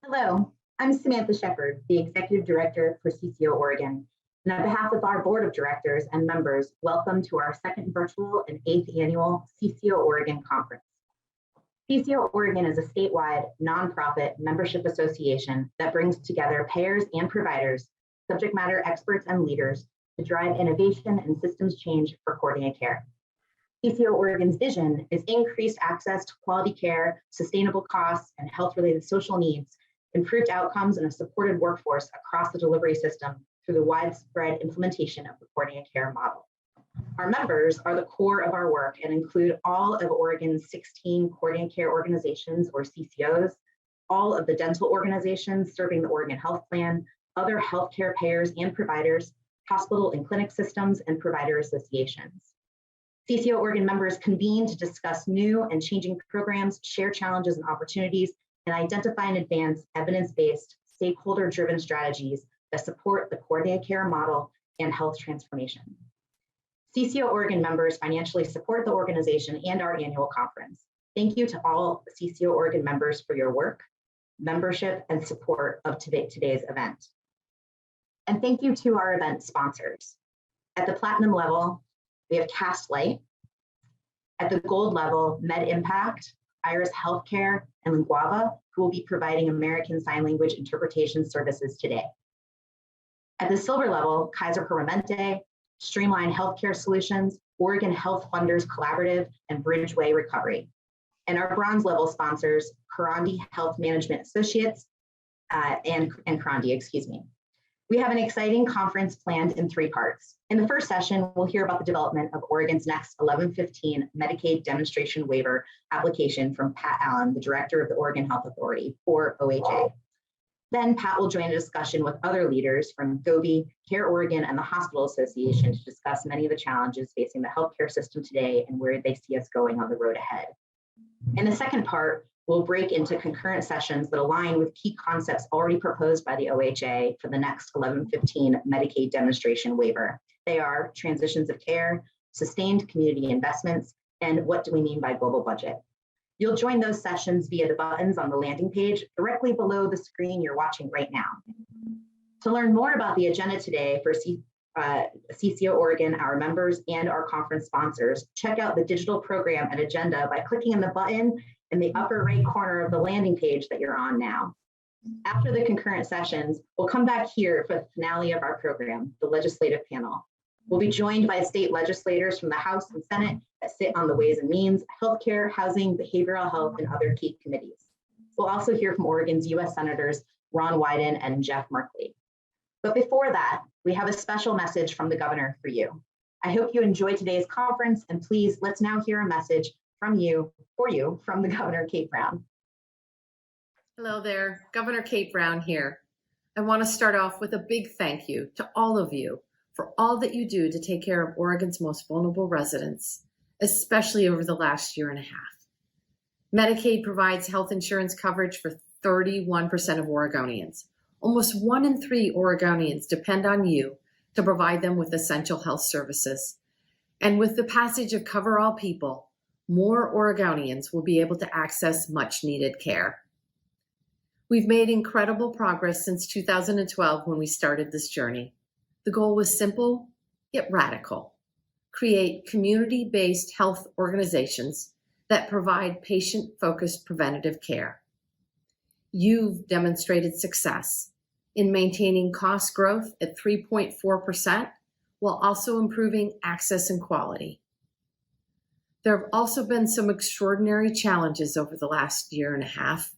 Hello, I'm Samantha Shepard, the Executive Director for CCO Oregon. And on behalf of our Board of Directors and members, welcome to our second virtual and 8th annual CCO Oregon Conference. CCO Oregon is a statewide nonprofit membership association that brings together payers and providers, subject matter experts and leaders to drive innovation and systems change for cornea care. CCO Oregon's vision is increased access to quality care, sustainable costs, and health-related social needs, improved outcomes, and a supported workforce across the delivery system through the widespread implementation of the cornea care model. Our members are the core of our work and include all of Oregon's 16 cornea care organizations, or CCOs, all of the dental organizations serving the Oregon Health Plan, other healthcare payers and providers, hospital and clinic systems, and provider associations. CCO Oregon members convene to discuss new and changing programs, share challenges and opportunities, and identify and advance evidence-based, stakeholder-driven strategies that support the cornea care model and health transformation. CCO Oregon members financially support the organization and our annual conference. Thank you to all CCO Oregon members for your work, membership, and support of today's event. And thank you to our event sponsors. At the platinum level, we have Castlight. At the gold level, MedImpact, Iris Healthcare, and Linguava, who will be providing American Sign Language interpretation services today. At the silver level, Kaiser Permanente, Streamline Healthcare Solutions, Oregon Health Funders Collaborative, and Bridgeway Recovery. And our bronze level sponsors, Karandi Health Management Associates, and Karandi, excuse me. We have an exciting conference planned in 3 parts. In the first session, we'll hear about the development of Oregon's next 1115 Medicaid demonstration waiver application from Pat Allen, the Director of the Oregon Health Authority, or OHA. Then Pat will join a discussion with other leaders from GOBI, Care Oregon, and the Hospital Association to discuss many of the challenges facing the healthcare system today and where they see us going on the road ahead. In the second part, we'll break into concurrent sessions that align with key concepts already proposed by the OHA for the next 1115 Medicaid demonstration waiver. They are transitions of care, sustained community investments, and what do we mean by global budget. You'll join those sessions via the buttons on the landing page directly below the screen you're watching right now. To learn more about the agenda today for CCO Oregon, our members, and our conference sponsors, check out the digital program and agenda by clicking on the button in the upper right corner of the landing page that you're on now. After the concurrent sessions, we'll come back here for the finale of our program, the legislative panel. We'll be joined by state legislators from the House and Senate that sit on the Ways and Means, healthcare, housing, behavioral health, and other key committees. We'll also hear from Oregon's U.S. Senators Ron Wyden and Jeff Merkley. But before that, we have a special message from the governor for you. I hope you enjoyed today's conference, and please, let's now hear a message from you, from the Governor, Kate Brown. Hello there, Governor Kate Brown here. I want to start off with a big thank you to all of you for all that you do to take care of Oregon's most vulnerable residents, especially over the last year and a half. Medicaid provides health insurance coverage for 31% of Oregonians. Almost 1 in 3 Oregonians depend on you to provide them with essential health services. And with the passage of Cover All People, more Oregonians will be able to access much needed care. We've made incredible progress since 2012 when we started this journey. The goal was simple, yet radical. Create community-based health organizations that provide patient-focused preventative care. You've demonstrated success in maintaining cost growth at 3.4% while also improving access and quality. There have also been some extraordinary challenges over the last year and a half,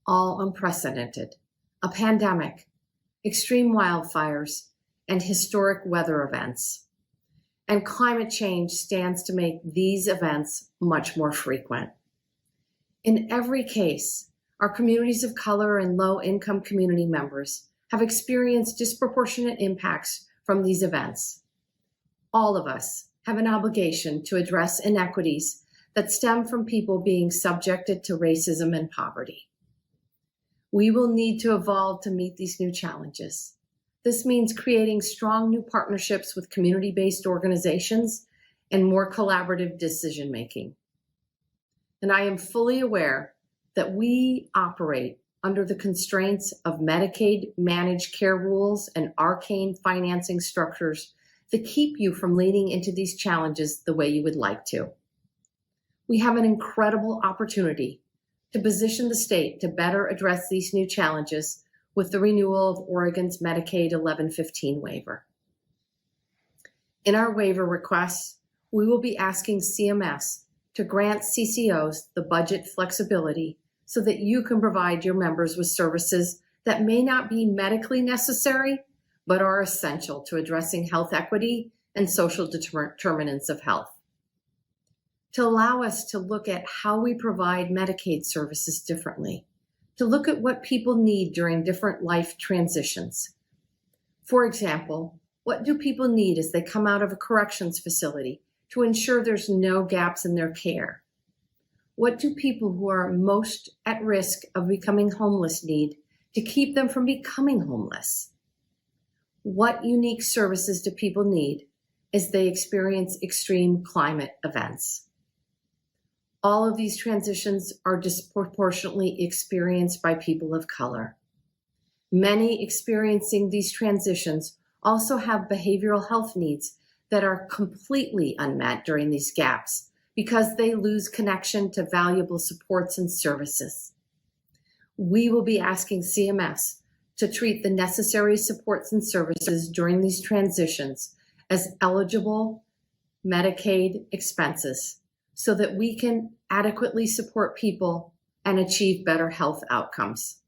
all unprecedented. A pandemic, extreme wildfires, and historic weather events. And climate change stands to make these events much more frequent. In every case, our communities of color and low-income community members have experienced disproportionate impacts from these events. All of us have an obligation to address inequities that stem from people being subjected to racism and poverty. We will need to evolve to meet these new challenges. This means creating strong new partnerships with community-based organizations and more collaborative decision-making. And I am fully aware that we operate under the constraints of Medicaid managed care rules and arcane financing structures that keep you from leaning into these challenges the way you would like to. We have an incredible opportunity to position the state to better address these new challenges with the renewal of Oregon's Medicaid 1115 waiver. In our waiver requests, we will be asking CMS to grant CCOs the budget flexibility so that you can provide your members with services that may not be medically necessary, but are essential to addressing health equity and social determinants of health. To allow us to look at how we provide Medicaid services differently, to look at what people need during different life transitions. For example, what do people need as they come out of a corrections facility to ensure there's no gaps in their care? What do people who are most at risk of becoming homeless need to keep them from becoming homeless? What unique services do people need as they experience extreme climate events? All of these transitions are disproportionately experienced by people of color. Many experiencing these transitions also have behavioral health needs that are completely unmet during these gaps because they lose connection to valuable supports and services. We will be asking CMS to treat the necessary supports and services during these transitions as eligible Medicaid expenses so that we can adequately support people and achieve better health outcomes.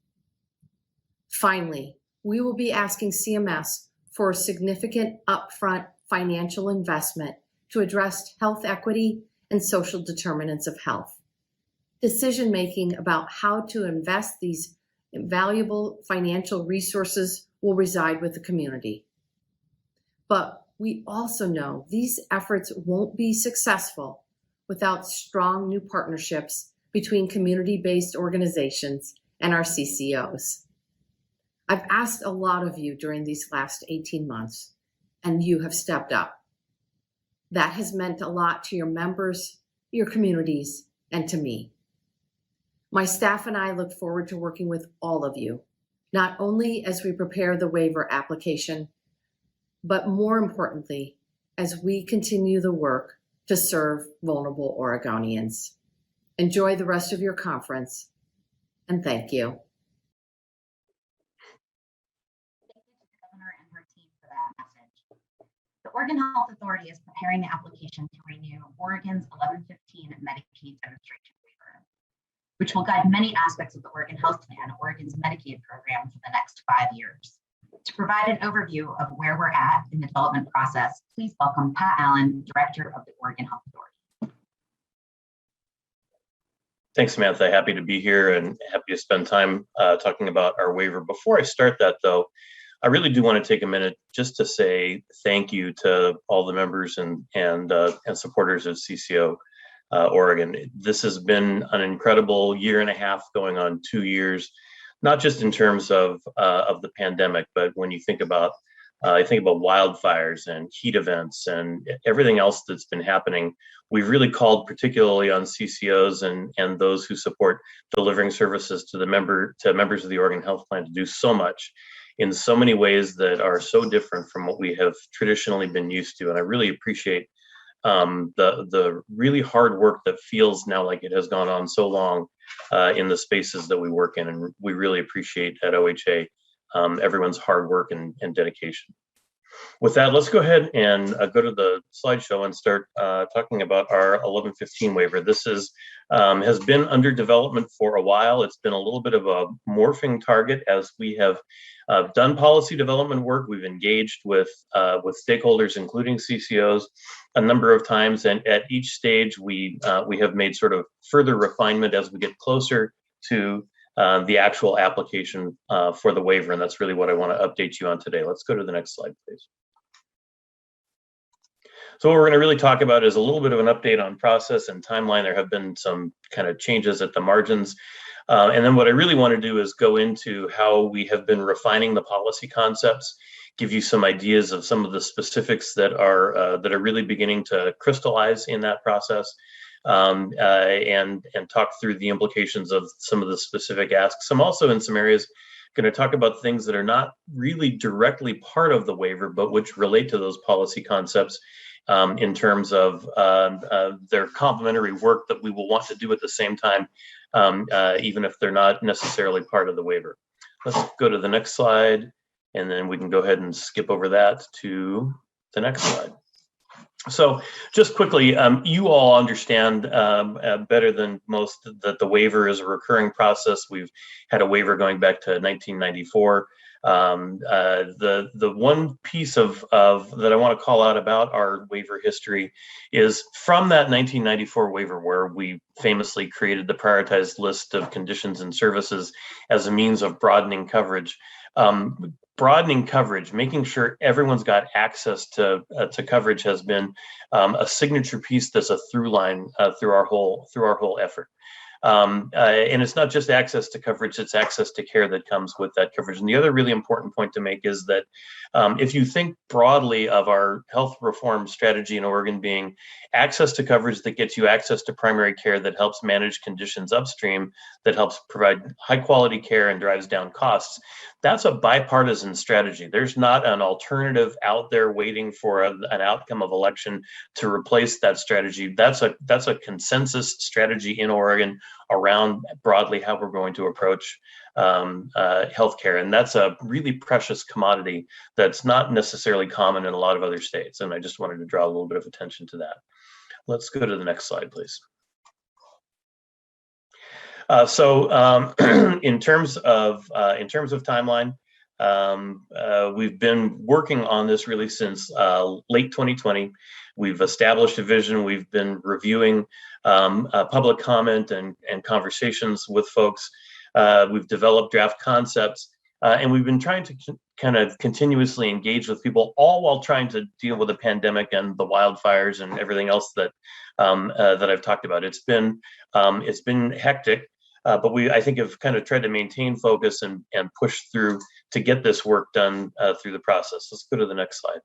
Finally, we will be asking CMS for a significant upfront financial investment to address health equity and social determinants of health. Decision-making about how to invest these valuable financial resources will reside with the community. But we also know these efforts won't be successful without strong new partnerships between community-based organizations and our CCOs. I've asked a lot of you during these last 18 months, and you have stepped up. That has meant a lot to your members, your communities, and to me. My staff and I look forward to working with all of you, not only as we prepare the waiver application, but more importantly, as we continue the work to serve vulnerable Oregonians. Enjoy the rest of your conference, and thank you. The Oregon Health Authority is preparing the application to renew Oregon's 1115 Medicaid demonstration waiver, which will guide many aspects of the Oregon Health Plan, Oregon's Medicaid program for the next 5 years. To provide an overview of where we're at in the development process, please welcome Pat Allen, Director of the Oregon Health Authority. Thanks, Samantha. Happy to be here and happy to spend time talking about our waiver. Before I start that, though, I really do want to take a minute just to say thank you to all the members and supporters of CCO Oregon. This has been an incredible year and a half, going on 2 years, not just in terms of the pandemic, but when you think about wildfires and heat events and everything else that's been happening. We've really called particularly on CCOs and those who support delivering services to members of the Oregon Health Plan to do so much in so many ways that are so different from what we have traditionally been used to. And I really appreciate the really hard work that feels now like it has gone on so long in the spaces that we work in. And we really appreciate at OHA everyone's hard work and dedication. With that, let's go ahead and go to the slideshow and start talking about our 1115 waiver. This has been under development for a while. It's been a little bit of a morphing target as we have done policy development work. We've engaged with stakeholders, including CCOs, a number of times, and at each stage we have made sort of further refinement as we get closer to the actual application for the waiver, and that's really what I want to update you on today. Let's go to the next slide, please. So what we're going to really talk about is a little bit of an update on process and timeline. There have been some kind of changes at the margins. And then what I really want to do is go into how we have been refining the policy concepts, give you some ideas of some of the specifics that are really beginning to crystallize in that process. and talk through the implications of some of the specific asks. I'm also in some areas going to talk about things that are not really directly part of the waiver, but which relate to those policy concepts in terms of their complementary work that we will want to do at the same time, even if they're not necessarily part of the waiver. Let's go to the next slide, and then we can go ahead and skip over that to the next slide. So just quickly, you all understand better than most that the waiver is a recurring process. We've had a waiver going back to 1994. The one piece of that I want to call out about our waiver history is from that 1994 waiver, where we famously created the prioritized list of conditions and services as a means of broadening coverage. Broadening coverage, making sure everyone's got access to coverage has been a signature piece that's a through line through our whole effort. And it's not just access to coverage, it's access to care that comes with that coverage. And the other really important point to make is that if you think broadly of our health reform strategy in Oregon being access to coverage that gets you access to primary care that helps manage conditions upstream, that helps provide high quality care and drives down costs, that's a bipartisan strategy. There's not an alternative out there waiting for an outcome of election to replace that strategy. That's a consensus strategy in Oregon around broadly how we're going to approach healthcare, and that's a really precious commodity that's not necessarily common in a lot of other states. And I just wanted to draw a little bit of attention to that. Let's go to the next slide, please. So in terms of timeline, we've been working on this really since late 2020. We've established a vision. We've been reviewing public comment and conversations with folks. We've developed draft concepts, and we've been trying to kind of continuously engage with people, all while trying to deal with the pandemic and the wildfires and everything else that I've talked about. It's been hectic. But I think, have kind of tried to maintain focus and push through to get this work done through the process. Let's go to the next slide.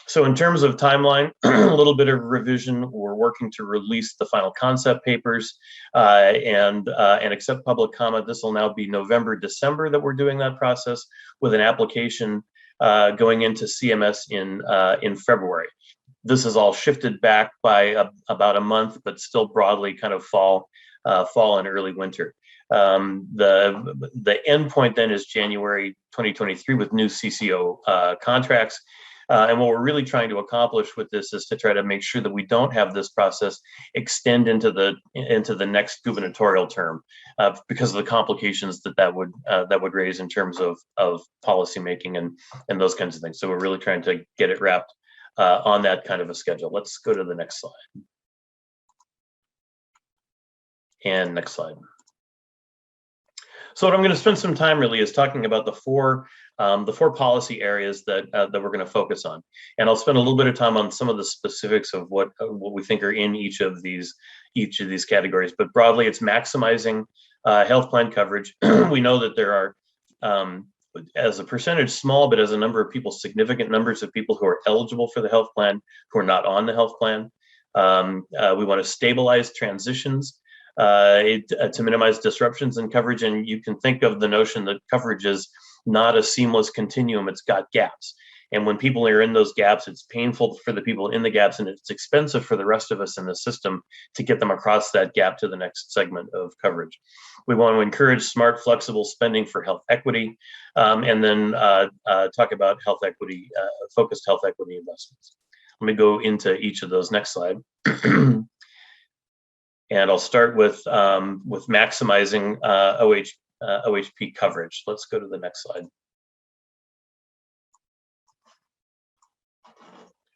So in terms of timeline, a little bit of revision. We're working to release the final concept papers and accept public comment. This will now be November, December that we're doing that process, with an application going into CMS in February. This is all shifted back by about a month, but still broadly kind of fall and early winter. The end point then is January 2023 with new CCO contracts. And what we're really trying to accomplish with this is to try to make sure that we don't have this process extend into the next gubernatorial term because of the complications that would raise in terms of policy making and those kinds of things. So we're really trying to get it wrapped on that kind of a schedule. Let's go to the next slide. And next slide. So what I'm going to spend some time really is talking about the four policy areas that we're going to focus on, and I'll spend a little bit of time on some of the specifics of what we think are in each of these categories. But broadly, it's maximizing health plan coverage. We know that there are, as a percentage small, but as a number of people, significant numbers of people who are eligible for the health plan who are not on the health plan. We want to stabilize transitions to minimize disruptions in coverage. And you can think of the notion that coverage is not a seamless continuum, it's got gaps. And when people are in those gaps, it's painful for the people in the gaps, and it's expensive for the rest of us in the system to get them across that gap to the next segment of coverage. We want to encourage smart, flexible spending for health equity, and then talk about health equity, focused health equity investments. Let me go into each of those. Next slide. And I'll start with maximizing OHP coverage. Let's go to the next slide.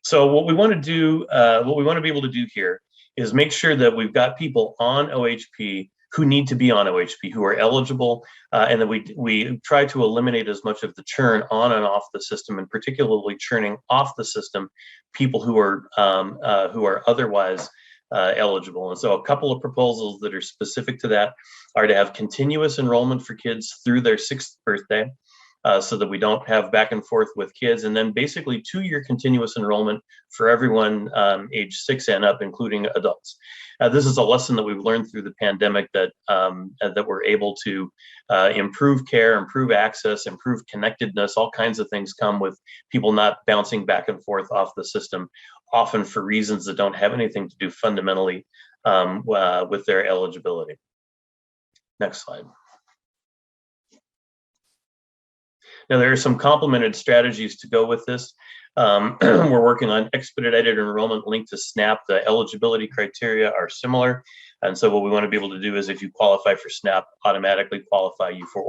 So what we want to do, what we want to be able to do here is make sure that we've got people on OHP who need to be on OHP, who are eligible, and that we try to eliminate as much of the churn on and off the system, and particularly churning off the system people who are otherwise eligible. And so a couple of proposals that are specific to that are to have continuous enrollment for kids through their 6th birthday. so that we don't have back and forth with kids, and then basically 2-year continuous enrollment for everyone age 6 and up, including adults. This is a lesson that we've learned through the pandemic, that we're able to improve care, improve access, improve connectedness. All kinds of things come with people not bouncing back and forth off the system, often for reasons that don't have anything to do fundamentally with their eligibility. Next slide. Now, there are some complemented strategies to go with this. We're working on expedited enrollment linked to SNAP. The eligibility criteria are similar. And so what we want to be able to do is, if you qualify for SNAP, automatically qualify you for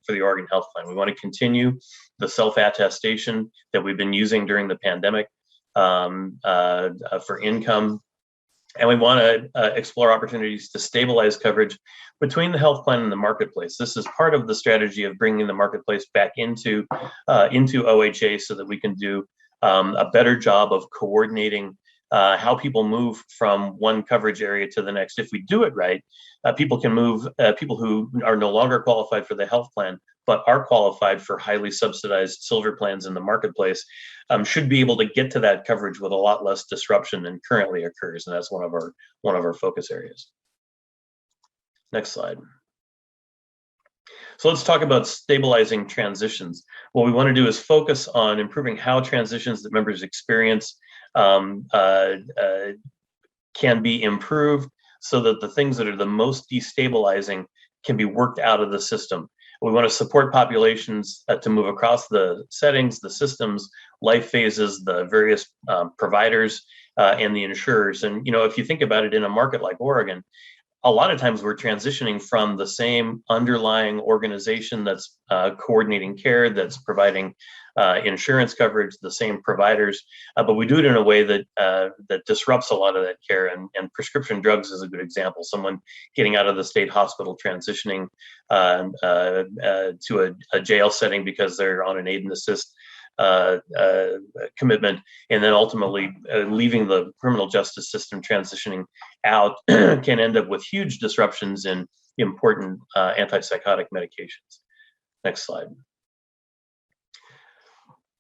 the Oregon Health Plan. We want to continue the self-attestation that we've been using during the pandemic for income. And we want to explore opportunities to stabilize coverage between the health plan and the marketplace. This is part of the strategy of bringing the marketplace back into OHA, so that we can do a better job of coordinating how people move from one coverage area to the next. If we do it right, people can move, people who are no longer qualified for the health plan, but are qualified for highly subsidized silver plans in the marketplace, should be able to get to that coverage with a lot less disruption than currently occurs. And that's one of our focus areas. Next slide. So let's talk about stabilizing transitions. What we want to do is focus on improving how transitions that members experience can be improved, so that the things that are the most destabilizing can be worked out of the system. We want to support populations to move across the settings, the systems, life phases, the various providers, and the insurers. And if you think about it, in a market like Oregon, a lot of times we're transitioning from the same underlying organization that's coordinating care, that's providing insurance coverage, the same providers, but we do it in a way that disrupts a lot of that care. And prescription drugs is a good example. Someone getting out of the state hospital, transitioning to a jail setting because they're on an aid and assist commitment, and then ultimately leaving the criminal justice system, transitioning out, can end up with huge disruptions in important antipsychotic medications. Next slide.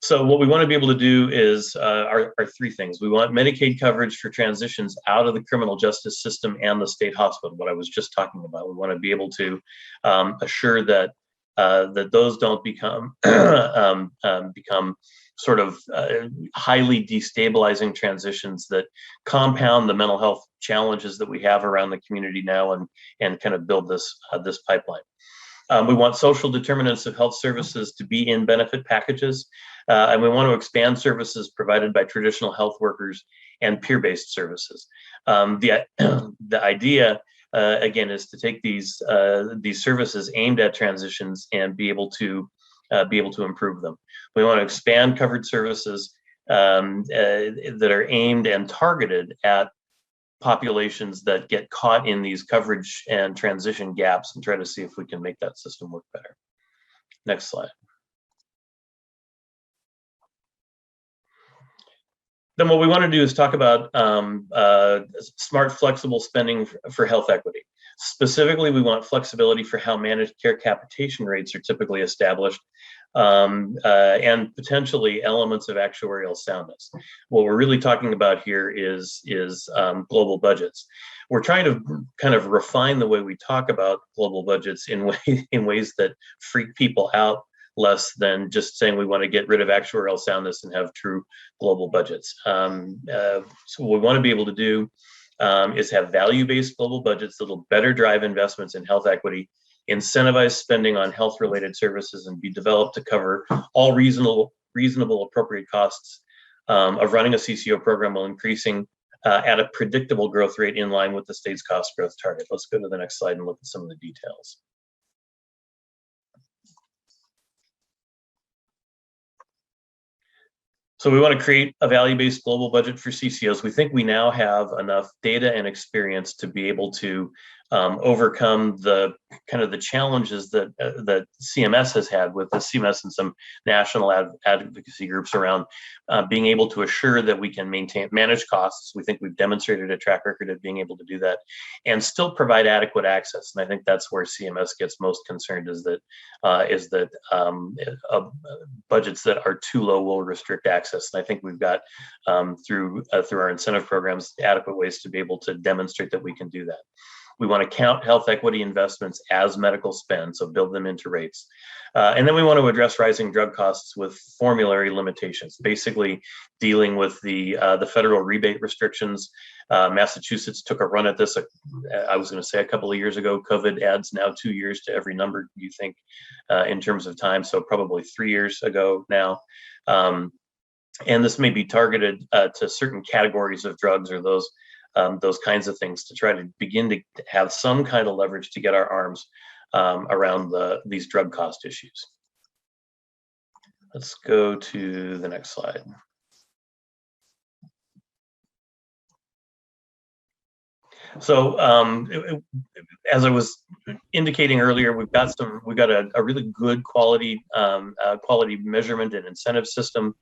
So what we want to be able to do is are 3 things. We want Medicaid coverage for transitions out of the criminal justice system and the state hospital, what I was just talking about. We want to be able to assure that those don't become sort of highly destabilizing transitions that compound the mental health challenges that we have around the community now, and kind of build this pipeline. We want social determinants of health services to be in benefit packages, and we want to expand services provided by traditional health workers and peer-based services. The idea, again, is to take these services aimed at transitions and be able to improve them. We want to expand covered services that are aimed and targeted at populations that get caught in these coverage and transition gaps, and try to see if we can make that system work better. Next slide. Then what we want to do is talk about smart, flexible spending for health equity. Specifically, we want flexibility for how managed care capitation rates are typically established, and potentially elements of actuarial soundness. What we're really talking about here is global budgets. We're trying to kind of refine the way we talk about global budgets in ways that freak people out, less than just saying we want to get rid of actuarial soundness and have true global budgets. So what we want to be able to do is have value-based global budgets that will better drive investments in health equity, incentivize spending on health-related services, and be developed to cover all reasonable appropriate costs of running a CCO program, while increasing at a predictable growth rate in line with the state's cost growth target. Let's go to the next slide and look at some of the details. So we want to create a value-based global budget for CCOs. We think we now have enough data and experience to be able to overcome the kind of the challenges that that CMS has had with the CMS and some national advocacy groups around being able to assure that we can manage costs. We think we've demonstrated a track record of being able to do that, and still provide adequate access. And I think that's where CMS gets most concerned, is that budgets that are too low will restrict access. And I think we've got through our incentive programs adequate ways to be able to demonstrate that we can do that. We want to count health equity investments as medical spend, so build them into rates. And then we want to address rising drug costs with formulary limitations, basically dealing with the federal rebate restrictions. Massachusetts took a run at this, I was going to say a couple of years ago. COVID adds now 2 years to every number you think in terms of time, so probably 3 years ago now. And this may be targeted to certain categories of drugs or those kinds of things, to try to begin to have some kind of leverage to get our arms around these drug cost issues. Let's go to the next slide. So as I was indicating earlier, we've got a really good quality measurement and incentive system,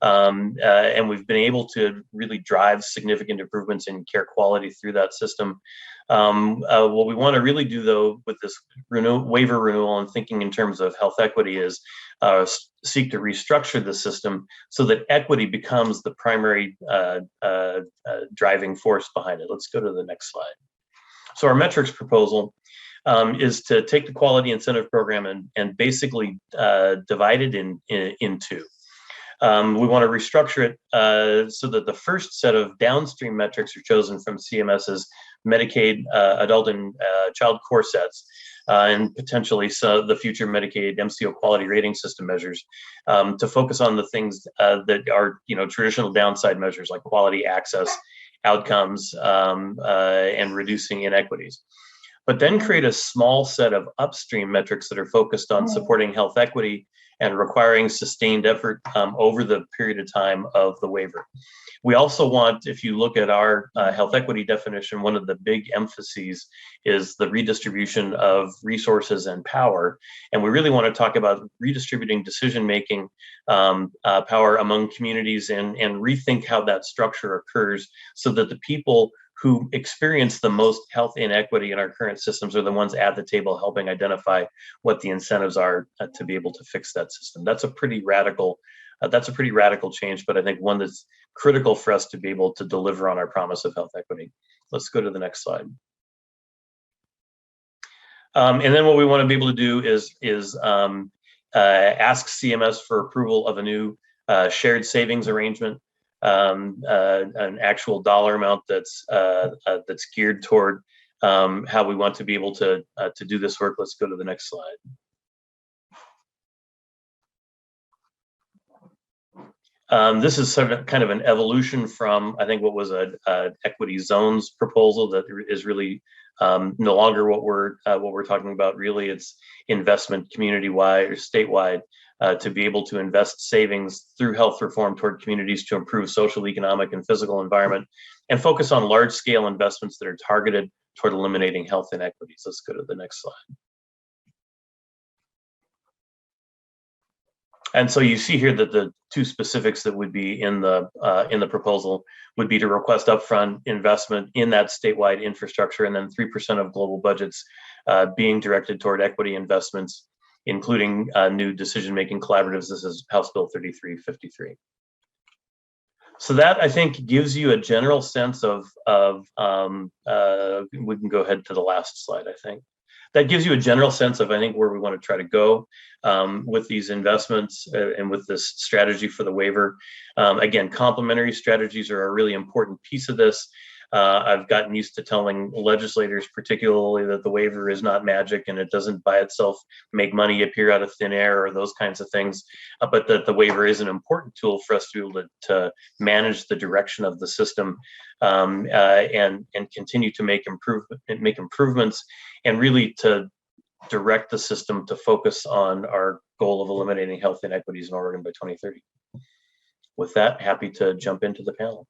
and we've been able to really drive significant improvements in care quality through that system. What we want to really do, though, with this waiver renewal and thinking in terms of health equity is seek to restructure the system so that equity becomes the primary driving force behind it. Let's go to the next slide. So our metrics proposal is to take the quality incentive program and basically divide it in two. We want to restructure it so that the first set of downstream metrics are chosen from CMS's Medicaid adult and child core sets, and potentially the future Medicaid MCO quality rating system measures, to focus on the things that are traditional downside measures like quality, access, outcomes, and reducing inequities. But then create a small set of upstream metrics that are focused on supporting health equity and requiring sustained effort over the period of time of the waiver. We also want, if you look at our health equity definition, one of the big emphases is the redistribution of resources and power. And we really want to talk about redistributing decision-making power among communities and rethink how that structure occurs so that the people who experience the most health inequity in our current systems are the ones at the table helping identify what the incentives are to be able to fix that system. That's a pretty radical change, but I think one that's critical for us to be able to deliver on our promise of health equity. Let's go to the next slide. And then what we want to be able to do is ask CMS for approval of a new shared savings arrangement, an actual dollar amount that's geared toward how we want to be able to do this work. Let's go to the next slide. This is sort of kind of an evolution from, I think, what was a equity zones proposal that is really no longer what we're talking about. Really, it's investment community-wide or statewide to be able to invest savings through health reform toward communities to improve social, economic, and physical environment, and focus on large-scale investments that are targeted toward eliminating health inequities. Let's go to the next slide. And so you see here that the two specifics that would be in the proposal would be to request upfront investment in that statewide infrastructure, and then 3% of global budgets being directed toward equity investments, including new decision-making collaboratives. This is House Bill 3353. So that, I think, gives you a general sense of we can go ahead to the last slide, I think. That gives you a general sense of, I think, where we want to try to go with these investments and with this strategy for the waiver. Again, complementary strategies are a really important piece of this. I've gotten used to telling legislators particularly that the waiver is not magic and it doesn't by itself make money appear out of thin air or those kinds of things, but that the waiver is an important tool for us to be able to manage the direction of the system and continue to make improvements and really to direct the system to focus on our goal of eliminating health inequities in Oregon by 2030. With that, happy to jump into the panel.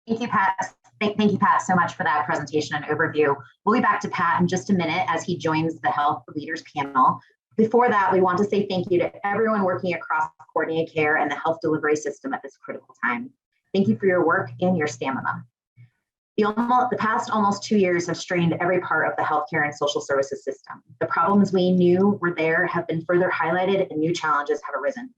Thank you, Pat. Thank you, Pat, so much for that presentation and overview. We'll be back to Pat in just a minute as he joins the Health Leaders panel. Before that, we want to say thank you to everyone working across coordinated care and the health delivery system at this critical time. Thank you for your work and your stamina. The past almost 2 years have strained every part of the healthcare and social services system. The problems we knew were there have been further highlighted and new challenges have arisen.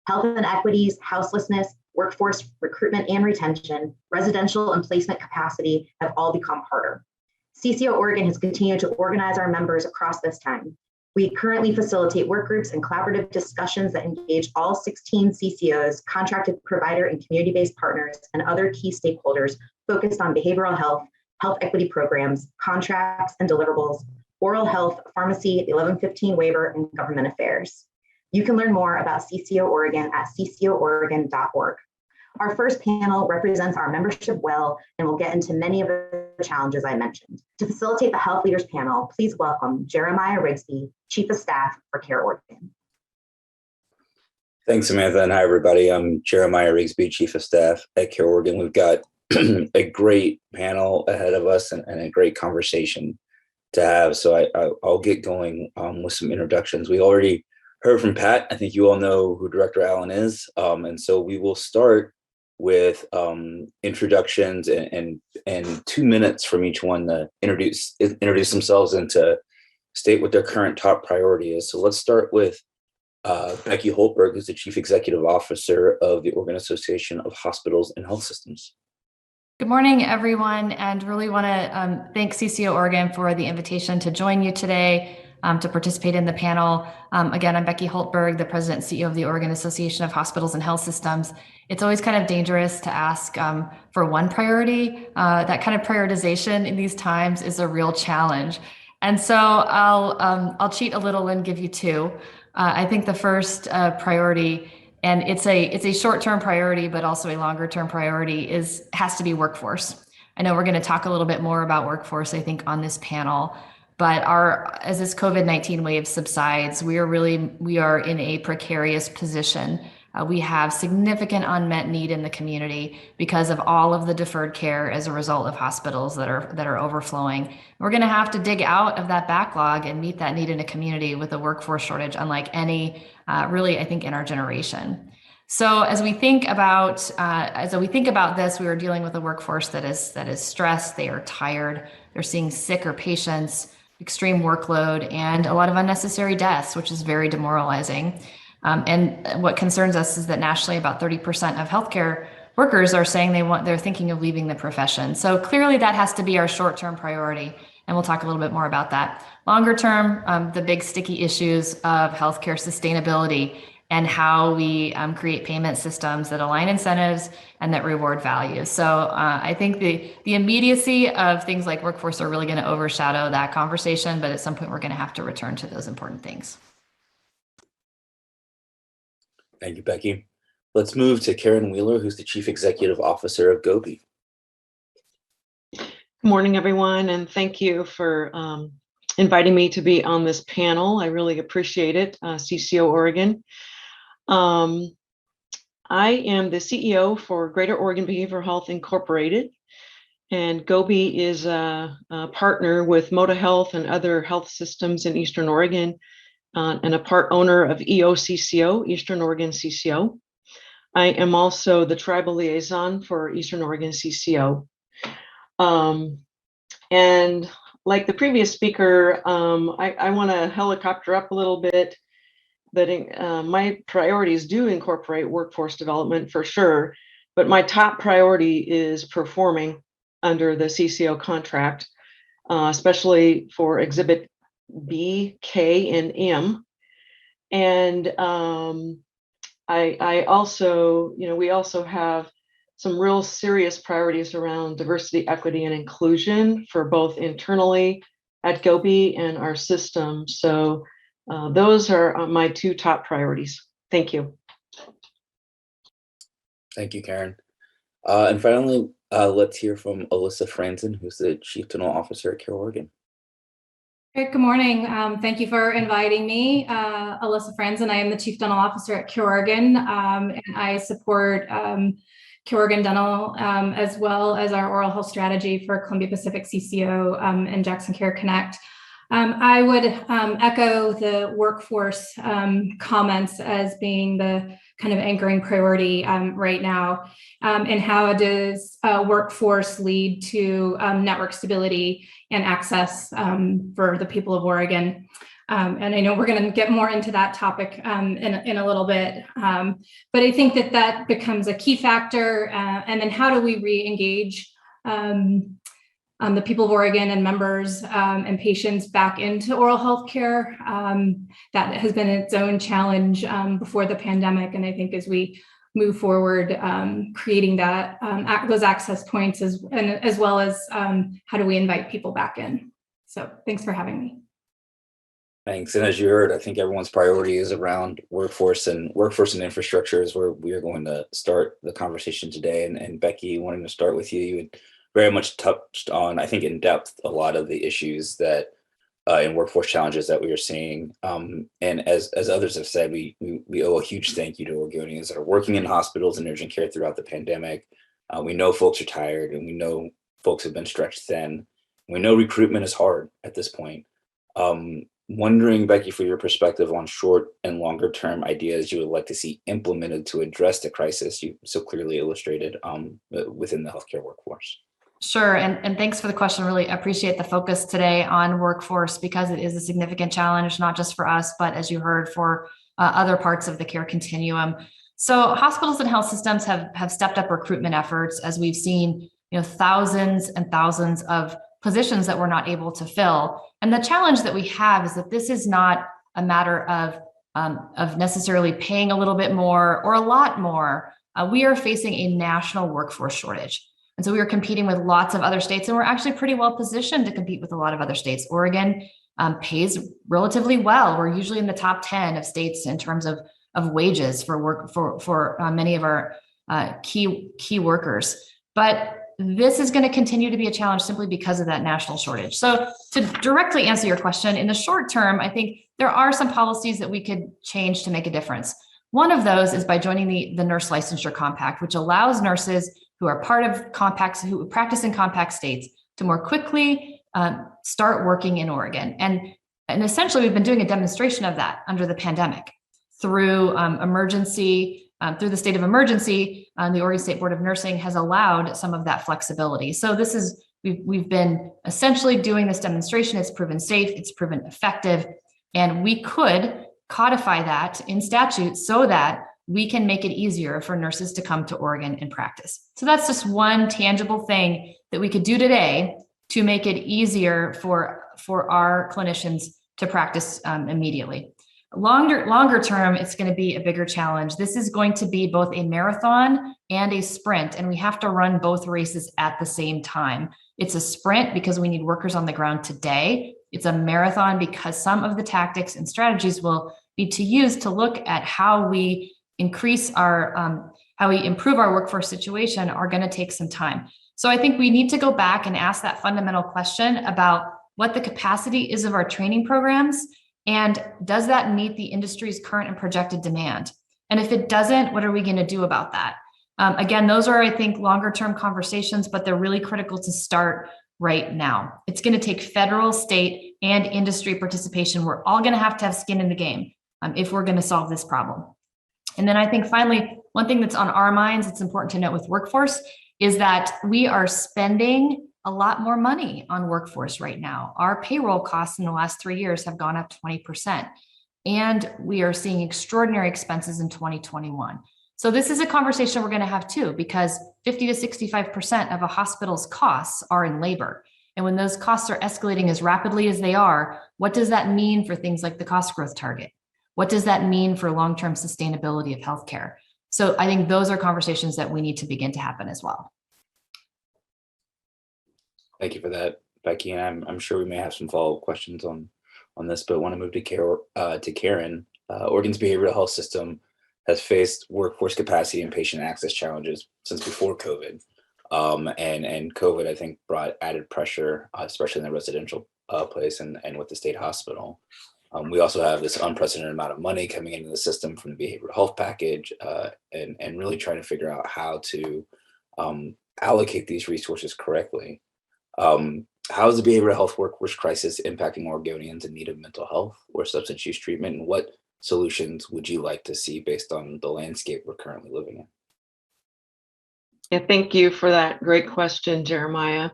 Health inequities, houselessness, workforce recruitment and retention, residential and placement capacity have all become harder. CCO Oregon has continued to organize our members across this time. We currently facilitate work groups and collaborative discussions that engage all 16 CCOs, contracted provider and community-based partners, and other key stakeholders focused on behavioral health, health equity programs, contracts and deliverables, oral health, pharmacy, the 1115 waiver, and government affairs. You can learn more about CCO Oregon at ccooregon.org. Our first panel represents our membership well and will get into many of the challenges I mentioned. To facilitate the Health Leaders panel, please welcome Jeremiah Rigsby, Chief of Staff for Care Oregon. Thanks, Samantha, and hi, everybody. I'm Jeremiah Rigsby, Chief of Staff at Care Oregon. We've got a great panel ahead of us and a great conversation to have. So I'll get going with some introductions. We already heard from Pat. I think you all know who Director Allen is. And so we will start with introductions and 2 minutes from each one to introduce themselves and to state what their current top priority is. So let's start with Becky Holtberg, who's the Chief Executive Officer of the Oregon Association of Hospitals and Health Systems. Good morning, everyone, and really want to thank CCO Oregon for the invitation to join you today to participate in the panel. Again, I'm Becky Holtberg, the President and CEO of the Oregon Association of Hospitals and Health Systems. It's always kind of dangerous to ask for one priority. That kind of prioritization in these times is a real challenge. And so I'll cheat a little and give you two. I think the first priority, and it's a short-term priority, but also a longer-term priority, has to be workforce. I know we're going to talk a little bit more about workforce, I think, on this panel. But as this COVID-19 wave subsides, we are in a precarious position. We have significant unmet need in the community because of all of the deferred care as a result of hospitals that are overflowing. We're going to have to dig out of that backlog and meet that need in a community with a workforce shortage unlike any, really, I think, in our generation. So as we think about this, we are dealing with a workforce that is stressed. They are tired. They're seeing sicker patients, extreme workload, and a lot of unnecessary deaths, which is very demoralizing. And what concerns us is that nationally, about 30% of healthcare workers are saying they're thinking of leaving the profession. So clearly, that has to be our short-term priority, and we'll talk a little bit more about that. Longer term, the big sticky issues of healthcare sustainability and how we create payment systems that align incentives and that reward value. So I think the immediacy of things like workforce are really going to overshadow that conversation, but at some point we're going to have to return to those important things. Thank you, Becky. Let's move to Karen Wheeler, who's the Chief Executive Officer of GOBI. Good morning, everyone, and thank you for inviting me to be on this panel. I really appreciate it, CCO Oregon. I am the CEO for Greater Oregon Behavioral Health Incorporated, and GOBI is a partner with Moda Health and other health systems in Eastern Oregon, and a part owner of EOCCO, Eastern Oregon CCO. I am also the tribal liaison for Eastern Oregon CCO. And like the previous speaker, I want to helicopter up a little bit, but my priorities do incorporate workforce development for sure, but my top priority is performing under the CCO contract, especially for Exhibit B, K, and M. And I also, we also have some real serious priorities around diversity, equity, and inclusion for both internally at GOBI and our system. So those are my two top priorities. Thank you. Thank you, Karen. And finally, let's hear from Alyssa Franzen, who's the Chief Dental Officer at Care Oregon. Good morning. Thank you for inviting me. Alyssa Franzen. I am the Chief Dental Officer at Care Oregon, and I support Oregon Dental, as well as our oral health strategy for Columbia Pacific CCO and Jackson Care Connect. I would echo the workforce comments as being the kind of anchoring priority right now, and how does workforce lead to network stability and access for the people of Oregon. And I know we're going to get more into that topic in a little bit, but I think that becomes a key factor. And then how do we re-engage the people of Oregon and members and patients back into oral health care? That has been its own challenge before the pandemic. And I think as we move forward, creating that those access points as well as how do we invite people back in? So thanks for having me. Thanks. And as you heard, I think everyone's priority is around workforce and infrastructure is where we are going to start the conversation today. And Becky, wanting to start with you, you had very much touched on, I think, in depth, a lot of the issues that in workforce challenges that we are seeing. And as others have said, we owe a huge thank you to Oregonians that are working in hospitals and urgent care throughout the pandemic. We know folks are tired, and we know folks have been stretched thin. We know recruitment is hard at this point. Wondering, Becky, for your perspective on short and longer term ideas you would like to see implemented to address the crisis you so clearly illustrated within the healthcare workforce. Sure. And thanks for the question. Really appreciate the focus today on workforce because it is a significant challenge, not just for us, but as you heard, for other parts of the care continuum. So hospitals and health systems have stepped up recruitment efforts as we've seen, thousands and thousands of positions that we're not able to fill. And the challenge that we have is that this is not a matter of necessarily paying a little bit more or a lot more. We are facing a national workforce shortage. And so we are competing with lots of other states, and we're actually pretty well positioned to compete with a lot of other states. Oregon pays relatively well. We're usually in the top 10 of states in terms of wages for many of our key workers. But this is going to continue to be a challenge simply because of that national shortage. So to directly answer your question, in the short term, I think there are some policies that we could change to make a difference. One of those is by joining the Nurse Licensure Compact, which allows nurses who are part of compacts, who practice in compact states, to more quickly start working in Oregon. And essentially, we've been doing a demonstration of that under the pandemic through through the state of emergency. The Oregon State Board of Nursing has allowed some of that flexibility. So we've been essentially doing this demonstration. It's proven safe, it's proven effective, and we could codify that in statute so that we can make it easier for nurses to come to Oregon and practice. So that's just one tangible thing that we could do today to make it easier for our clinicians to practice immediately. Longer term, it's going to be a bigger challenge. This is going to be both a marathon and a sprint, and we have to run both races at the same time. It's a sprint because we need workers on the ground today. It's a marathon because some of the tactics and strategies we'll need to use to look at how we improve our workforce situation are going to take some time. So I think we need to go back and ask that fundamental question about what the capacity is of our training programs, and does that meet the industry's current and projected demand? And if it doesn't, what are we going to do about that? Again, those are, I think, longer term conversations, but they're really critical to start right now. It's going to take federal, state, and industry participation. We're all going to have skin in the game if we're going to solve this problem. And then I think finally, one thing that's on our minds, it's important to note with workforce, is that we are spending a lot more money on workforce right now. Our payroll costs in the last 3 years have gone up 20%. And we are seeing extraordinary expenses in 2021. So this is a conversation we're going to have too, because 50 to 65% of a hospital's costs are in labor. And when those costs are escalating as rapidly as they are, what does that mean for things like the cost growth target? What does that mean for long-term sustainability of healthcare? So I think those are conversations that we need to begin to happen as well. Thank you for that, Becky. And I'm sure we may have some follow-up questions on this, but I want to move to Karen. Oregon's behavioral health system has faced workforce capacity and patient access challenges since before COVID. And COVID, I think, brought added pressure, especially in the residential place and with the state hospital. We also have this unprecedented amount of money coming into the system from the behavioral health package, and really trying to figure out how to allocate these resources correctly. How is the behavioral health workforce crisis impacting Oregonians in need of mental health or substance use treatment? And what solutions would you like to see based on the landscape we're currently living in? Yeah, thank you for that great question, Jeremiah.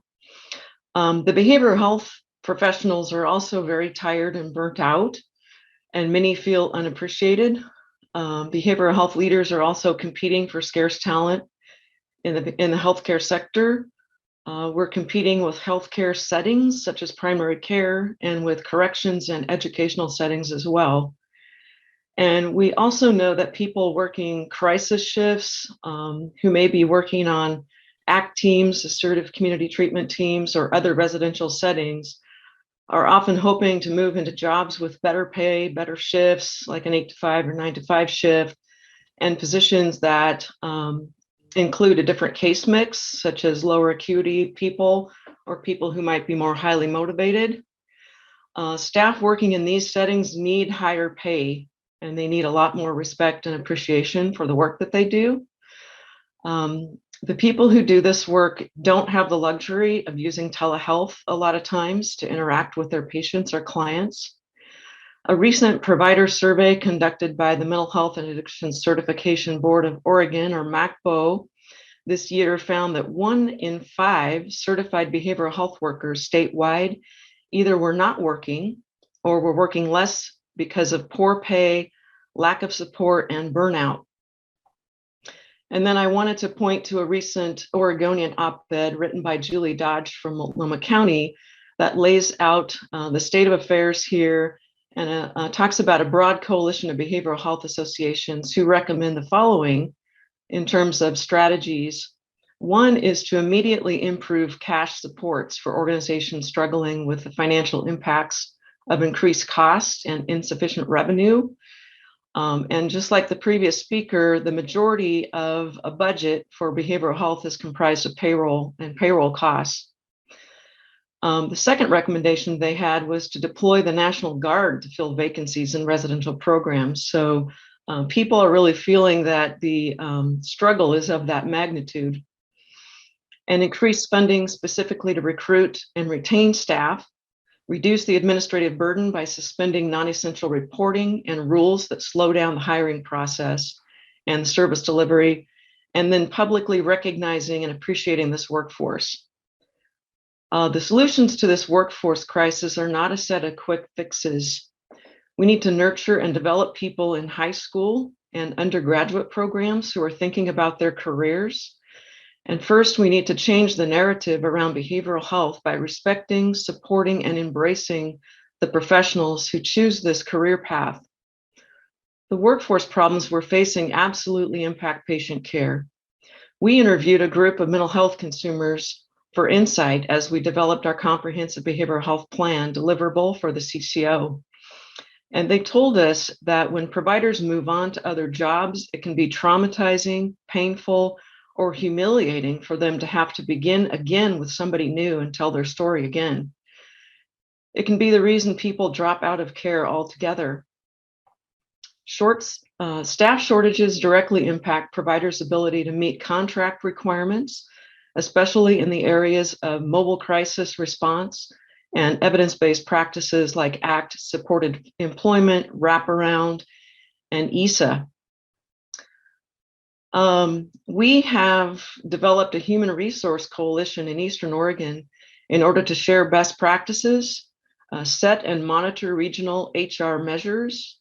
The behavioral health professionals are also very tired and burnt out, and many feel unappreciated. Behavioral health leaders are also competing for scarce talent in the healthcare sector. We're competing with healthcare settings such as primary care and with corrections and educational settings as well. And we also know that people working crisis shifts, who may be working on ACT teams, assertive community treatment teams, or other residential settings, are often hoping to move into jobs with better pay, better shifts, like an 8 to 5 or 9 to 5 shift, and positions that include a different case mix, such as lower acuity people or people who might be more highly motivated. Staff working in these settings need higher pay, and they need a lot more respect and appreciation for the work that they do. The people who do this work don't have the luxury of using telehealth a lot of times to interact with their patients or clients. A recent provider survey conducted by the Mental Health and Addiction Certification Board of Oregon, or MACBO, this year found that 1 in 5 certified behavioral health workers statewide either were not working or were working less because of poor pay, lack of support, and burnout. And then I wanted to point to a recent Oregonian op-ed written by Julie Dodge from Multnomah County that lays out the state of affairs here and talks about a broad coalition of behavioral health associations who recommend the following in terms of strategies. One is to immediately improve cash supports for organizations struggling with the financial impacts of increased costs and insufficient revenue. And just like the previous speaker, the majority of a budget for behavioral health is comprised of payroll and payroll costs. The second recommendation they had was to deploy the National Guard to fill vacancies in residential programs. So people are really feeling that the struggle is of that magnitude. And increase funding specifically to recruit and retain staff, reduce the administrative burden by suspending non-essential reporting and rules that slow down the hiring process and service delivery, and then publicly recognizing and appreciating this workforce. The solutions to this workforce crisis are not a set of quick fixes. We need to nurture and develop people in high school and undergraduate programs who are thinking about their careers. And first, we need to change the narrative around behavioral health by respecting, supporting, and embracing the professionals who choose this career path. The workforce problems we're facing absolutely impact patient care. We interviewed a group of mental health consumers for insight as we developed our comprehensive behavioral health plan deliverable for the CCO. And they told us that when providers move on to other jobs, it can be traumatizing, painful, or humiliating for them to have to begin again with somebody new and tell their story again. It can be the reason people drop out of care altogether. Staff shortages directly impact providers' ability to meet contract requirements, especially in the areas of mobile crisis response and evidence-based practices like ACT, supported employment, wraparound, and ESA. We have developed a human resource coalition in Eastern Oregon in order to share best practices, set and monitor regional HR measures,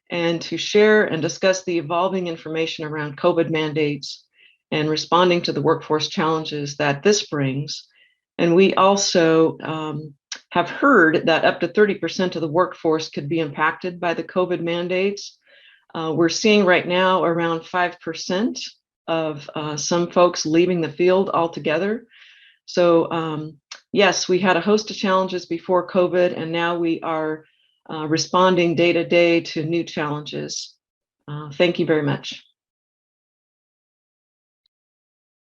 and to share and discuss the evolving information around COVID mandates and responding to the workforce challenges that this brings. And we also have heard that up to 30% of the workforce could be impacted by the COVID mandates. We're seeing right now around 5% of some folks leaving the field altogether. So yes, we had a host of challenges before COVID, and now we are responding day to day to new challenges. Thank you very much.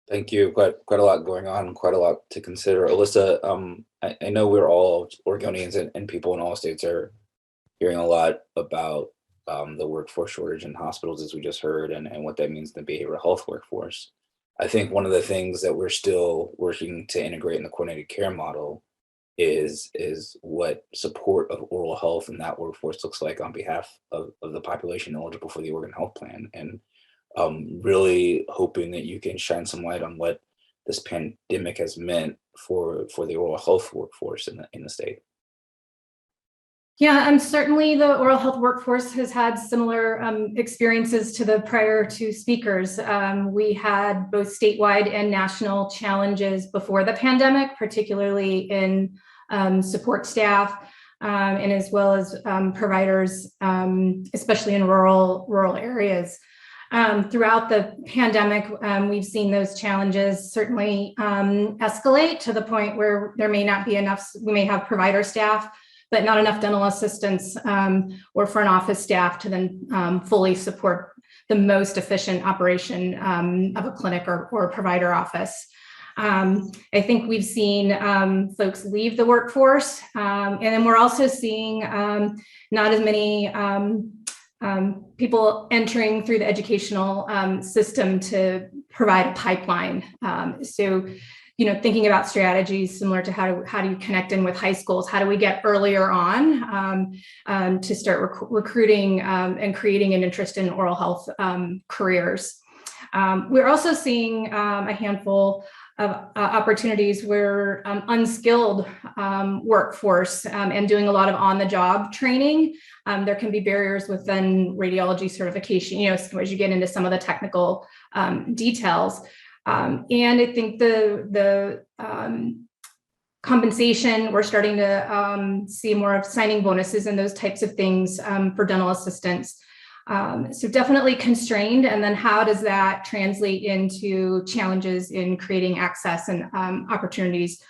Thank you. Quite a lot going on, quite a lot to consider. Alyssa, I know we're all Oregonians and people in all states are hearing a lot about the workforce shortage in hospitals, as we just heard, and what that means in the behavioral health workforce. I think one of the things that we're still working to integrate in the coordinated care model is what support of oral health in that workforce looks like on behalf of the population eligible for the Oregon Health Plan. And really hoping that you can shine some light on what this pandemic has meant for the oral health workforce in the state. Yeah, and certainly the oral health workforce has had similar experiences to the prior two speakers. We had both statewide and national challenges before the pandemic, particularly in support staff and as well as providers, especially in rural areas. Throughout the pandemic, we've seen those challenges certainly escalate to the point where there may not be enough, we may have provider staff, but not enough dental assistants or front office staff to then fully support the most efficient operation of a clinic or provider office. I think we've seen folks leave the workforce, and then we're also seeing not as many people entering through the educational system to provide a pipeline. So, thinking about strategies similar to how do you connect in with high schools? How do we get earlier on to start recruiting and creating an interest in oral health careers? We're also seeing a handful of opportunities where unskilled workforce and doing a lot of on-the-job training. There can be barriers within radiology certification, as you get into some of the technical details. And I think the compensation, we're starting to see more of signing bonuses and those types of things for dental assistants. So definitely constrained. And then how does that translate into challenges in creating access and opportunities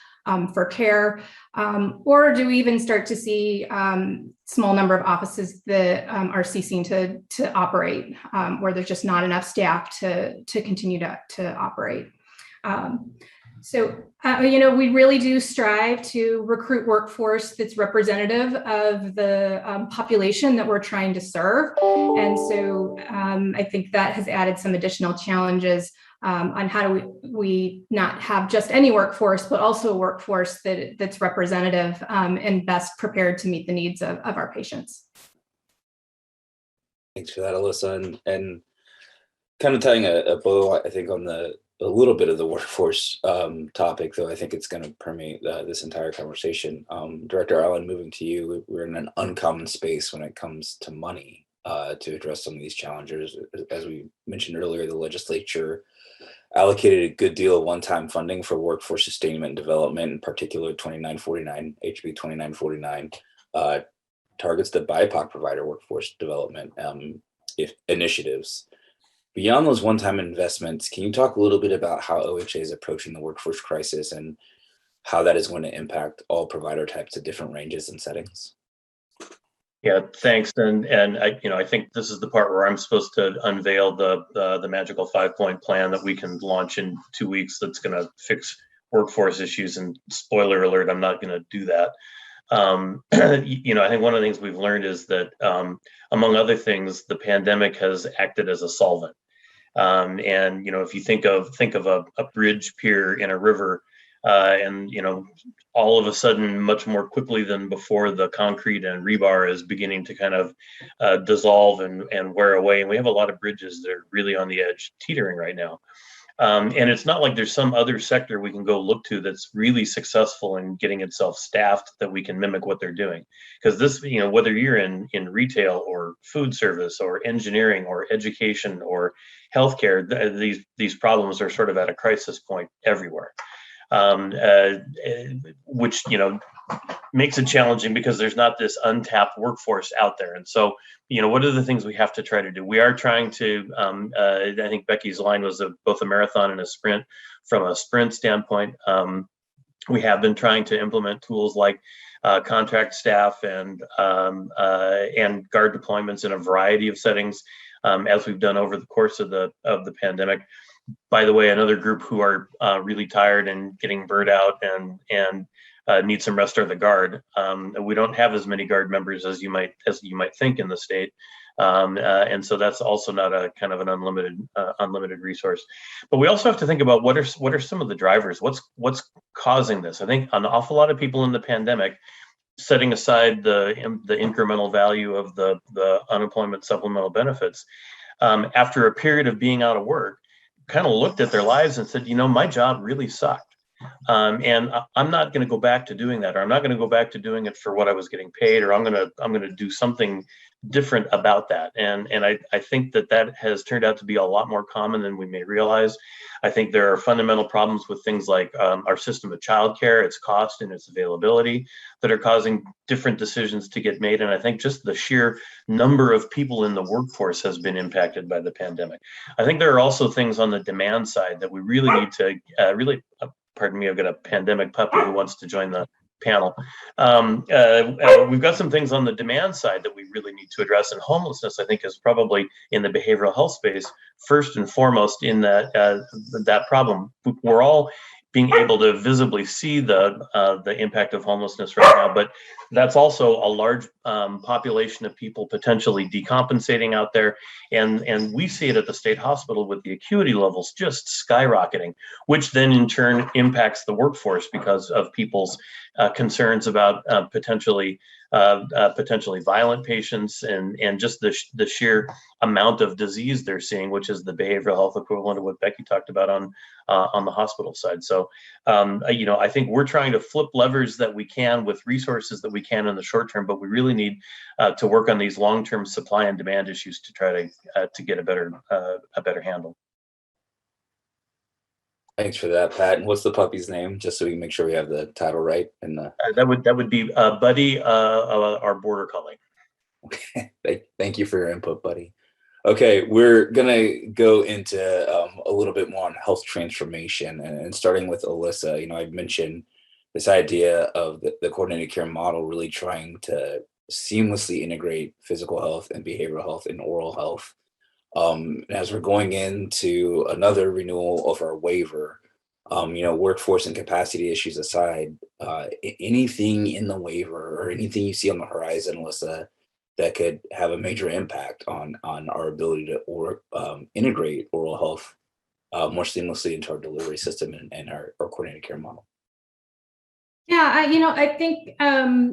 for care? Or do we even start to see small number of offices that are ceasing to operate, where there's just not enough staff to continue to operate? So, we really do strive to recruit workforce that's representative of the population that we're trying to serve. And so I think that has added some additional challenges on how do we not have just any workforce, but also a workforce that's representative and best prepared to meet the needs of our patients. Thanks for that, Alyssa. And kind of tying a bow, I think, on a little bit of the workforce topic, though I think it's going to permeate this entire conversation. Director Allen, moving to you, we're in an uncommon space when it comes to money to address some of these challenges. As we mentioned earlier, the legislature allocated a good deal of one-time funding for workforce sustainment and development, in particular 2949, HB 2949, targets the BIPOC provider workforce development initiatives. Beyond those one-time investments, can you talk a little bit about how OHA is approaching the workforce crisis and how that is going to impact all provider types at different ranges and settings? Yeah, thanks. And I think this is the part where I'm supposed to unveil the magical 5-point plan that we can launch in 2 weeks. That's going to fix workforce issues. And spoiler alert, I'm not going to do that. I think one of the things we've learned is that, among other things, the pandemic has acted as a solvent. If you think of a bridge pier in a river, all of a sudden, much more quickly than before, the concrete and rebar is beginning to kind of dissolve and wear away. And we have a lot of bridges that are really on the edge, teetering right now. And it's not like there's some other sector we can go look to that's really successful in getting itself staffed that we can mimic what they're doing. Because this, whether you're in retail or food service or engineering or education or healthcare, these problems are sort of at a crisis point everywhere, which makes it challenging because there's not this untapped workforce out there. And so, what are the things we have to try to do? We are trying to, I think Becky's line was both a marathon and a sprint. From a sprint standpoint, we have been trying to implement tools like contract staff and guard deployments in a variety of settings, as we've done over the course of the pandemic. By the way, another group who are really tired and getting burnt out and need some rest are the guard. We don't have as many guard members as you might think in the state, And so that's also not a kind of an unlimited resource. But we also have to think about what are some of the drivers? What's causing this? I think an awful lot of people in the pandemic, setting aside the incremental value of the unemployment supplemental benefits, after a period of being out of work, kind of looked at their lives and said, my job really sucked. And I'm not going to go back to doing that, or I'm not going to go back to doing it for what I was getting paid, or I'm going to do something different about that. And I think that has turned out to be a lot more common than we may realize. I think there are fundamental problems with things like our system of childcare, its cost and its availability, that are causing different decisions to get made. And I think just the sheer number of people in the workforce has been impacted by the pandemic. I think there are also things on the demand side that we really need to pardon me, I've got a pandemic puppy who wants to join the panel. We've got some things on the demand side that we really need to address, and homelessness, I think, is probably in the behavioral health space first and foremost in that problem. We're all being able to visibly see the impact of homelessness right now, but that's also a large population of people potentially decompensating out there, and we see it at the state hospital with the acuity levels just skyrocketing, which then in turn impacts the workforce because of people's concerns about potentially violent patients and just the sheer amount of disease they're seeing, which is the behavioral health equivalent of what Becky talked about on the hospital side. So, I think we're trying to flip levers that we can with resources that we can in the short term, but we really need to work on these long-term supply and demand issues to try to get a better handle. Thanks for that, Pat. And what's the puppy's name, just so we can make sure we have the title right? And that would be Buddy, our border collie. Okay, thank you for your input, Buddy. Okay, we're gonna go into a little bit more on health transformation, and starting with Alyssa. I mentioned this idea of the coordinated care model really trying to seamlessly integrate physical health and behavioral health and oral health. And as we're going into another renewal of our waiver, workforce and capacity issues aside, anything in the waiver or anything you see on the horizon, Alyssa, that could have a major impact on our ability to integrate oral health more seamlessly into our delivery system and our coordinated care model. Yeah, I think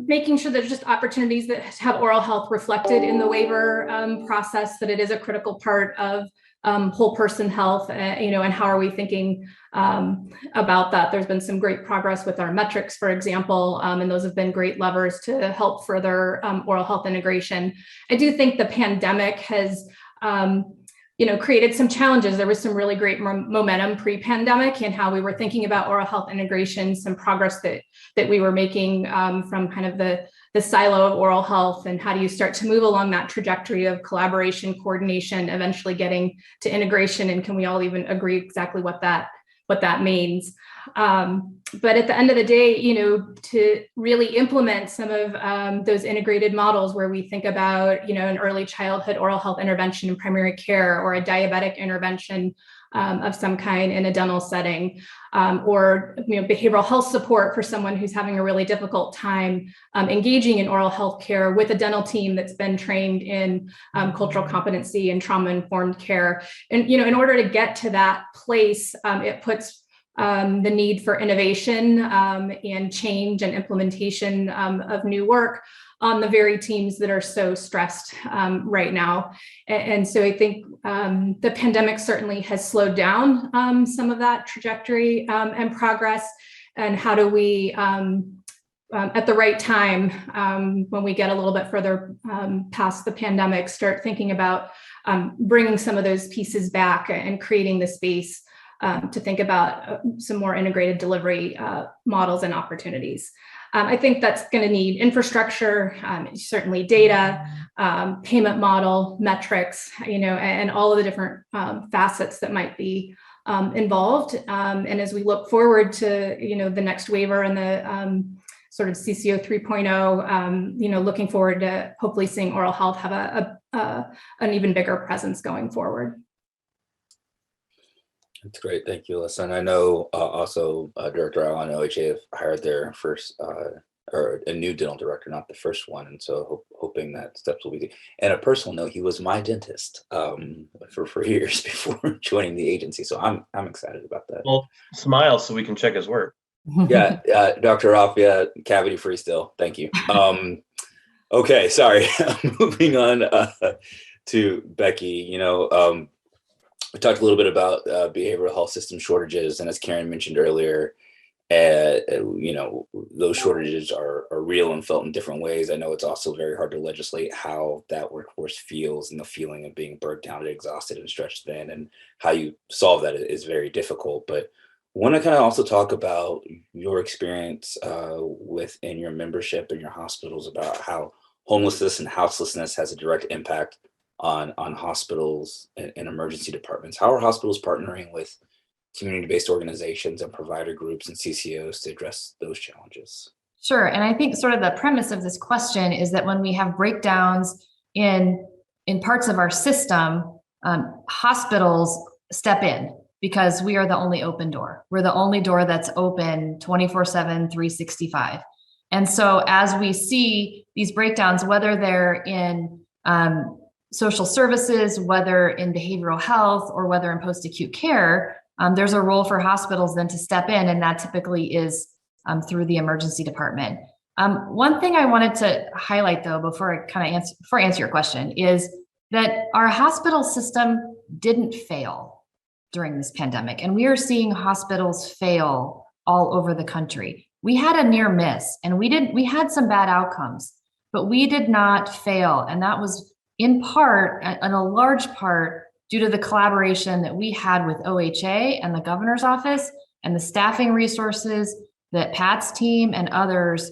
making sure there's just opportunities that have oral health reflected in the waiver process, that it is a critical part of whole person health, and how are we thinking about that? There's been some great progress with our metrics, for example, and those have been great levers to help further oral health integration. I do think the pandemic has created some challenges. There was some really great momentum pre-pandemic in how we were thinking about oral health integration, some progress that we were making from kind of the silo of oral health, and how do you start to move along that trajectory of collaboration, coordination, eventually getting to integration, and can we all even agree exactly what that means? But at the end of the day, to really implement some of those integrated models where we think about, an early childhood oral health intervention in primary care, or a diabetic intervention of some kind in a dental setting, or behavioral health support for someone who's having a really difficult time engaging in oral health care with a dental team that's been trained in cultural competency and trauma-informed care. And in order to get to that place, it puts the need for innovation and change and implementation of new work on the very teams that are so stressed right now. And so I think the pandemic certainly has slowed down some of that trajectory and progress. And how do we, at the right time, when we get a little bit further past the pandemic, start thinking about bringing some of those pieces back and creating the space to think about some more integrated delivery models and opportunities. I think that's going to need infrastructure, certainly data, payment model, metrics, and all of the different facets that might be involved. And as we look forward to, the next waiver and the sort of CCO 3.0, looking forward to hopefully seeing oral health have an even bigger presence going forward. That's great. Thank you, Alyssa. And I know also Director Allen and OHA have hired their first or a new dental director, not the first one. And so hope hoping that steps will be taken. And a personal note, he was my dentist for years before joining the agency. So I'm excited about that. Well, smile so we can check his work. Yeah, Dr. Raffia, cavity free still. Thank you. Okay, sorry. Moving on to Becky. We talked a little bit about behavioral health system shortages, and as Karen mentioned earlier, those shortages are real and felt in different ways. I know it's also very hard to legislate how that workforce feels and the feeling of being burnt down and exhausted and stretched thin, and how you solve that is very difficult. But I want to kind of also talk about your experience within your membership in your hospitals about how homelessness and houselessness has a direct impact on hospitals and emergency departments. How are hospitals partnering with community-based organizations and provider groups and CCOs to address those challenges? Sure. And I think sort of the premise of this question is that when we have breakdowns in parts of our system, hospitals step in because we are the only open door. We're the only door that's open 24/7, 365. And so as we see these breakdowns, whether they're in social services, whether in behavioral health, or whether in post-acute care, there's a role for hospitals then to step in, and that typically is through the emergency department. One thing I wanted to highlight, though, before I answer your question, is that our hospital system didn't fail during this pandemic, and we are seeing hospitals fail all over the country. We had a near miss, and we had some bad outcomes, but we did not fail, and that was in part, and a large part, due to the collaboration that we had with OHA and the governor's office and the staffing resources that Pat's team and others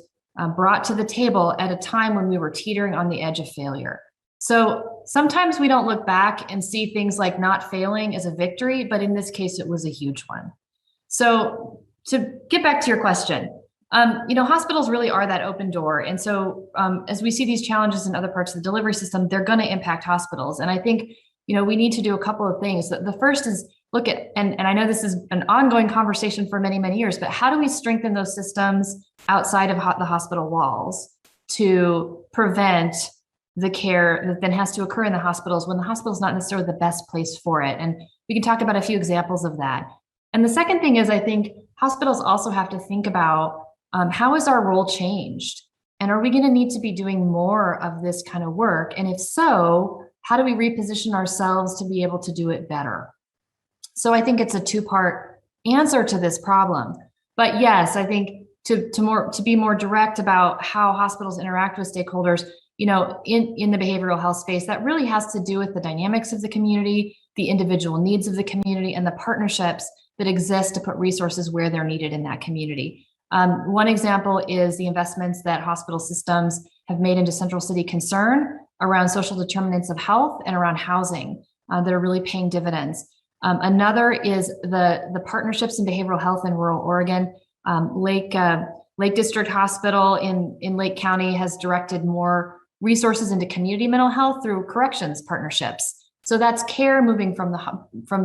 brought to the table at a time when we were teetering on the edge of failure. So sometimes we don't look back and see things like not failing as a victory, but in this case, it was a huge one. So to get back to your question, hospitals really are that open door. And so as we see these challenges in other parts of the delivery system, they're going to impact hospitals. And I think we need to do a couple of things. The first is look at, and I know this is an ongoing conversation for many, many years, but how do we strengthen those systems outside of the hospital walls to prevent the care that then has to occur in the hospitals when the hospital is not necessarily the best place for it? And we can talk about a few examples of that. And the second thing is, I think hospitals also have to think about how is our role changed? And are we going to need to be doing more of this kind of work? And if so, how do we reposition ourselves to be able to do it better? So I think it's a two-part answer to this problem. But yes, I think to be more direct about how hospitals interact with stakeholders, in the behavioral health space, that really has to do with the dynamics of the community, the individual needs of the community, and the partnerships that exist to put resources where they're needed in that community. One example is the investments that hospital systems have made into Central City Concern around social determinants of health and around housing that are really paying dividends. Another is the partnerships in behavioral health in rural Oregon. Lake District Hospital in Lake County has directed more resources into community mental health through corrections partnerships. So that's care moving from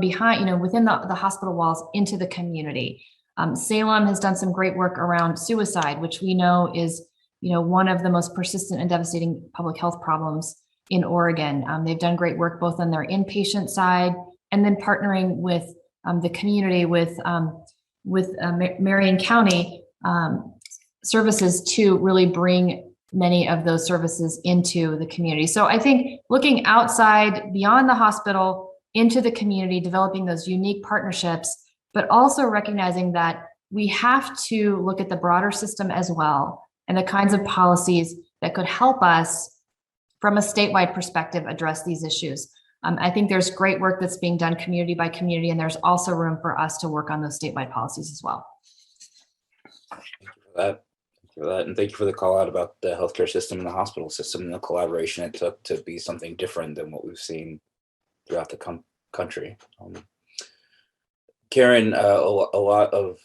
behind, within the hospital walls into the community. Salem has done some great work around suicide, which we know is, one of the most persistent and devastating public health problems in Oregon. They've done great work both on their inpatient side and then partnering with the community with Marion County services to really bring many of those services into the community. So I think looking outside, beyond the hospital, into the community, developing those unique partnerships, but also recognizing that we have to look at the broader system as well and the kinds of policies that could help us from a statewide perspective address these issues. I think there's great work that's being done community by community, and there's also room for us to work on those statewide policies as well. Thank you for that. And thank you for the call out about the healthcare system and the hospital system and the collaboration it took to be something different than what we've seen throughout the country. Karen, a lot of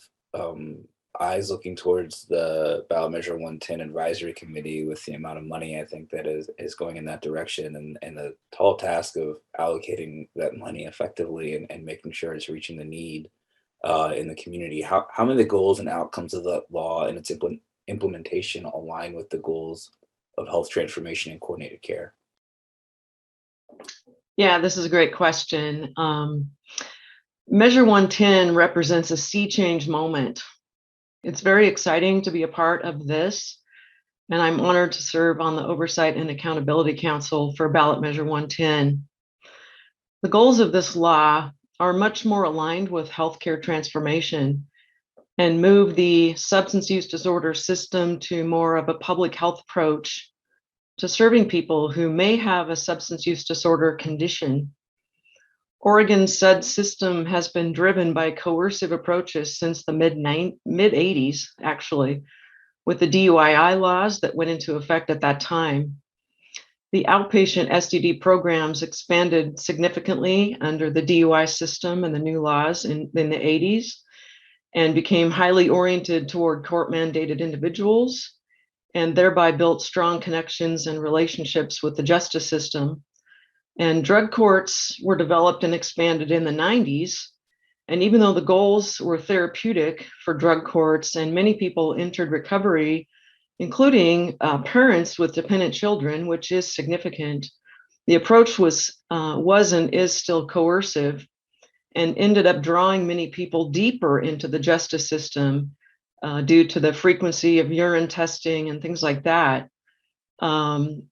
eyes looking towards the ballot measure 110 advisory committee with the amount of money I think that is going in that direction, and the tall task of allocating that money effectively and making sure it's reaching the need in the community. How many of the goals and outcomes of the law and its implementation align with the goals health transformation and coordinated care? Yeah, this is a great question. Measure 110 represents a sea change moment. It's very exciting to be a part of this, and I'm honored to serve on the Oversight and Accountability Council for Ballot Measure 110. The goals of this law are much more aligned with healthcare transformation and move the substance use disorder system to more of a public health approach to serving people who may have a substance use disorder condition. Oregon's SUD system has been driven by coercive approaches since the mid-80s, actually, with the DUII laws that went into effect at that time. The outpatient STD programs expanded significantly under the DUI system and the new laws in the 80s and became highly oriented toward court-mandated individuals, and thereby built strong connections and relationships with the justice system. And drug courts were developed and expanded in the 90s. And even though the goals were therapeutic for drug courts and many people entered recovery, including parents with dependent children, which is significant, the approach was and is still coercive and ended up drawing many people deeper into the justice system due to the frequency of urine testing and things like that.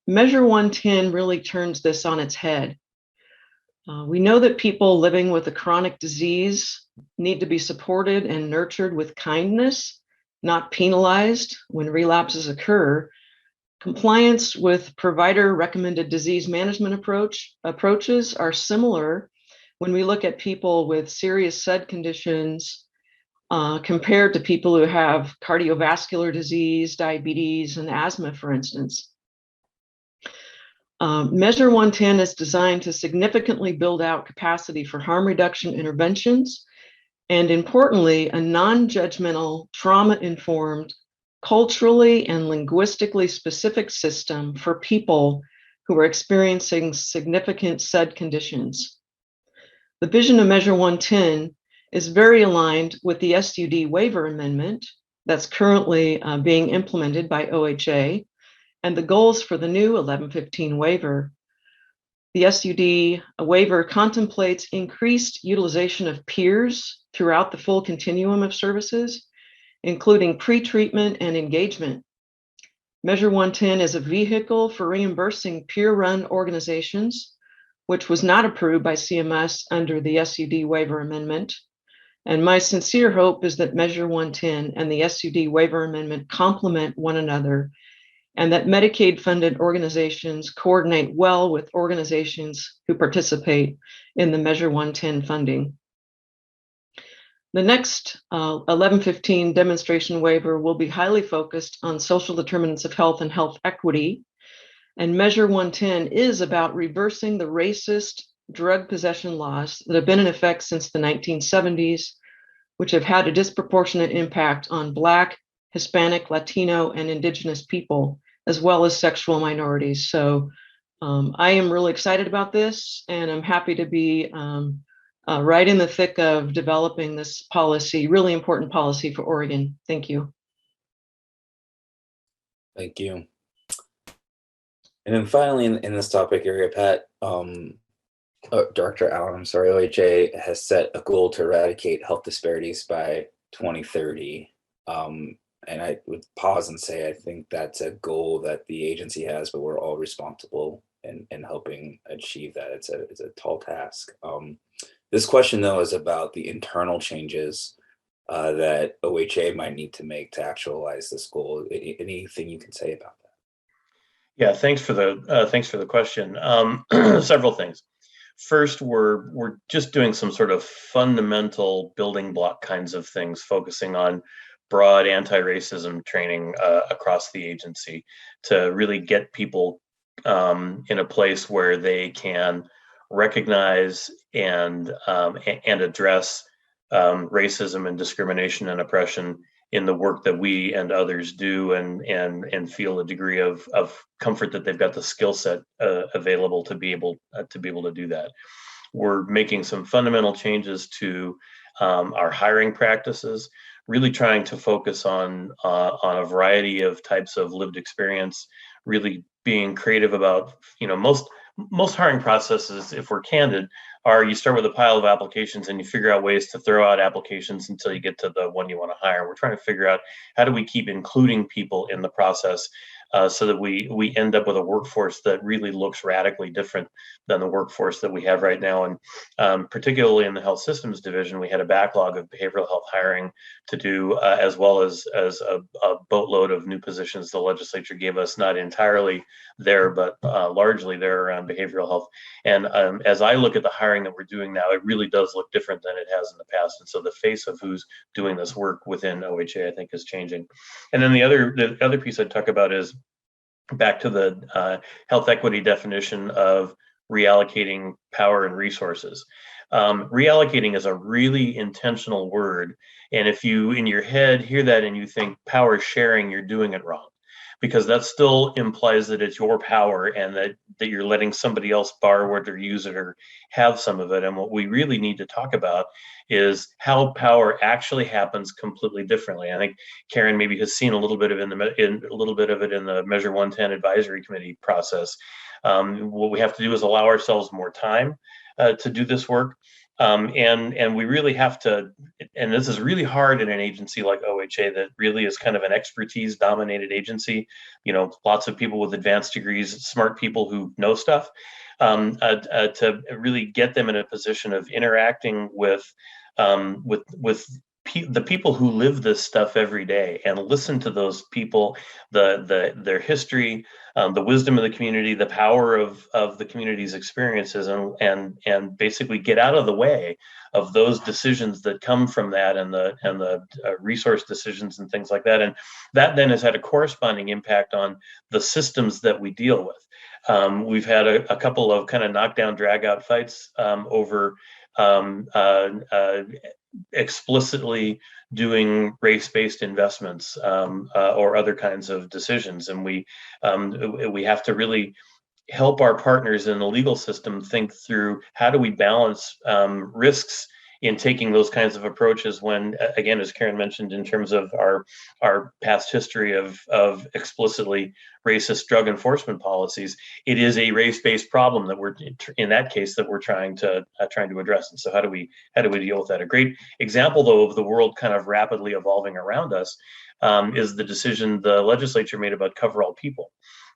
Measure 110 really turns this on its head. We know that people living with a chronic disease need to be supported and nurtured with kindness, not penalized when relapses occur. Compliance with provider recommended disease management approaches are similar when we look at people with serious SUD conditions compared to people who have cardiovascular disease, diabetes, and asthma, for instance. Measure 110 is designed to significantly build out capacity for harm reduction interventions, and importantly, a non-judgmental, trauma-informed, culturally and linguistically specific system for people who are experiencing significant SUD conditions. The vision of Measure 110 is very aligned with the SUD waiver amendment that's currently being implemented by OHA and the goals for the new 1115 waiver. The SUD waiver contemplates increased utilization of peers throughout the full continuum of services, including pre-treatment and engagement. Measure 110 is a vehicle for reimbursing peer-run organizations, which was not approved by CMS under the SUD waiver amendment. And my sincere hope is that Measure 110 and the SUD waiver amendment complement one another, and that Medicaid-funded organizations coordinate well with organizations who participate in the Measure 110 funding. The next 1115 demonstration waiver will be highly focused on social determinants of health and health equity, and Measure 110 is about reversing the racist drug possession laws that have been in effect since the 1970s, which have had a disproportionate impact on Black, Hispanic, Latino, and Indigenous people, as well as sexual minorities. So I am really excited about this, and I'm happy to be right in the thick of developing this policy, really important policy for Oregon. Thank you. Thank you. And then finally, in this topic area, Pat, Dr. Allen, I'm sorry, OHA has set a goal to eradicate health disparities by 2030. And I would pause and say, I think that's a goal that the agency has, but we're all responsible in helping achieve that. It's a tall task. This question, though, is about the internal changes that OHA might need to make to actualize this goal. Anything you can say about that? Yeah, thanks for the question. Several things. First, we're just doing some sort of fundamental building block kinds of things, focusing on broad anti-racism training across the agency to really get people in a place where they can recognize and address racism and discrimination and oppression in the work that we and others do, and feel a degree of comfort that they've got the skill set available to be able to do that. We're making some fundamental changes to our hiring practices. really trying to focus on a variety of types of lived experience, really being creative about, most hiring processes, if we're candid, are you start with a pile of applications and you figure out ways to throw out applications until you get to the one you want to hire. We're trying to figure out how do we keep including people in the process, so that we end up with a workforce that really looks radically different than the workforce that we have right now. And particularly in the health systems division, we had a backlog of behavioral health hiring to do, as well as a boatload of new positions the legislature gave us, not entirely there, but largely there around behavioral health. And as I look at the hiring that we're doing now, it really does look different than it has in the past. And so the face of who's doing this work within OHA, I think, is changing. And then the other piece I'd talk about is back to the health equity definition of reallocating power and resources. Reallocating is a really intentional word. And if you in your head hear that and you think power sharing, you're doing it wrong, because that still implies that it's your power and that you're letting somebody else borrow it or use it or have some of it. And what we really need to talk about is how power actually happens completely differently. I think Karen maybe has seen a little bit of it in the Measure 110 Advisory Committee process. What we have to do is allow ourselves more time to do this work. And we really have to, and this is really hard in an agency like OHA that really is kind of an expertise dominated agency, lots of people with advanced degrees, smart people who know stuff, to really get them in a position of interacting with the people who live this stuff every day, and listen to those people, their history, the wisdom of the community, the power of the community's experiences, and basically get out of the way of those decisions that come from that, and the resource decisions and things like that. And that then has had a corresponding impact on the systems that we deal with. We've had a couple of kind of knockdown, drag out fights over explicitly doing race-based investments, or other kinds of decisions, and we have to really help our partners in the legal system think through how do we balance risks in taking those kinds of approaches when, again, as Karen mentioned, in terms of our past history of explicitly racist drug enforcement policies, it is a race-based problem that we're trying to address. And so how do we deal with that? A great example, though, of the world kind of rapidly evolving around us is the decision the legislature made about Cover All People.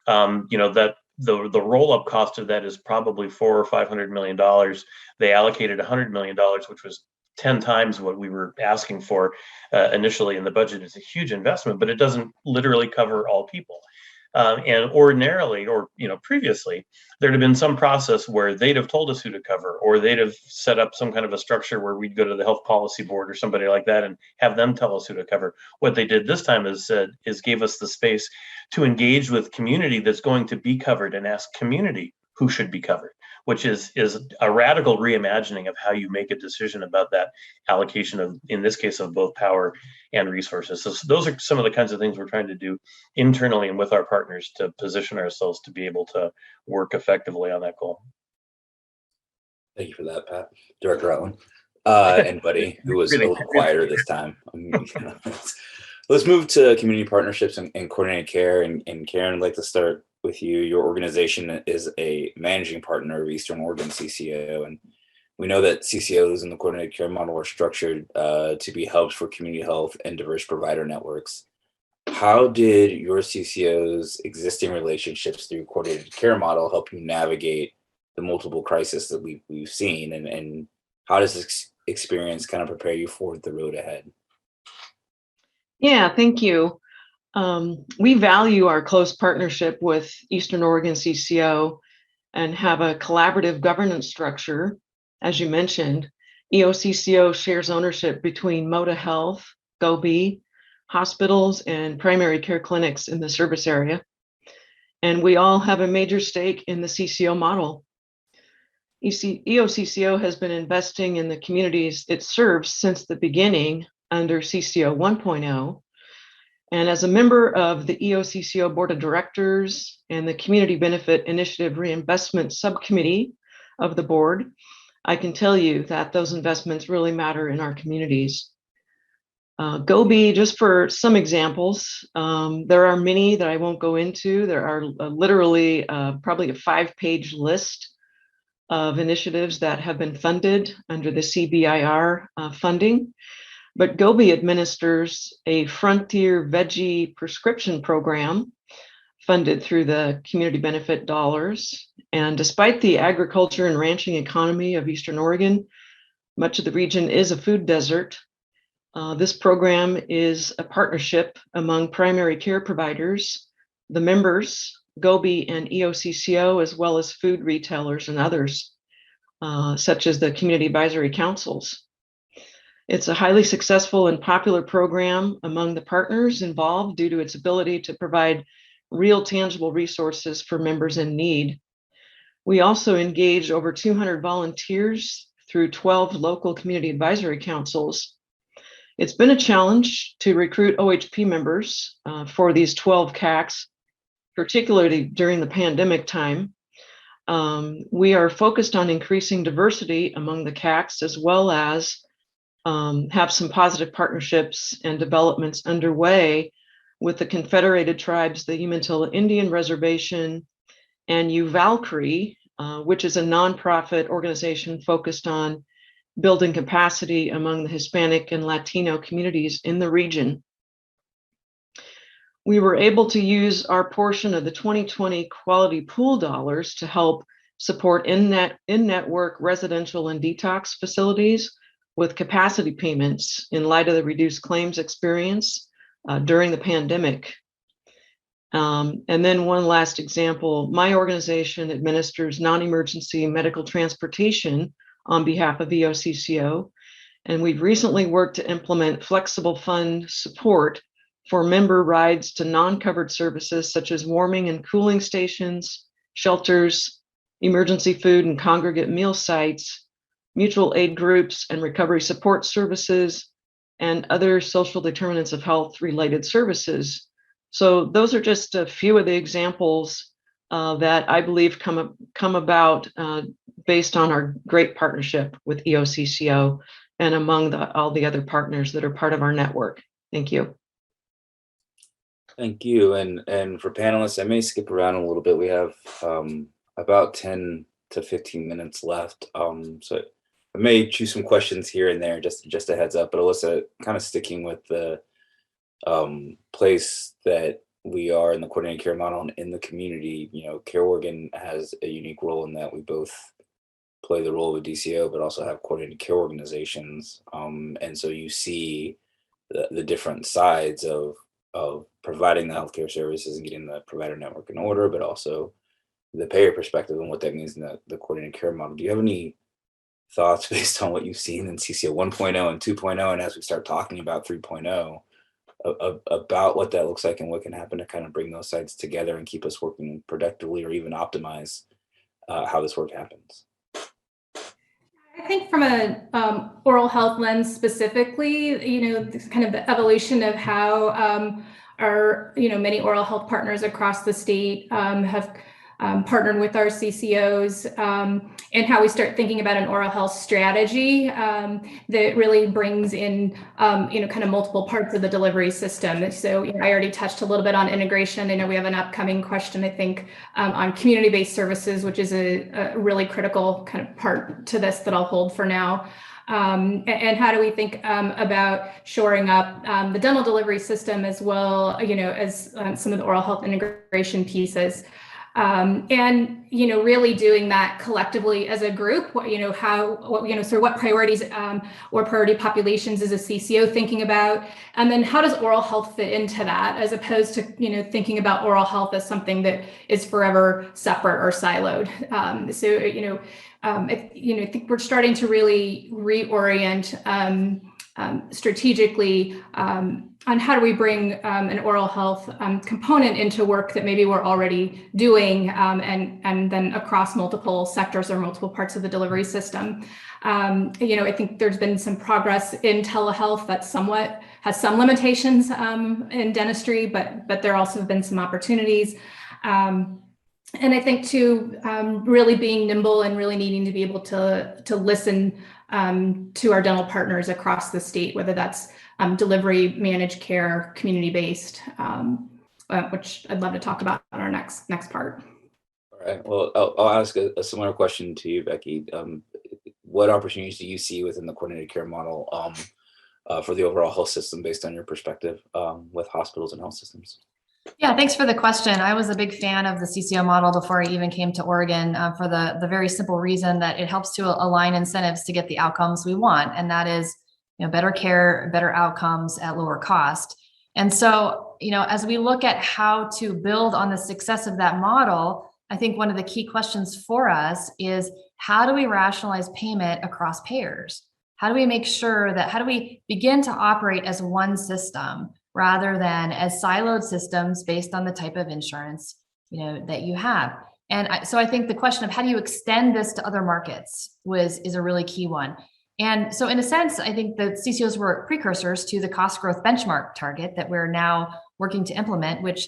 That the roll-up cost of that is probably $400 or $500 million. They allocated $100 million, which was 10 times what we were asking for initially in the budget. It's a huge investment, but it doesn't literally cover all people. And ordinarily, or previously, there'd have been some process where they'd have told us who to cover, or they'd have set up some kind of a structure where we'd go to the health policy board or somebody like that and have them tell us who to cover. What they did this time is gave us the space to engage with community that's going to be covered and ask community who should be covered, which is a radical reimagining of how you make a decision about that allocation of, in this case, of both power and resources. So those are some of the kinds of things we're trying to do internally and with our partners to position ourselves to be able to work effectively on that goal. Thank you for that, Pat. Director Rutland, and Buddy, who was a little quieter this time. Let's move to community partnerships and coordinated care. And Karen, I'd like to start with you. Your organization is a managing partner of Eastern Oregon CCO, and we know that CCOs in the coordinated care model are structured to be hubs for community health and diverse provider networks. How did your CCO's existing relationships through coordinated care model help you navigate the multiple crises that we've seen, and how does this experience kind of prepare you for the road ahead? Yeah, thank you. We value our close partnership with Eastern Oregon CCO and have a collaborative governance structure. As you mentioned, EOCCO shares ownership between Moda Health, GoBe, hospitals, and primary care clinics in the service area. And we all have a major stake in the CCO model. EOCCO has been investing in the communities it serves since the beginning under CCO 1.0. And as a member of the EOCCO Board of Directors and the Community Benefit Initiative Reinvestment Subcommittee of the board, I can tell you that those investments really matter in our communities. Gobi, just for some examples, there are many that I won't go into. There are literally probably a 5-page list of initiatives that have been funded under the CBIR funding. But Gobi administers a frontier veggie prescription program funded through the community benefit dollars. And despite the agriculture and ranching economy of Eastern Oregon, much of the region is a food desert. This program is a partnership among primary care providers, the members, Gobi and EOCCO, as well as food retailers and others, such as the community advisory councils. It's a highly successful and popular program among the partners involved due to its ability to provide real tangible resources for members in need. We also engage over 200 volunteers through 12 local community advisory councils. It's been a challenge to recruit OHP members for these 12 CACs, particularly during the pandemic time. We are focused on increasing diversity among the CACs, as well as have some positive partnerships and developments underway with the Confederated Tribes, the Umatilla Indian Reservation, and Uvalkyrie, which is a nonprofit organization focused on building capacity among the Hispanic and Latino communities in the region. We were able to use our portion of the 2020 Quality Pool dollars to help support in-network residential and detox facilities with capacity payments in light of the reduced claims experience during the pandemic. And then one last example, my organization administers non-emergency medical transportation on behalf of EOCCO, and we've recently worked to implement flexible fund support for member rides to non-covered services such as warming and cooling stations, shelters, emergency food and congregate meal sites, mutual aid groups and recovery support services, and other social determinants of health related services. So those are just a few of the examples that I believe come about based on our great partnership with EOCCO and among all the other partners that are part of our network. Thank you. Thank you. And for panelists, I may skip around a little bit. We have about 10 to 15 minutes left. So I may choose some questions here and there, just a heads up. But Alyssa, kind of sticking with the place that we are in the coordinated care model and in the community, Care Oregon has a unique role in that we both play the role of a DCO, but also have coordinated care organizations. And so you see the different sides of providing the healthcare services and getting the provider network in order, but also the payer perspective and what that means in the coordinated care model. Do you have any thoughts based on what you've seen in CCO 1.0 and 2.0, and as we start talking about 3.0, about what that looks like and what can happen to kind of bring those sides together and keep us working productively or even optimize how this work happens? I think from a oral health lens specifically, kind of the evolution of how our, many oral health partners across the state have partnered with our CCOs, and how we start thinking about an oral health strategy that really brings in, kind of multiple parts of the delivery system. So I already touched a little bit on integration. I know we have an upcoming question, I think, on community-based services, which is a really critical kind of part to this that I'll hold for now. And how do we think about shoring up the dental delivery system as well, as some of the oral health integration pieces. And, really doing that collectively as a group, what priorities or priority populations is a CCO thinking about? And then how does oral health fit into that, as opposed to, thinking about oral health as something that is forever separate or siloed? I think we're starting to really reorient strategically on how do we bring an oral health component into work that maybe we're already doing, and then across multiple sectors or multiple parts of the delivery system. I think there's been some progress in telehealth that somewhat has some limitations in dentistry, but there also have been some opportunities. And I think too, really being nimble and really needing to be able to listen to our dental partners across the state, whether that's delivery, managed care, community-based, which I'd love to talk about on our next part. All right. Well, I'll ask a similar question to you, Becky. What opportunities do you see within the coordinated care model for the overall health system based on your perspective with hospitals and health systems? Yeah, thanks for the question. I was a big fan of the CCO model before I even came to Oregon for the very simple reason that it helps to align incentives to get the outcomes we want. And that is, better care, better outcomes at lower cost. And so, as we look at how to build on the success of that model, I think one of the key questions for us is, how do we rationalize payment across payers? How do we make sure that, how do we begin to operate as one system rather than as siloed systems based on the type of insurance, that you have? And so I think the question of how do you extend this to other markets is a really key one. And so in a sense, I think the CCOs were precursors to the cost growth benchmark target that we're now working to implement, which,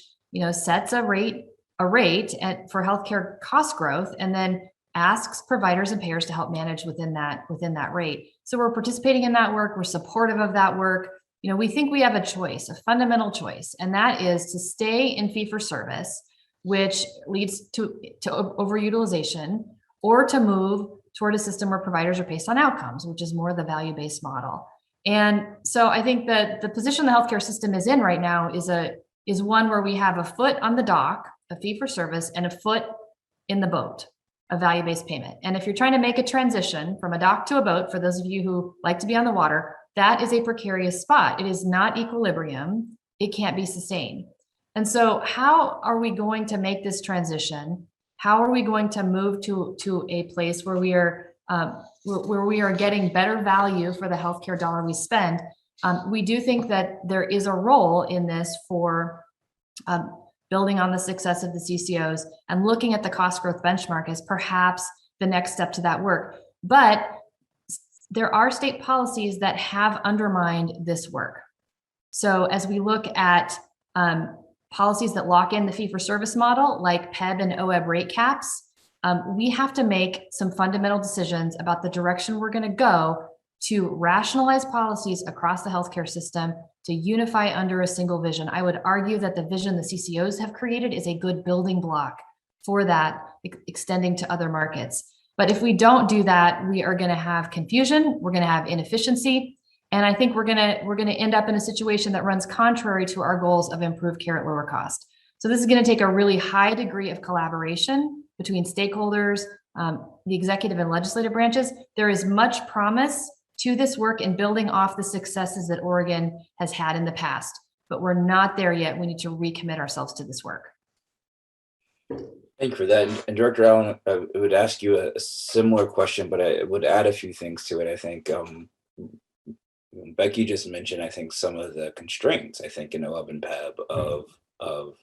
sets a rate for healthcare cost growth, and then asks providers and payers to help manage within that rate. So we're participating in that work. We're supportive of that work. We think we have a choice, a fundamental choice, and that is to stay in fee for service, which leads to overutilization, or to move toward a system where providers are based on outcomes, which is more the value-based model. And so I think that the position the healthcare system is in right now is one where we have a foot on the dock, a fee for service, and a foot in the boat, a value-based payment. And if you're trying to make a transition from a dock to a boat, for those of you who like to be on the water, that is a precarious spot. It is not equilibrium. It can't be sustained. And so how are we going to make this transition? How are we going to move to a place where we are getting better value for the healthcare dollar we spend? We do think that there is a role in this for building on the success of the CCOs and looking at the cost growth benchmark as perhaps the next step to that work. But there are state policies that have undermined this work. So as we look at policies that lock in the fee-for-service model, like PEB and OEB rate caps, we have to make some fundamental decisions about the direction we're going to go to rationalize policies across the healthcare system, to unify under a single vision. I would argue that the vision the CCOs have created is a good building block for that, extending to other markets. But if we don't do that, we are going to have confusion, we're going to have inefficiency, and I think we're going to end up in a situation that runs contrary to our goals of improved care at lower cost. So this is going to take a really high degree of collaboration between stakeholders, the executive and legislative branches. There is much promise to this work in building off the successes that Oregon has had in the past, but we're not there yet. We need to recommit ourselves to this work. Thank you for that. And Director Allen, I would ask you a similar question, but I would add a few things to it. I think Becky just mentioned, I think, some of the constraints, I think, in OEB and PEB of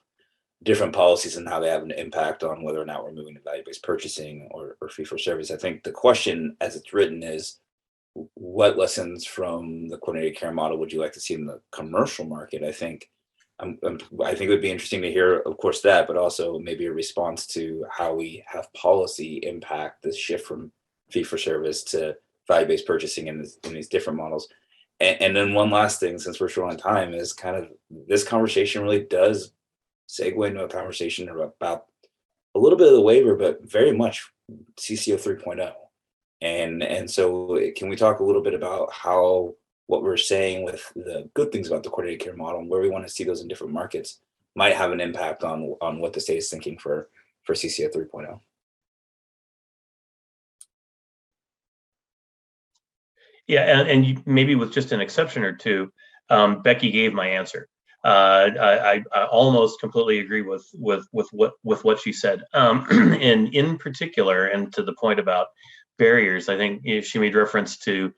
different policies and how they have an impact on whether or not we're moving to value-based purchasing or fee-for-service. I think the question as it's written is, what lessons from the coordinated care model would you like to see in the commercial market? I think it would be interesting to hear, of course, that, but also maybe a response to how we have policy impact this shift from fee-for-service to value-based purchasing in these different models. And then one last thing, since we're short on time, is kind of this conversation really does segue into a conversation about a little bit of the waiver, but very much CCO 3.0. And so can we talk a little bit about how what we're saying with the good things about the coordinated care model and where we want to see those in different markets might have an impact on what the state is thinking for CCO 3.0? Yeah, and maybe with just an exception or two, Becky gave my answer. I almost completely agree with what she said. And in particular, and to the point about barriers, I think she made reference to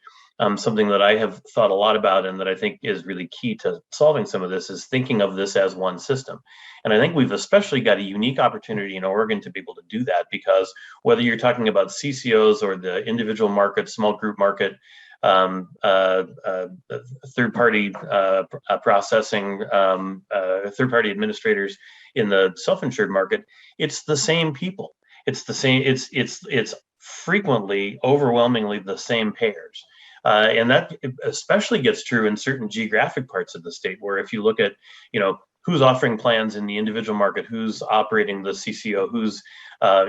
something that I have thought a lot about and that I think is really key to solving some of this, is thinking of this as one system. And I think we've especially got a unique opportunity in Oregon to be able to do that, because whether you're talking about CCOs or the individual market, small group market, third-party processing, third-party administrators in the self-insured market, it's the same people. It's the same. It's frequently, overwhelmingly, the same payers. And that especially gets true in certain geographic parts of the state, where if you look at, who's offering plans in the individual market, who's operating the CCO, who's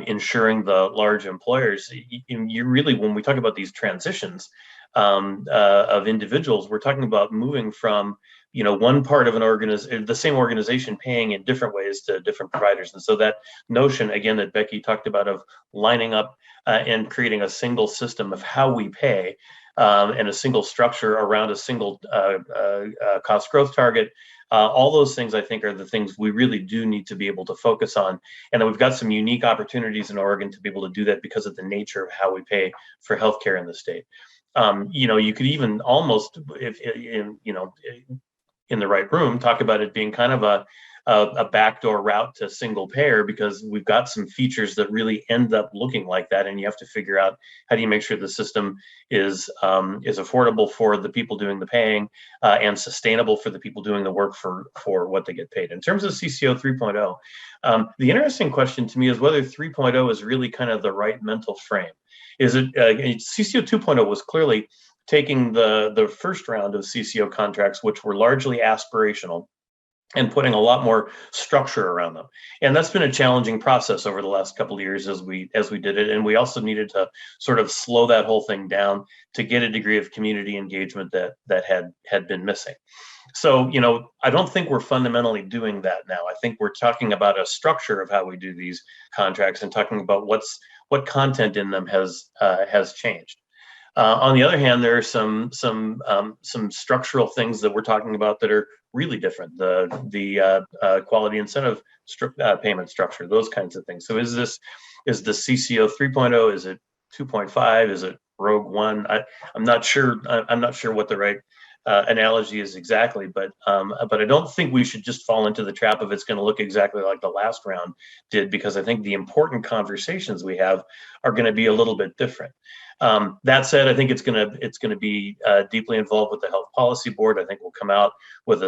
insuring the large employers, you really, when we talk about these transitions of individuals, we're talking about moving from one part of the same organization paying in different ways to different providers. And so that notion, again, that Becky talked about, of lining up and creating a single system of how we pay, and a single structure around a single cost growth target, all those things, I think, are the things we really do need to be able to focus on. And we've got some unique opportunities in Oregon to be able to do that because of the nature of how we pay for healthcare in the state. You could even almost, if in the right room, talk about it being kind of a backdoor route to single payer, because we've got some features that really end up looking like that, and you have to figure out how do you make sure the system is affordable for the people doing the paying, and sustainable for the people doing the work for what they get paid. In terms of CCO 3.0, the interesting question to me is whether 3.0 is really kind of the right mental frame. Is it CCO 2.0 was clearly taking the first round of CCO contracts, which were largely aspirational, and putting a lot more structure around them. And that's been a challenging process over the last couple of years as we did it. And we also needed to sort of slow that whole thing down to get a degree of community engagement that had been missing. So, I don't think we're fundamentally doing that now. I think we're talking about a structure of how we do these contracts and talking about what content in them has changed. On the other hand, there are some structural things that we're talking about that are really different. The quality incentive payment structure, those kinds of things. So is the CCO 3.0? Is it 2.5? Is it Rogue One? I'm not sure. I'm not sure what the right analogy is exactly, but I don't think we should just fall into the trap of it's going to look exactly like the last round did, because I think the important conversations we have are going to be a little bit different. That said, I think it's going to be deeply involved with the Health Policy Board. I think we'll come out with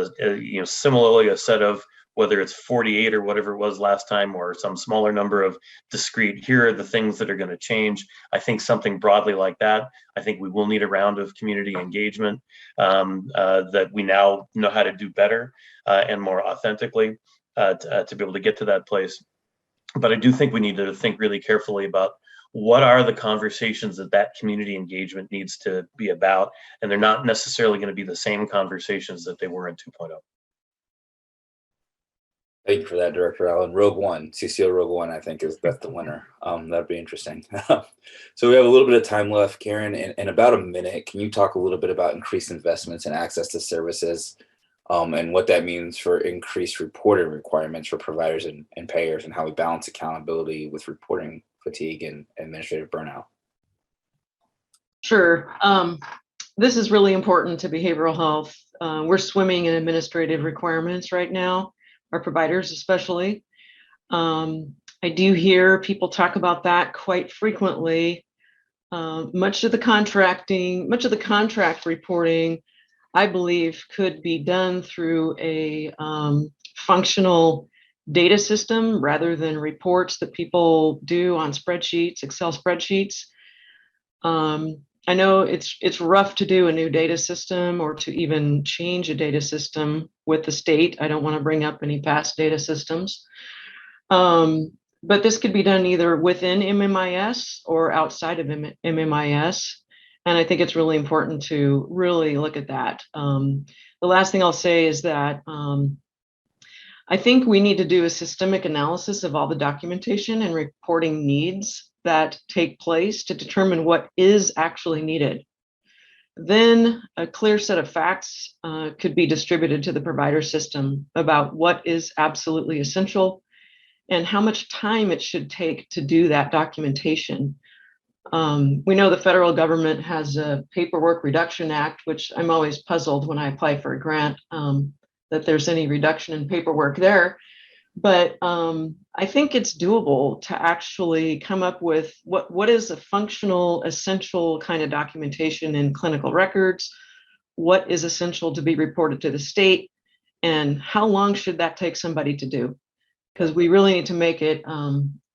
similarly a set of, whether it's 48 or whatever it was last time, or some smaller number of discrete, here are the things that are going to change. I think something broadly like that. I think we will need a round of community engagement that we now know how to do better and more authentically to be able to get to that place. But I do think we need to think really carefully about what are the conversations that community engagement needs to be about, and they're not necessarily going to be the same conversations that they were in 2.0. Thank you for that, Director Allen. Rogue One, CCO Rogue One, I think that's the winner. That'd be interesting. So we have a little bit of time left. Karen, in about a minute, can you talk a little bit about increased investments and access to services, and what that means for increased reporting requirements for providers and payers, and how we balance accountability with reporting fatigue and administrative burnout? Sure. This is really important to behavioral health. We're swimming in administrative requirements right now, our providers especially. I do hear people talk about that quite frequently. Much of the contract reporting, I believe, could be done through a functional data system rather than reports that people do on spreadsheets, Excel spreadsheets. I know it's rough to do a new data system or to even change a data system with the state. I don't want to bring up any past data systems. But this could be done either within MMIS or outside of MMIS. And I think it's really important to really look at that. The last thing I'll say is that I think we need to do a systemic analysis of all the documentation and reporting needs that take place to determine what is actually needed. Then a clear set of facts could be distributed to the provider system about what is absolutely essential and how much time it should take to do that documentation. We know the federal government has a Paperwork Reduction Act, which I'm always puzzled when I apply for a grant that there's any reduction in paperwork there. But I think it's doable to actually come up with what is a functional, essential kind of documentation in clinical records, what is essential to be reported to the state, and how long should that take somebody to do? Because we really need to make it,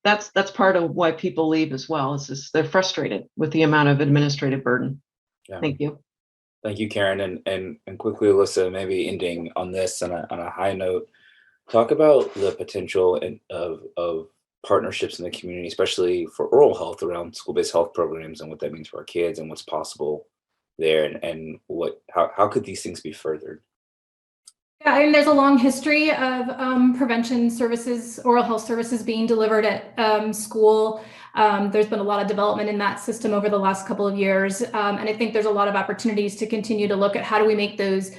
that's part of why people leave as well, is they're frustrated with the amount of administrative burden. Yeah. Thank you. Thank you, Karen. And quickly, Alyssa, maybe ending on this on a high note, talk about the potential of partnerships in the community, especially for oral health around school-based health programs and what that means for our kids and what's possible there and how could these things be furthered? Yeah, I mean, there's a long history of prevention services, oral health services being delivered at school. There's been a lot of development in that system over the last couple of years. And I think there's a lot of opportunities to continue to look at how do we make those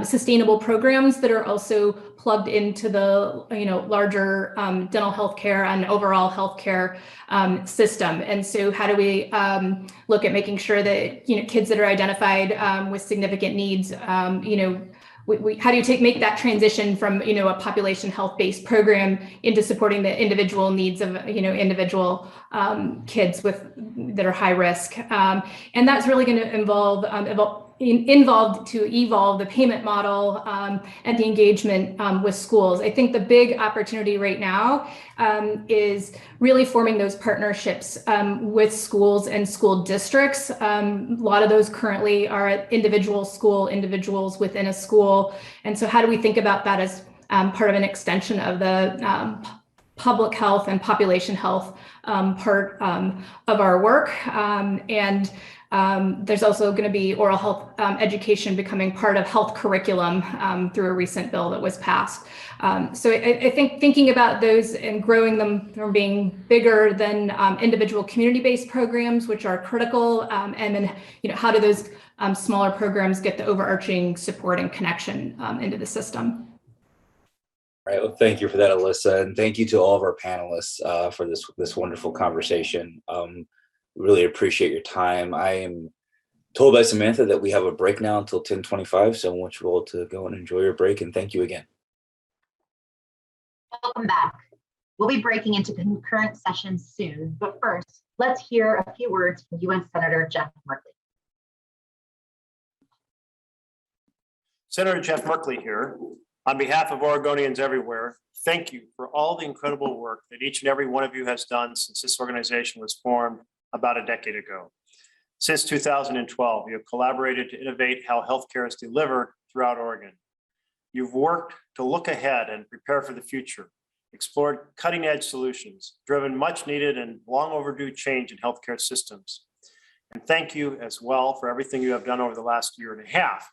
sustainable programs that are also plugged into the larger dental health care and overall healthcare system. And so how do we look at making sure that kids that are identified with significant needs, how do you make that transition from a population health-based program into supporting the individual needs of individual kids that are high risk, and that's really going to evolve the payment model and the engagement with schools. I think the big opportunity right now is really forming those partnerships with schools and school districts. A lot of those currently are at individuals within a school. And so how do we think about that as part of an extension of the public health and population health part of our work? And there's also going to be oral health education becoming part of health curriculum through a recent bill that was passed. So I think thinking about those and growing them from being bigger than individual community-based programs, which are critical, and then how do those smaller programs get the overarching support and connection into the system? All right. Well, thank you for that, Alyssa, and thank you to all of our panelists for this wonderful conversation. Really appreciate your time. I am told by Samantha that we have a break now until 10:25, so I want you all to go and enjoy your break, and thank you again. Welcome back. We'll be breaking into concurrent sessions soon, but first, let's hear a few words from UN Senator Jeff Merkley. Senator Jeff Merkley here. On behalf of Oregonians everywhere, thank you for all the incredible work that each and every one of you has done since this organization was formed about a decade ago. Since 2012, you have collaborated to innovate how healthcare is delivered throughout Oregon. You've worked to look ahead and prepare for the future, explored cutting-edge solutions, driven much needed and long overdue change in healthcare systems. And thank you as well for everything you have done over the last year and a half,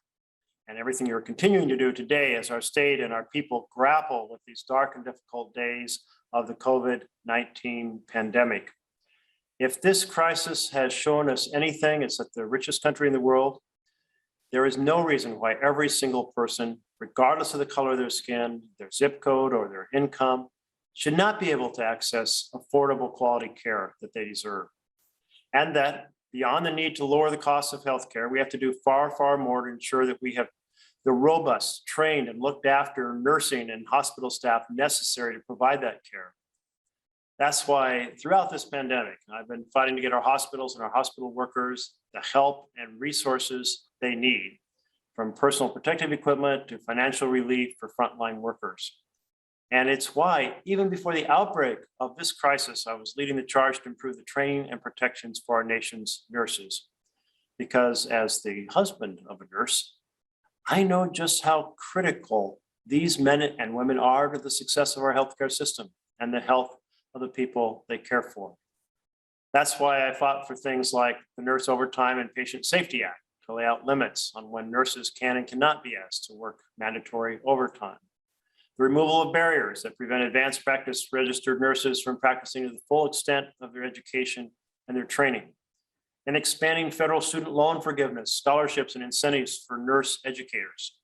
and everything you're continuing to do today as our state and our people grapple with these dark and difficult days of the COVID-19 pandemic. If this crisis has shown us anything, it's that the richest country in the world, there is no reason why every single person, regardless of the color of their skin, their zip code, or their income, should not be able to access affordable quality care that they deserve. And that beyond the need to lower the cost of healthcare, we have to do far, far more to ensure that we have the robust, trained, and looked after nursing and hospital staff necessary to provide that care. That's why throughout this pandemic, I've been fighting to get our hospitals and our hospital workers the help and resources they need, from personal protective equipment to financial relief for frontline workers. And it's why, even before the outbreak of this crisis, I was leading the charge to improve the training and protections for our nation's nurses. Because as the husband of a nurse, I know just how critical these men and women are to the success of our healthcare system and the health of the people they care for. That's why I fought for things like the Nurse Overtime and Patient Safety Act to lay out limits on when nurses can and cannot be asked to work mandatory overtime. The removal of barriers that prevent advanced practice registered nurses from practicing to the full extent of their education and their training. And expanding federal student loan forgiveness, scholarships, and incentives for nurse educators.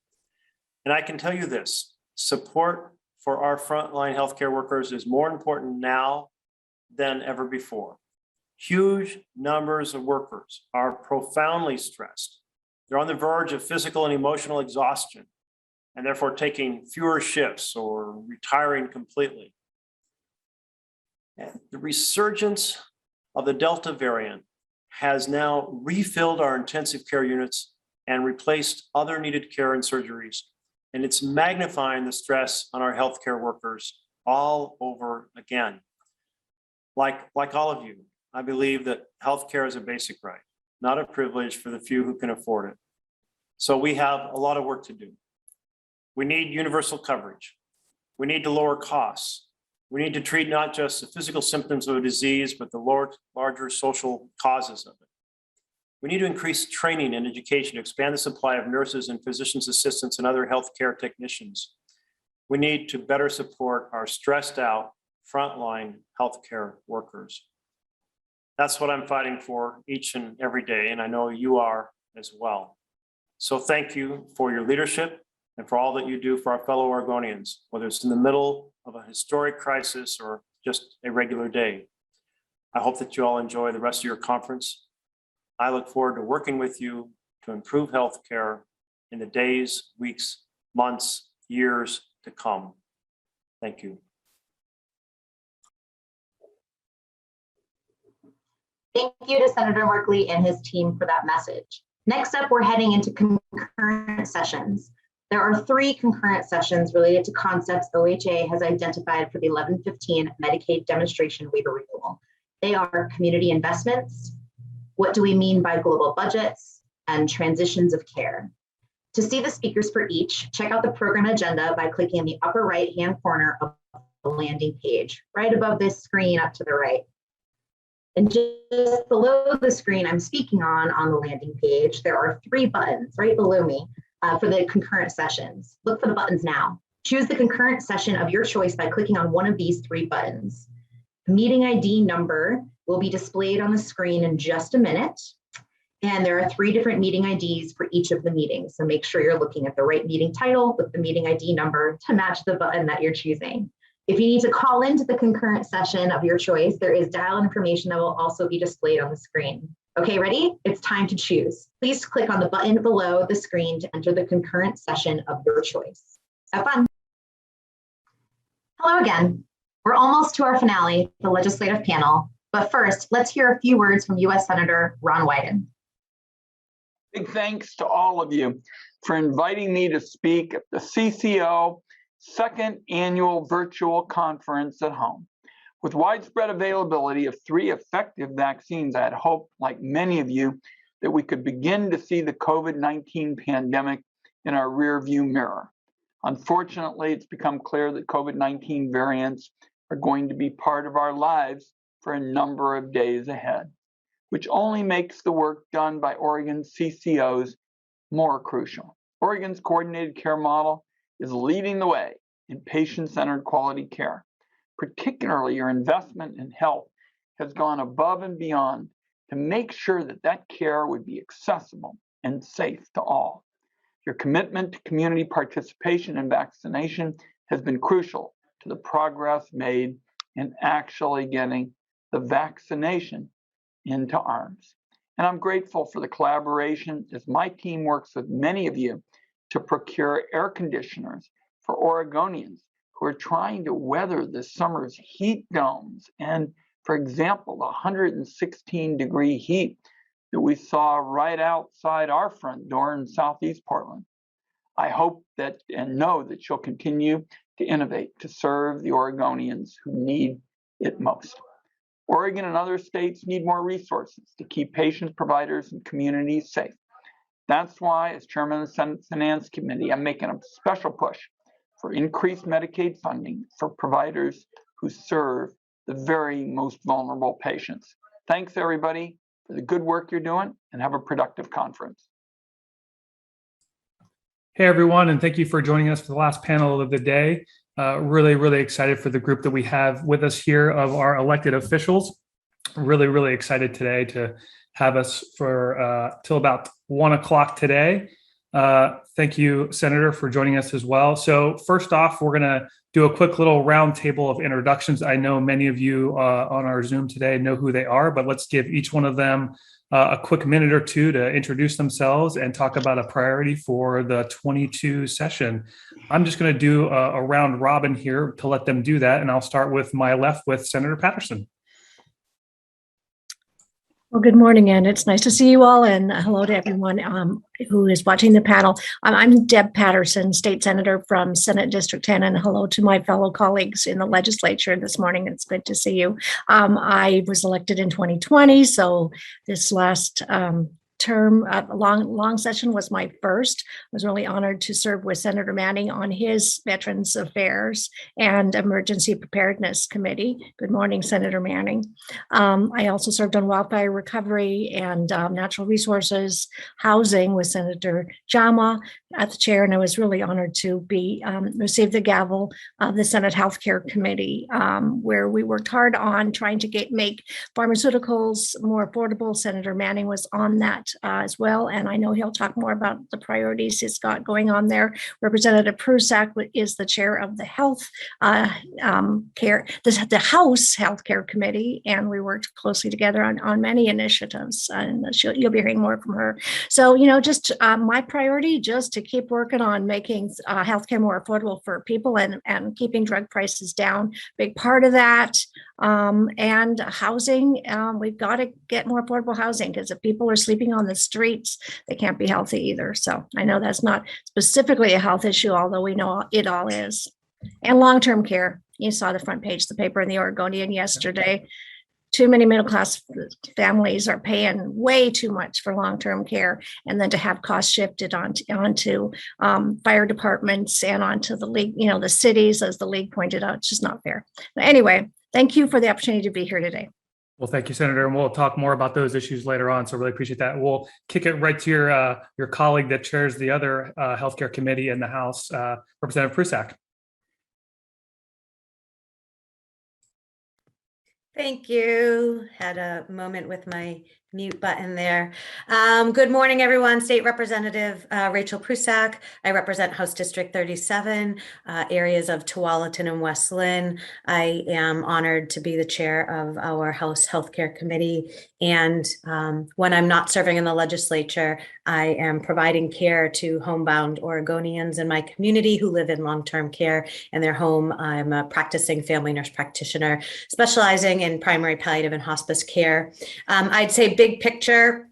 And I can tell you this, support for our frontline healthcare workers is more important now than ever before. Huge numbers of workers are profoundly stressed. They're on the verge of physical and emotional exhaustion, and therefore taking fewer shifts or retiring completely. And the resurgence of the Delta variant has now refilled our intensive care units and replaced other needed care and surgeries. And it's magnifying the stress on our healthcare workers all over again. Like all of you, I believe that healthcare is a basic right, not a privilege for the few who can afford it. So we have a lot of work to do. We need universal coverage. We need to lower costs. We need to treat not just the physical symptoms of a disease, but the larger social causes of it. We need to increase training and education to expand the supply of nurses and physician's assistants and other healthcare technicians. We need to better support our stressed out frontline healthcare workers. That's what I'm fighting for each and every day, and I know you are as well. So thank you for your leadership and for all that you do for our fellow Oregonians, whether it's in the middle of a historic crisis or just a regular day. I hope that you all enjoy the rest of your conference. I look forward to working with you to improve healthcare in the days, weeks, months, years to come. Thank you. Thank you to Senator Markley and his team for that message. Next up, we're heading into concurrent sessions. There are 3 concurrent sessions related to concepts OHA has identified for the 1115 Medicaid demonstration waiver renewal. They are community investments, what do we mean by global budgets, and transitions of care. To see the speakers for each, check out the program agenda by clicking in the upper right-hand corner of the landing page, right above this screen up to the right. And just below the screen I'm speaking on the landing page, there are 3 buttons right below me for the concurrent sessions. Look for the buttons now. Choose the concurrent session of your choice by clicking on one of these 3 buttons. The meeting ID number will be displayed on the screen in just a minute. And there are 3 different meeting IDs for each of the meetings. So make sure you're looking at the right meeting title with the meeting ID number to match the button that you're choosing. If you need to call into the concurrent session of your choice, there is dial information that will also be displayed on the screen. Okay, ready? It's time to choose. Please click on the button below the screen to enter the concurrent session of your choice. Have fun. Hello again. We're almost to our finale, the legislative panel. But first, let's hear a few words from U.S. Senator Ron Wyden. Big thanks to all of you for inviting me to speak at the CCO second annual virtual conference at home. With widespread availability of 3 effective vaccines, I had hoped, like many of you, that we could begin to see the COVID-19 pandemic in our rearview mirror. Unfortunately, it's become clear that COVID-19 variants are going to be part of our lives for a number of days ahead, which only makes the work done by Oregon's CCOs more crucial. Oregon's coordinated care model is leading the way in patient-centered quality care. Particularly, your investment in health has gone above and beyond to make sure that that care would be accessible and safe to all. Your commitment to community participation and vaccination has been crucial to the progress made in actually getting the vaccination into arms. And I'm grateful for the collaboration as my team works with many of you to procure air conditioners for Oregonians who are trying to weather this summer's heat domes. And for example, the 116-degree heat that we saw right outside our front door in Southeast Portland. I hope that and know that you'll continue to innovate to serve the Oregonians who need it most. Oregon and other states need more resources to keep patients, providers, and communities safe. That's why, as chairman of the Senate Finance Committee, I'm making a special push for increased Medicaid funding for providers who serve the very most vulnerable patients. Thanks, everybody, for the good work you're doing, and have a productive conference. Hey, everyone, and thank you for joining us for the last panel of the day. Really excited for the group that we have with us here of our elected officials. Really excited today to have us for till about 1 o'clock today. Thank you, Senator, for joining us as well. So first off, we're going to do a quick little round table of introductions. I know many of you on our Zoom today know who they are, but let's give each one of them a quick minute or two to introduce themselves and talk about a priority for the 22 session. I'm just going to do a round robin here to let them do that, and I'll start with my left with Senator Patterson. Well, good morning, and it's nice to see you all, and hello to everyone who is watching the panel. I'm Deb Patterson, State Senator from Senate District 10, and hello to my fellow colleagues in the legislature this morning. It's good to see you. I was elected in 2020, so this last term, long session was my first. I was really honored to serve with Senator Manning on his Veterans Affairs and Emergency Preparedness Committee. Good morning, Senator Manning. I also served on wildfire recovery and natural resources, housing with Senator Jama at the chair, and I was really honored to be receive the gavel of the Senate Healthcare Committee, where we worked hard on trying to make pharmaceuticals more affordable. Senator Manning was on that as well, and I know he'll talk more about the priorities he's got going on there. Representative Prusak is the chair of the Health Care, the House Healthcare Committee, and we worked closely together on many initiatives, and you'll be hearing more from her. So, just my priority, just to keep working on making healthcare more affordable for people and keeping drug prices down. Big part of that. And housing, we've got to get more affordable housing, because if people are sleeping on the streets, they can't be healthy either. So I know that's not specifically a health issue, although we know it all is. And long-term care. You saw the front page of the paper in the Oregonian yesterday. Too many middle-class families are paying way too much for long-term care, and then to have costs shifted onto fire departments and onto the league, the cities, as the league pointed out. It's just not fair. But anyway, thank you for the opportunity to be here today. Well, thank you, Senator, and we'll talk more about those issues later on. So really appreciate that. We'll kick it right to your colleague that chairs the other healthcare committee in the House, Representative Prusak. Thank you. Had a moment with my mute button there. Good morning, everyone. State Representative Rachel Prusak. I represent House District 37, areas of Tualatin and West Lynn. I am honored to be the chair of our House Healthcare Committee. And when I'm not serving in the legislature, I am providing care to homebound Oregonians in my community who live in long-term care in their home. I'm a practicing family nurse practitioner specializing in primary palliative and hospice care. I'd say big picture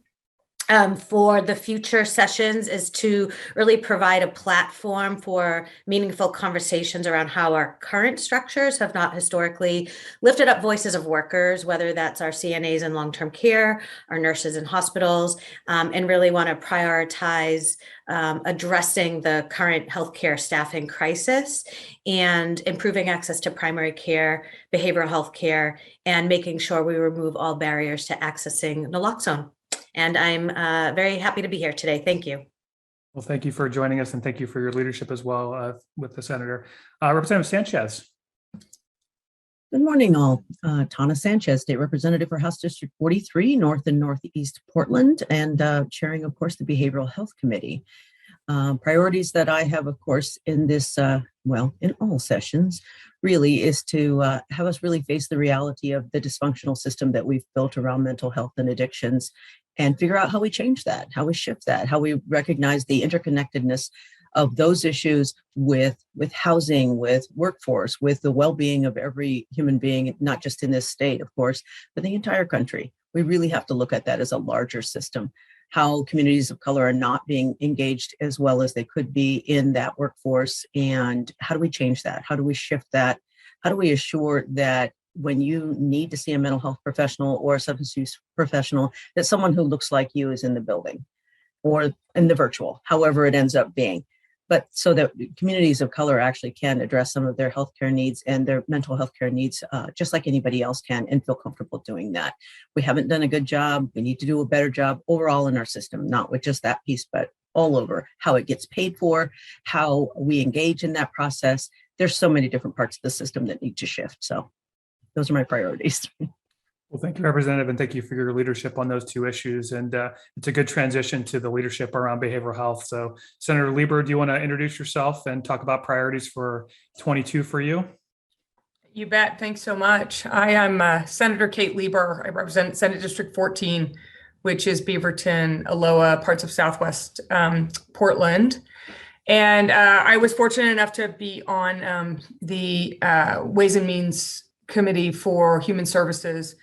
for the future sessions is to really provide a platform for meaningful conversations around how our current structures have not historically lifted up voices of workers, whether that's our CNAs in long-term care, our nurses in hospitals, and really want to prioritize addressing the current healthcare staffing crisis and improving access to primary care, behavioral health care, and making sure we remove all barriers to accessing naloxone. And I'm very happy to be here today. Thank you. Well, thank you for joining us, and thank you for your leadership as well with the Senator. Representative Sanchez. Good morning, all. Tana Sanchez, State Representative for House District 43, North and Northeast Portland, and chairing, of course, the Behavioral Health Committee. Priorities that I have, of course, in this, in all sessions, really is to have us really face the reality of the dysfunctional system that we've built around mental health and addictions, and figure out how we change that, how we shift that, how we recognize the interconnectedness of those issues with housing, with workforce, with the well-being of every human being, not just in this state, of course, but the entire country. We really have to look at that as a larger system, how communities of color are not being engaged as well as they could be in that workforce, and how do we change that? How do we shift that? How do we assure that when you need to see a mental health professional or a substance use professional, that someone who looks like you is in the building or in the virtual, however it ends up being, but so that communities of color actually can address some of their healthcare needs and their mental health care needs, just like anybody else can, and feel comfortable doing that. We haven't done a good job. We need to do a better job overall in our system, not with just that piece, but all over, how it gets paid for, how we engage in that process. There's so many different parts of the system that need to shift. So those are my priorities. Well, thank you, Representative, and thank you for your leadership on those two issues. And it's a good transition to the leadership around behavioral health. So, Senator Lieber, do you want to introduce yourself and talk about priorities for 22 for you? You bet. Thanks so much. I am Senator Kate Lieber. I represent Senate District 14, which is Beaverton, Aloha, parts of Southwest Portland. And I was fortunate enough to be on the Ways and Means Committee for Human Services,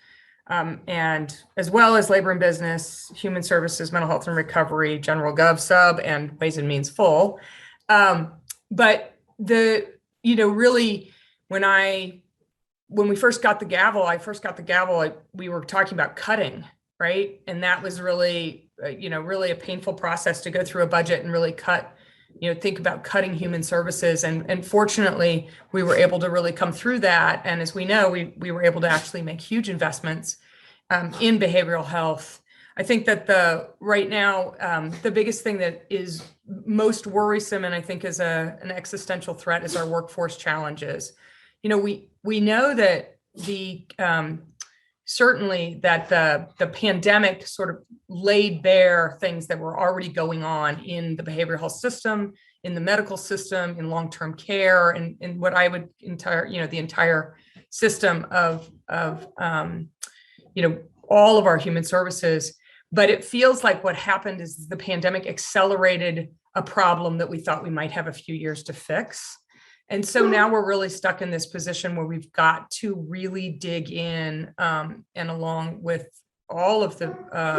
and as well as Labor and Business, Human Services, Mental Health and Recovery, General Gov Sub, and Ways and Means Full. But really, when we first got the gavel, we were talking about cutting, right? And that was really really a painful process to go through a budget and really think about cutting human services. And fortunately, we were able to really come through that. And as we know, we were able to actually make huge investments in behavioral health. I think that right now, the biggest thing that is most worrisome and I think is an existential threat is our workforce challenges. We know that certainly that the pandemic sort of laid bare things that were already going on in the behavioral health system, in the medical system, in long-term care, and in what I would the entire system of all of our human services. But it feels like what happened is the pandemic accelerated a problem that we thought we might have a few years to fix. And so now we're really stuck in this position where we've got to really dig in, and along with all of the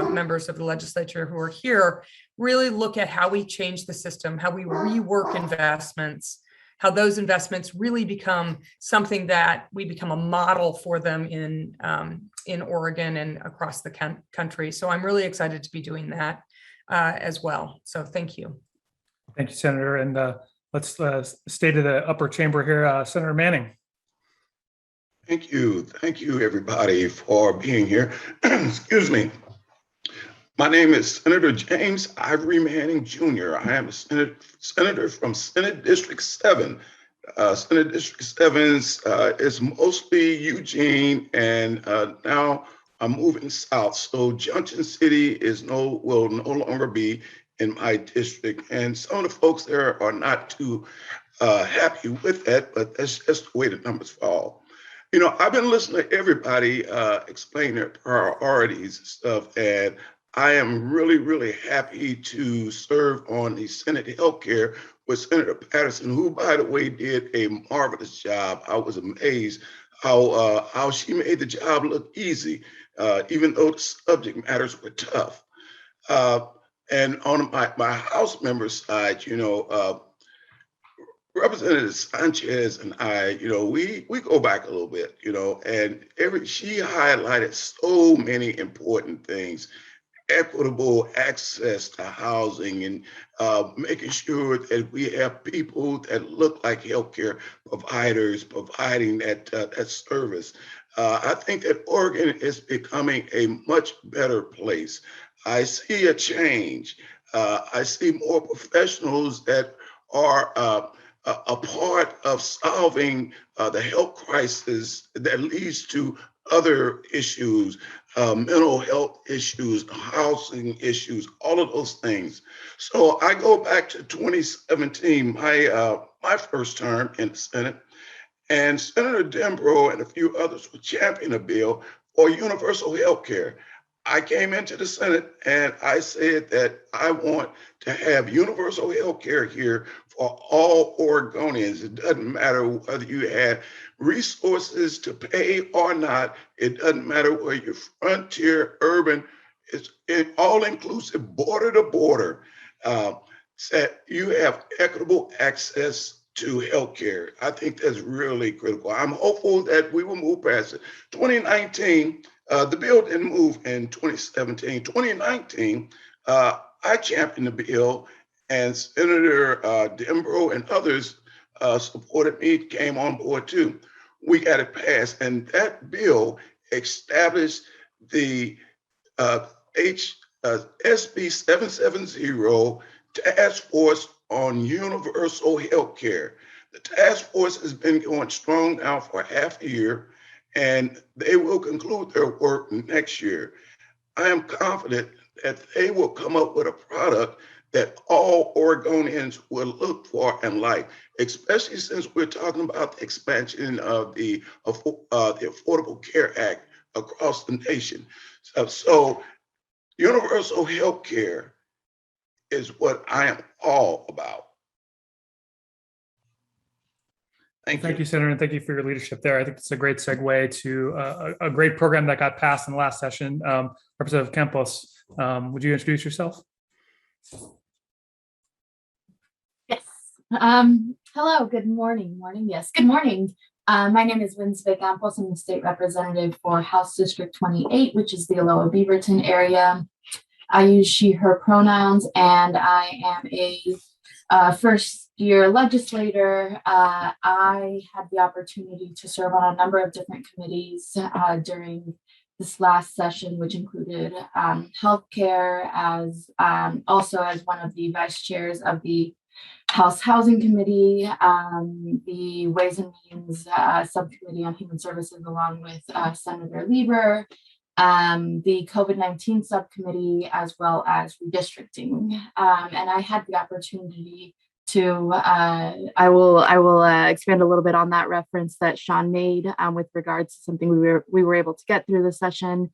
members of the legislature who are here, really look at how we change the system, how we rework investments, how those investments really become something that we become a model for them in Oregon and across the country. So I'm really excited to be doing that as well. So thank you. Thank you, Senator. And let's stay to the upper chamber here. Senator Manning. Thank you. Thank you, everybody, for being here. Excuse me. My name is Senator James Ivory Manning, Jr. I am a senator from Senate District 7. Senate District 7 is mostly Eugene, and now I'm moving south. So Junction City will no longer be in my district. And some of the folks there are not too happy with that, but that's just the way the numbers fall. I've been listening to everybody explain their priorities and stuff, and I am really, really happy to serve on the Senate Healthcare with Senator Patterson, who, by the way, did a marvelous job. I was amazed how she made the job look easy, even though the subject matters were tough. And on my House member side, Representative Sanchez and I, we go back a little bit, and she highlighted so many important things: equitable access to housing and making sure that we have people that look like healthcare providers providing that service. I think that Oregon is becoming a much better place. I see a change. I see more professionals that are a part of solving the health crisis that leads to other issues, mental health issues, housing issues, all of those things. So I go back to 2017, my first term in the Senate, and Senator Dembro and a few others were championing a bill for universal health care. I came into the Senate and I said that I want to have universal health care here for all Oregonians. It doesn't matter whether you had resources to pay or not. It doesn't matter whether you're frontier, urban. It's all inclusive, border to border. That you have equitable access to healthcare. I think that's really critical. I'm hopeful that we will move past it. 2019. The bill didn't move in 2017. 2019, I championed the bill, and Senator Dembro and others supported me, came on board too. We got it passed, and that bill established the SB 770 Task Force on Universal Health Care. The task force has been going strong now for half a year, and they will conclude their work next year. I am confident that they will come up with a product that all Oregonians will look for and like, especially since we're talking about the expansion of the Affordable Care Act across the nation. So universal health care is what I am all about. Thank you, Senator, and thank you for your leadership there. I think it's a great segue to a great program that got passed in the last session. Representative Campos, would you introduce yourself? Yes. Hello, good morning. Yes, good morning. My name is Winsby Campos. I'm the state representative for House District 28, which is the Aloha Beaverton area. I use she, her pronouns, and I am a first-year legislator. I had the opportunity to serve on a number of different committees during this last session, which included healthcare, as also as one of the vice chairs of the House Housing Committee, the Ways and Means Subcommittee on Human Services, along with Senator Lieber, the COVID-19 subcommittee, as well as redistricting. And I had the opportunity to, I will expand a little bit on that reference that Sean made with regards to something we were able to get through the session,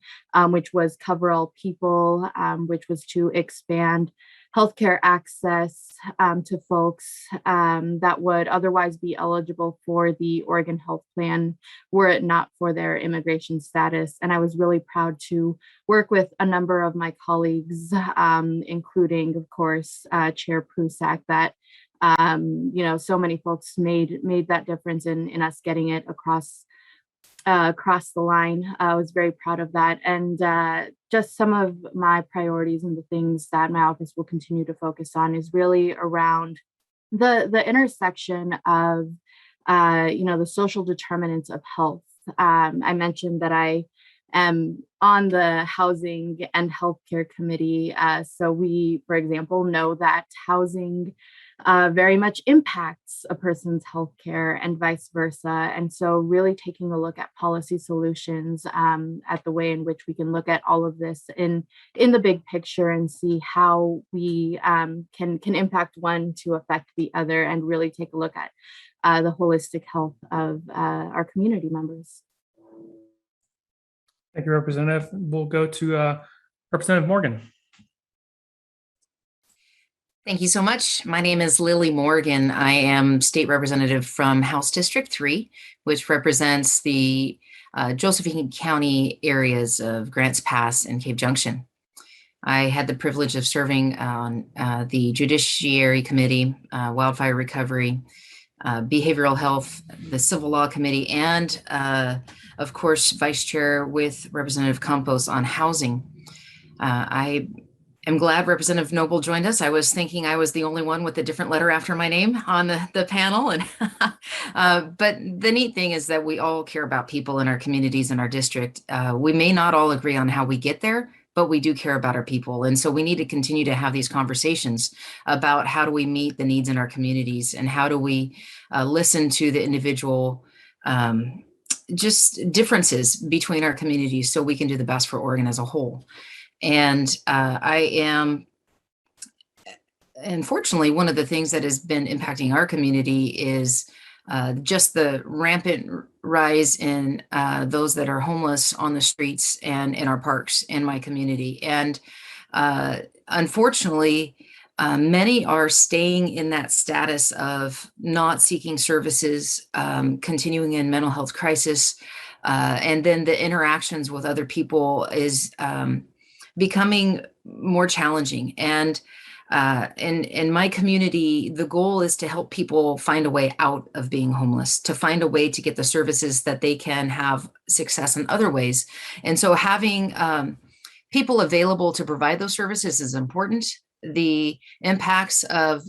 which was Cover All People, which was to expand healthcare access to folks that would otherwise be eligible for the Oregon Health Plan were it not for their immigration status. And I was really proud to work with a number of my colleagues, including, of course, Chair Prusak, that so many folks made that difference in us getting it across the line. I was very proud of that. And just some of my priorities and the things that my office will continue to focus on is really around the intersection of, the social determinants of health. I mentioned that I am on the Housing and Healthcare Committee. So we, for example, know that housing very much impacts a person's healthcare and vice versa. And so really taking a look at policy solutions, at the way in which we can look at all of this in the big picture and see how we can impact one to affect the other, and really take a look at the holistic health of our community members. Thank you, Representative. We'll go to Representative Morgan. Thank you so much. My name is Lily Morgan. I am state representative from House District 3, which represents the Josephine County areas of Grants Pass and Cave Junction. I had the privilege of serving on the Judiciary Committee, Wildfire Recovery, Behavioral Health, the Civil Law Committee, and of course, Vice Chair with Representative Campos on housing. I'm glad Representative Noble joined us. I was thinking I was the only one with a different letter after my name on the panel. And but the neat thing is that we all care about people in our communities and our district. We may not all agree on how we get there, but we do care about our people. And so we need to continue to have these conversations about how do we meet the needs in our communities, and how do we listen to the individual just differences between our communities so we can do the best for Oregon as a whole. And I am, unfortunately, one of the things that has been impacting our community is just the rampant rise in those that are homeless on the streets and in our parks in my community. And unfortunately, many are staying in that status of not seeking services, continuing in mental health crisis, and then the interactions with other people is becoming more challenging. And in my community, the goal is to help people find a way out of being homeless, to find a way to get the services that they can have success in other ways. And so having people available to provide those services is important. The impacts of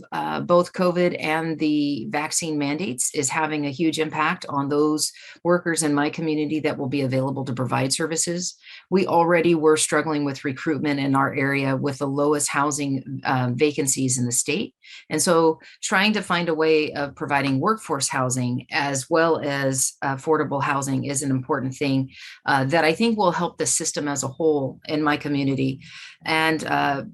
both COVID and the vaccine mandates is having a huge impact on those workers in my community that will be available to provide services. We already were struggling with recruitment in our area with the lowest housing vacancies in the state. And so trying to find a way of providing workforce housing as well as affordable housing is an important thing that I think will help the system as a whole in my community. And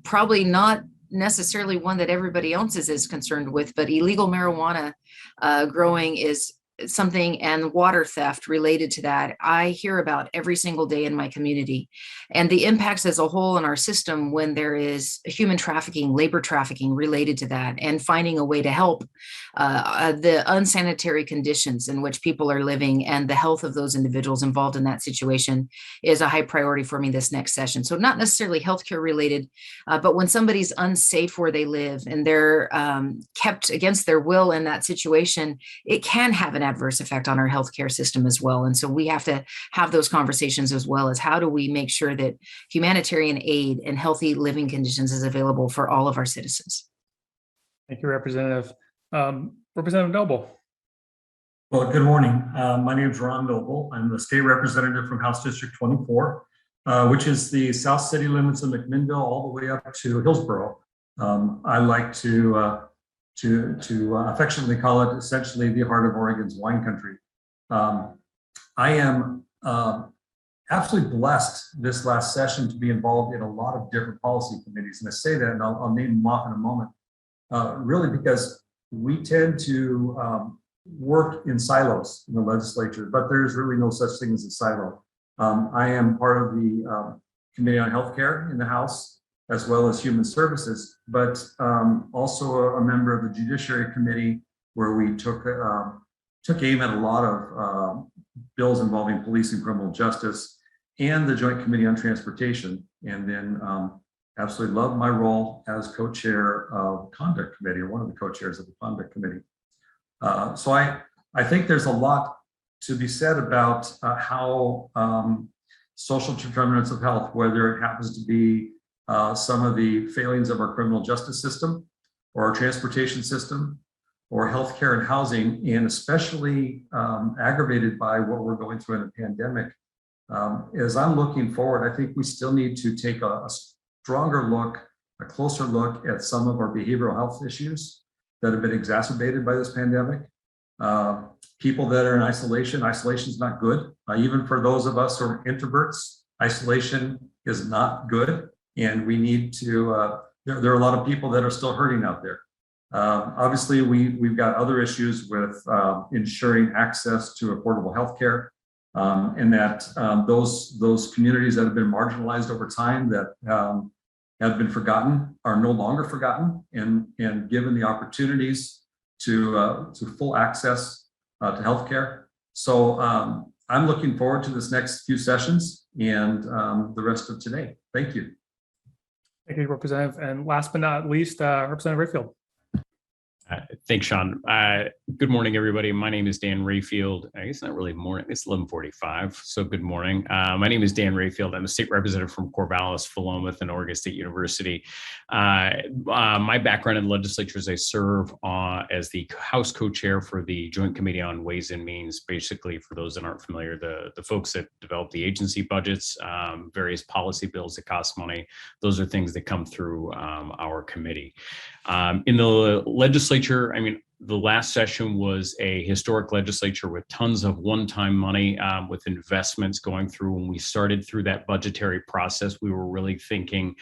probably not necessarily one that everybody else is concerned with, but illegal marijuana growing is something, and water theft related to that, I hear about every single day in my community. And the impacts as a whole in our system when there is human trafficking, labor trafficking related to that, and finding a way to help the unsanitary conditions in which people are living and the health of those individuals involved in that situation is a high priority for me this next session. So not necessarily healthcare related, but when somebody's unsafe where they live and they're kept against their will in that situation, it can have an adverse effect on our healthcare system as well. And so we have to have those conversations as well as how do we make sure that humanitarian aid and healthy living conditions is available for all of our citizens. Thank you, Representative. Representative Noble. Well, good morning. My name is Ron Noble. I'm the state representative from House District 24, which is the South City limits of McMinnville all the way up to Hillsborough. I like to affectionately call it essentially the heart of Oregon's wine country. I am absolutely blessed this last session to be involved in a lot of different policy committees. And I say that, and I'll name them off in a moment, really because we tend to work in silos in the legislature, but there's really no such thing as a silo. I am part of the Committee on Healthcare in the House, as well as Human Services, but also a member of the Judiciary Committee, where we took aim at a lot of bills involving police and criminal justice, and the Joint Committee on Transportation. And then absolutely love my role as co-chair of Conduct Committee, or one of the co-chairs of the Conduct Committee. So I think there's a lot to be said about how social determinants of health, whether it happens to be some of the failings of our criminal justice system, or our transportation system, or healthcare and housing, and especially aggravated by what we're going through in the pandemic. As I'm looking forward, I think we still need to take a stronger look, a closer look at some of our behavioral health issues that have been exacerbated by this pandemic. People that are in isolation is not good. Even for those of us who are introverts, isolation is not good. And we need to, there are a lot of people that are still hurting out there. Obviously, we've got other issues with ensuring access to affordable healthcare, and that those communities that have been marginalized over time, that have been forgotten, are no longer forgotten, and given the opportunities to full access to healthcare. So I'm looking forward to this next few sessions and the rest of today. Thank you. Thank you, Representative. And last but not least, Representative Rayfield. Thanks, Sean. Good morning, everybody. My name is Dan Rayfield. It's not really morning, it's 11:45, so good morning. My name is Dan Rayfield. I'm a state representative from Corvallis, Philomath, and Oregon State University. My background in the legislature is I serve as the House co-chair for the Joint Committee on Ways and Means. Basically, for those that aren't familiar, the folks that develop the agency budgets, various policy bills that cost money, those are things that come through our committee. In the legislature, I mean, the last session was a historic legislature with tons of one-time money, with investments going through. When we started through that budgetary process, we were really thinking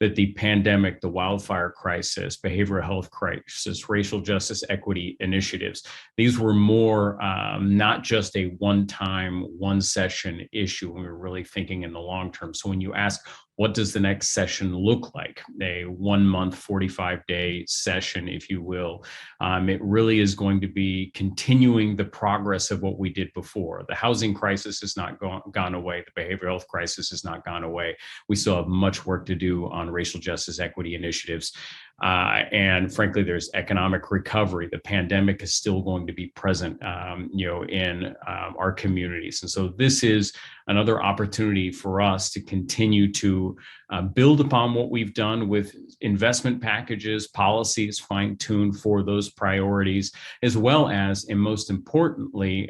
that the pandemic, the wildfire crisis, behavioral health crisis, racial justice equity initiatives, these were more not just a one-time, one-session issue. We were really thinking in the long term. So when you ask, what does the next session look like? A 1 month, 45-day session, if you will. It really is going to be continuing the progress of what we did before. The housing crisis has not gone away. The behavioral health crisis has not gone away. We still have much work to do on racial justice equity initiatives. And frankly, there's economic recovery. The pandemic is still going to be present, in our communities. And so this is another opportunity for us to continue to build upon what we've done with investment packages, policies fine-tuned for those priorities, as well as, and most importantly,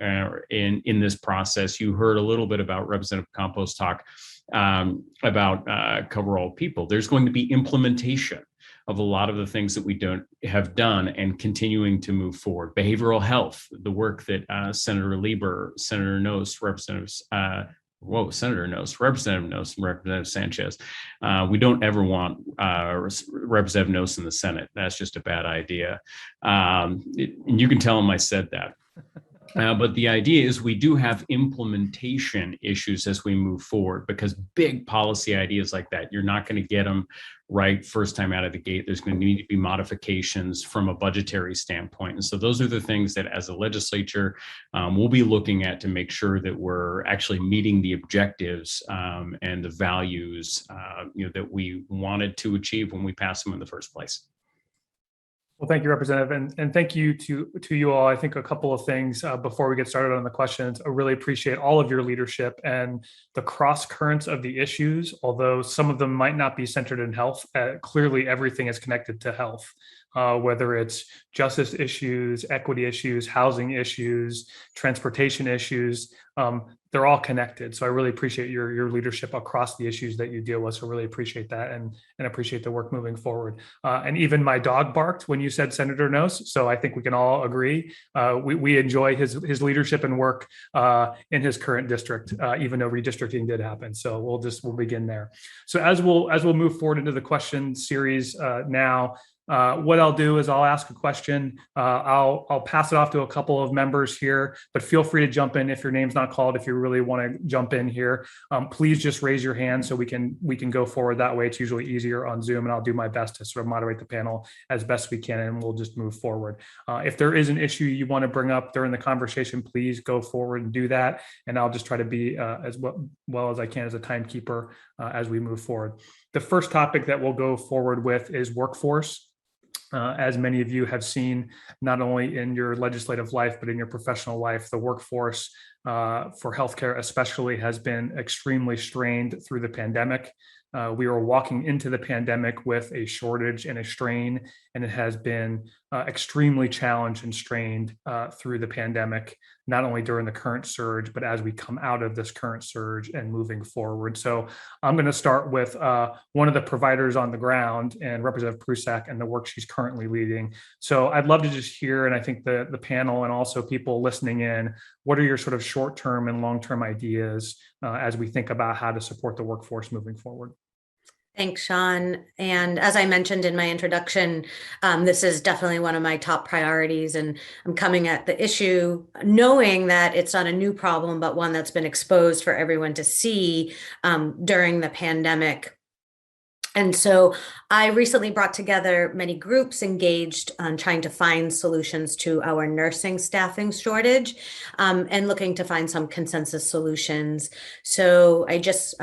in this process, you heard a little bit about Representative Campos talk about Cover All People. There's going to be implementation of a lot of the things that we have done and continuing to move forward. Behavioral health, the work that Senator Lieber, Senator Noss, Representative Noss, and Representative Sanchez. We don't ever want Representative Noss in the Senate. That's just a bad idea. And you can tell him I said that. But the idea is we do have implementation issues as we move forward, because big policy ideas like that, you're not going to get them right first time out of the gate. There's going to need to be modifications from a budgetary standpoint. And so those are the things that as a legislature, we'll be looking at to make sure that we're actually meeting the objectives and the values that we wanted to achieve when we passed them in the first place. Well, thank you, Representative, and thank you to you all. I think a couple of things before we get started on the questions. I really appreciate all of your leadership and the cross currents of the issues. Although some of them might not be centered in health, clearly everything is connected to health. Whether it's justice issues, equity issues, housing issues, transportation issues, they're all connected. So I really appreciate your leadership across the issues that you deal with. So really appreciate that and appreciate the work moving forward. And even my dog barked when you said Senator Nose. So I think we can all agree. We enjoy his leadership and work in his current district, even though redistricting did happen. So we'll begin there. So as we'll move forward into the question series now. What I'll do is I'll ask a question. I'll pass it off to a couple of members here, but feel free to jump in if your name's not called. If you really want to jump in here, please just raise your hand so we can go forward that way. It's usually easier on Zoom, and I'll do my best to sort of moderate the panel as best we can, and we'll just move forward. If there is an issue you want to bring up during the conversation, please go forward and do that, and I'll just try to be as well as I can as a timekeeper as we move forward. The first topic that we'll go forward with is workforce. As many of you have seen, not only in your legislative life, but in your professional life, the workforce for healthcare especially has been extremely strained through the pandemic. We were walking into the pandemic with a shortage and a strain, and it has been extremely challenged and strained through the pandemic, not only during the current surge, but as we come out of this current surge and moving forward. So I'm going to start with one of the providers on the ground, and Representative Prusak, and the work she's currently leading. So I'd love to just hear, and I think the panel and also people listening in, what are your sort of short-term and long-term ideas as we think about how to support the workforce moving forward? Thanks, Sean. And as I mentioned in my introduction, this is definitely one of my top priorities. And I'm coming at the issue knowing that it's not a new problem, but one that's been exposed for everyone to see during the pandemic. And so I recently brought together many groups engaged on trying to find solutions to our nursing staffing shortage and looking to find some consensus solutions. So I just,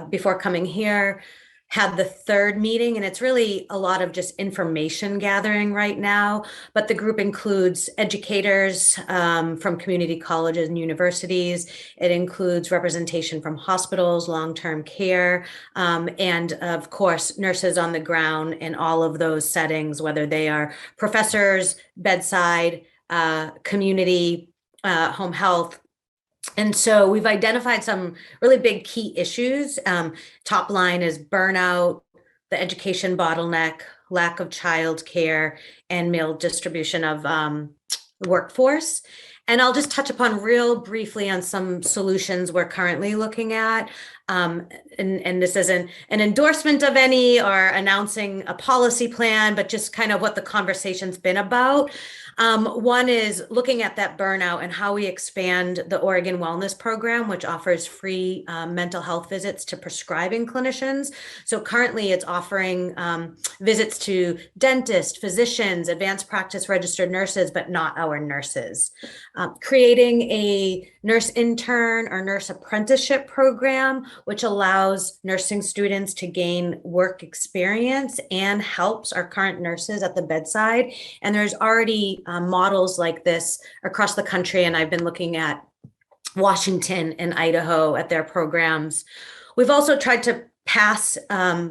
before coming here, had the third meeting, and it's really a lot of just information gathering right now, but the group includes educators from community colleges and universities. It includes representation from hospitals, long-term care, and of course, nurses on the ground in all of those settings, whether they are professors, bedside, community, home health. And so we've identified some really big key issues. Top line is burnout, the education bottleneck, lack of childcare, and maldistribution of the workforce. And I'll just touch upon real briefly on some solutions we're currently looking at. And this isn't an endorsement of any or announcing a policy plan, but just kind of what the conversation's been about. One is looking at that burnout and how we expand the Oregon Wellness Program, which offers free mental health visits to prescribing clinicians. So currently it's offering visits to dentists, physicians, advanced practice registered nurses, but not our nurses. Creating a nurse intern or nurse apprenticeship program, which allows nursing students to gain work experience and helps our current nurses at the bedside. And there's already models like this across the country, and I've been looking at Washington and Idaho at their programs. We've also tried to pass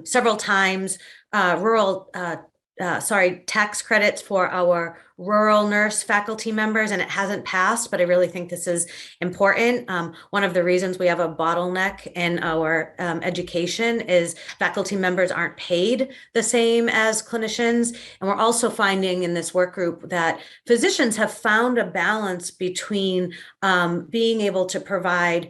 several times tax credits for our rural nurse faculty members, and it hasn't passed, but I really think this is important. One of the reasons we have a bottleneck in our education is faculty members aren't paid the same as clinicians. And we're also finding in this work group that physicians have found a balance between being able to provide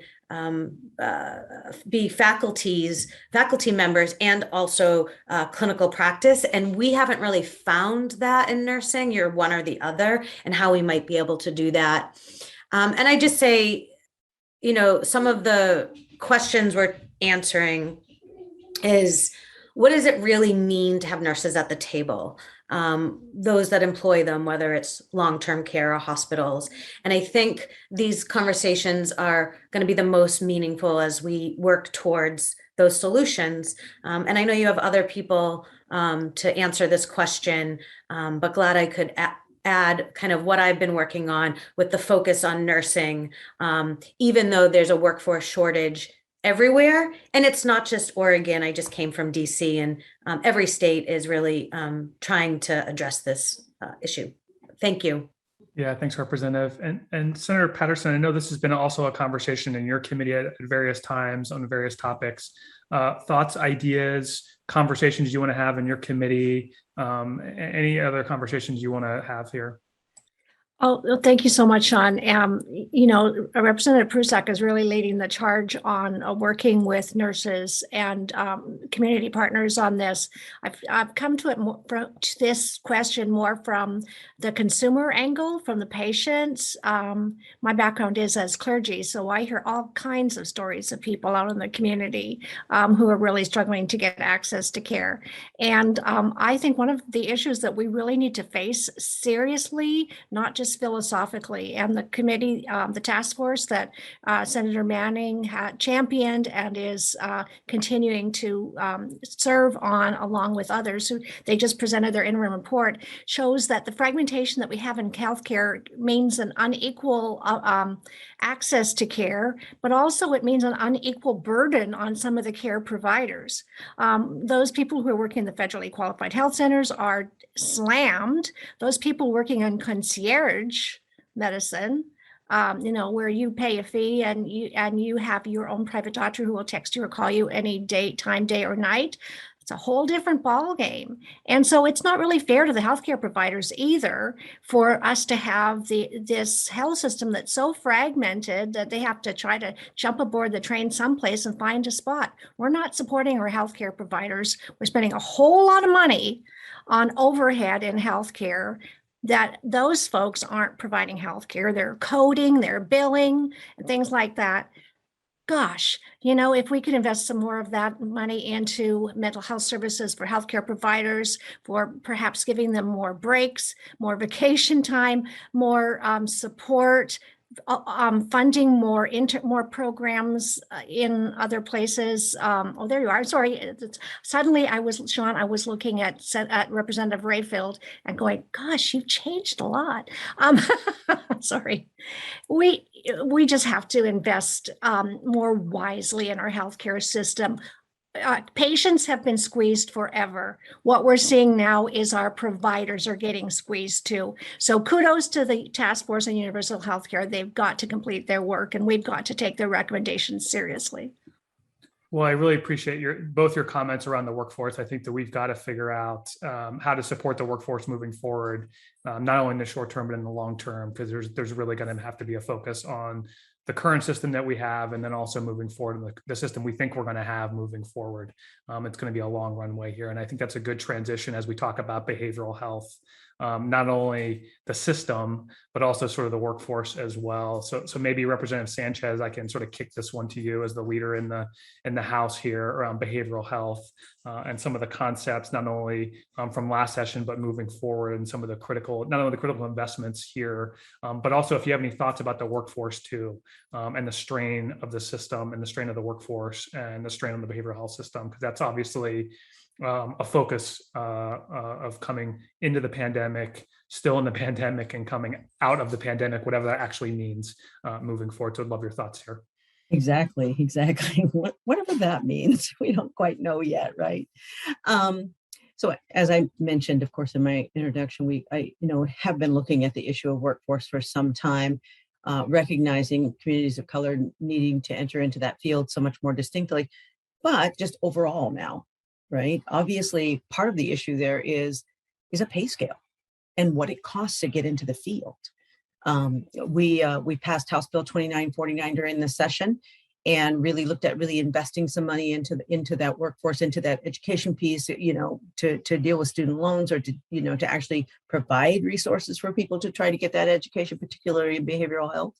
be faculty members and also clinical practice. And we haven't really found that in nursing. You're one or the other, and how we might be able to do that. And I just say, some of the questions we're answering is, what does it really mean to have nurses at the table? Those that employ them, whether it's long-term care or hospitals. And I think these conversations are going to be the most meaningful as we work towards those solutions. And I know you have other people to answer this question, but glad I could add kind of what I've been working on with the focus on nursing, even though there's a workforce shortage everywhere. And it's not just Oregon. I just came from DC, and every state is really trying to address this issue. Thank you. Yeah, thanks, Representative. And Senator Patterson, I know this has been also a conversation in your committee at various times on various topics. Thoughts, ideas, conversations you want to have in your committee, any other conversations you want to have here? Oh, well, thank you so much, Sean. Representative Prusak is really leading the charge on working with nurses and community partners on this. I've come to it to this question more from the consumer angle, from the patients. My background is as clergy, so I hear all kinds of stories of people out in the community who are really struggling to get access to care. And I think one of the issues that we really need to face seriously, not just philosophically, and the committee, the task force that Senator Manning had championed and is continuing to serve on, along with others who they just presented their interim report, shows that the fragmentation that we have in healthcare means an unequal access to care, but also it means an unequal burden on some of the care providers. Those people who are working in the federally qualified health centers are slammed. Those people working on concierge medicine, where you pay a fee and you have your own private doctor who will text you or call you any time, day or night. It's a whole different ball game. And so it's not really fair to the healthcare providers either for us to have this health system that's so fragmented that they have to try to jump aboard the train someplace and find a spot. We're not supporting our healthcare providers. We're spending a whole lot of money on overhead in healthcare that those folks aren't providing healthcare. They're coding, they're billing, and things like that. Gosh, if we could invest some more of that money into mental health services for healthcare providers, for perhaps giving them more breaks, more vacation time, more support, funding more programs in other places. Oh, there you are. Sorry. Suddenly I was looking at Representative Rayfield and going, gosh, you've changed a lot. Sorry. We just have to invest more wisely in our healthcare system. Patients have been squeezed forever. What we're seeing now is our providers are getting squeezed too. So kudos to the Task Force on Universal Healthcare. They've got to complete their work, and we've got to take their recommendations seriously. Well, I really appreciate both your comments around the workforce. I think that we've got to figure out how to support the workforce moving forward, not only in the short term, but in the long term, because there's really going to have to be a focus on the current system that we have, and then also moving forward in the system we think we're going to have moving forward. It's going to be a long runway here. And I think that's a good transition as we talk about behavioral health, not only the system, but also sort of the workforce as well. So maybe Representative Sanchez, I can sort of kick this one to you as the leader in the House here around behavioral health and some of the concepts, not only from last session, but moving forward, and some of the not only the critical investments here, but also if you have any thoughts about the workforce too, and the strain of the system and the strain of the workforce and the strain on the behavioral health system, because that's obviously a focus of coming into the pandemic, still in the pandemic, and coming out of the pandemic, whatever that actually means moving forward. So I'd love your thoughts here. Exactly. Whatever that means, we don't quite know yet, right? So as I mentioned, of course, in my introduction, I have been looking at the issue of workforce for some time, recognizing communities of color needing to enter into that field so much more distinctly, but just overall now, right? Obviously, part of the issue there is a pay scale and what it costs to get into the field. We passed House Bill 2949 during this session, and really looked at investing some money into that workforce, into that education piece, to deal with student loans, or to actually provide resources for people to try to get that education, particularly in behavioral health.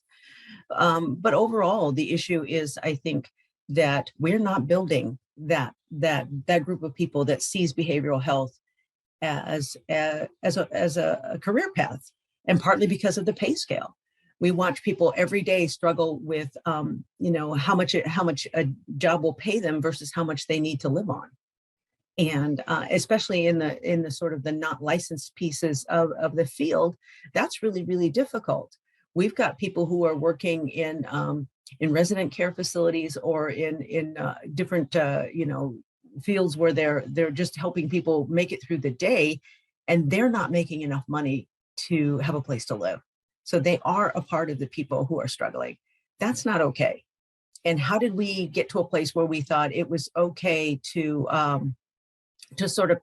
But overall, the issue is, I think, that we're not building that group of people that sees behavioral health as a career path, and partly because of the pay scale. We watch people every day struggle with, how much a job will pay them versus how much they need to live on. And especially in the sort of the not licensed pieces of the field, that's really, really difficult. We've got people who are working in resident care facilities or in different fields where they're just helping people make it through the day, and they're not making enough money to have a place to live. So they are a part of the people who are struggling. That's not okay. And how did we get to a place where we thought it was okay to sort of,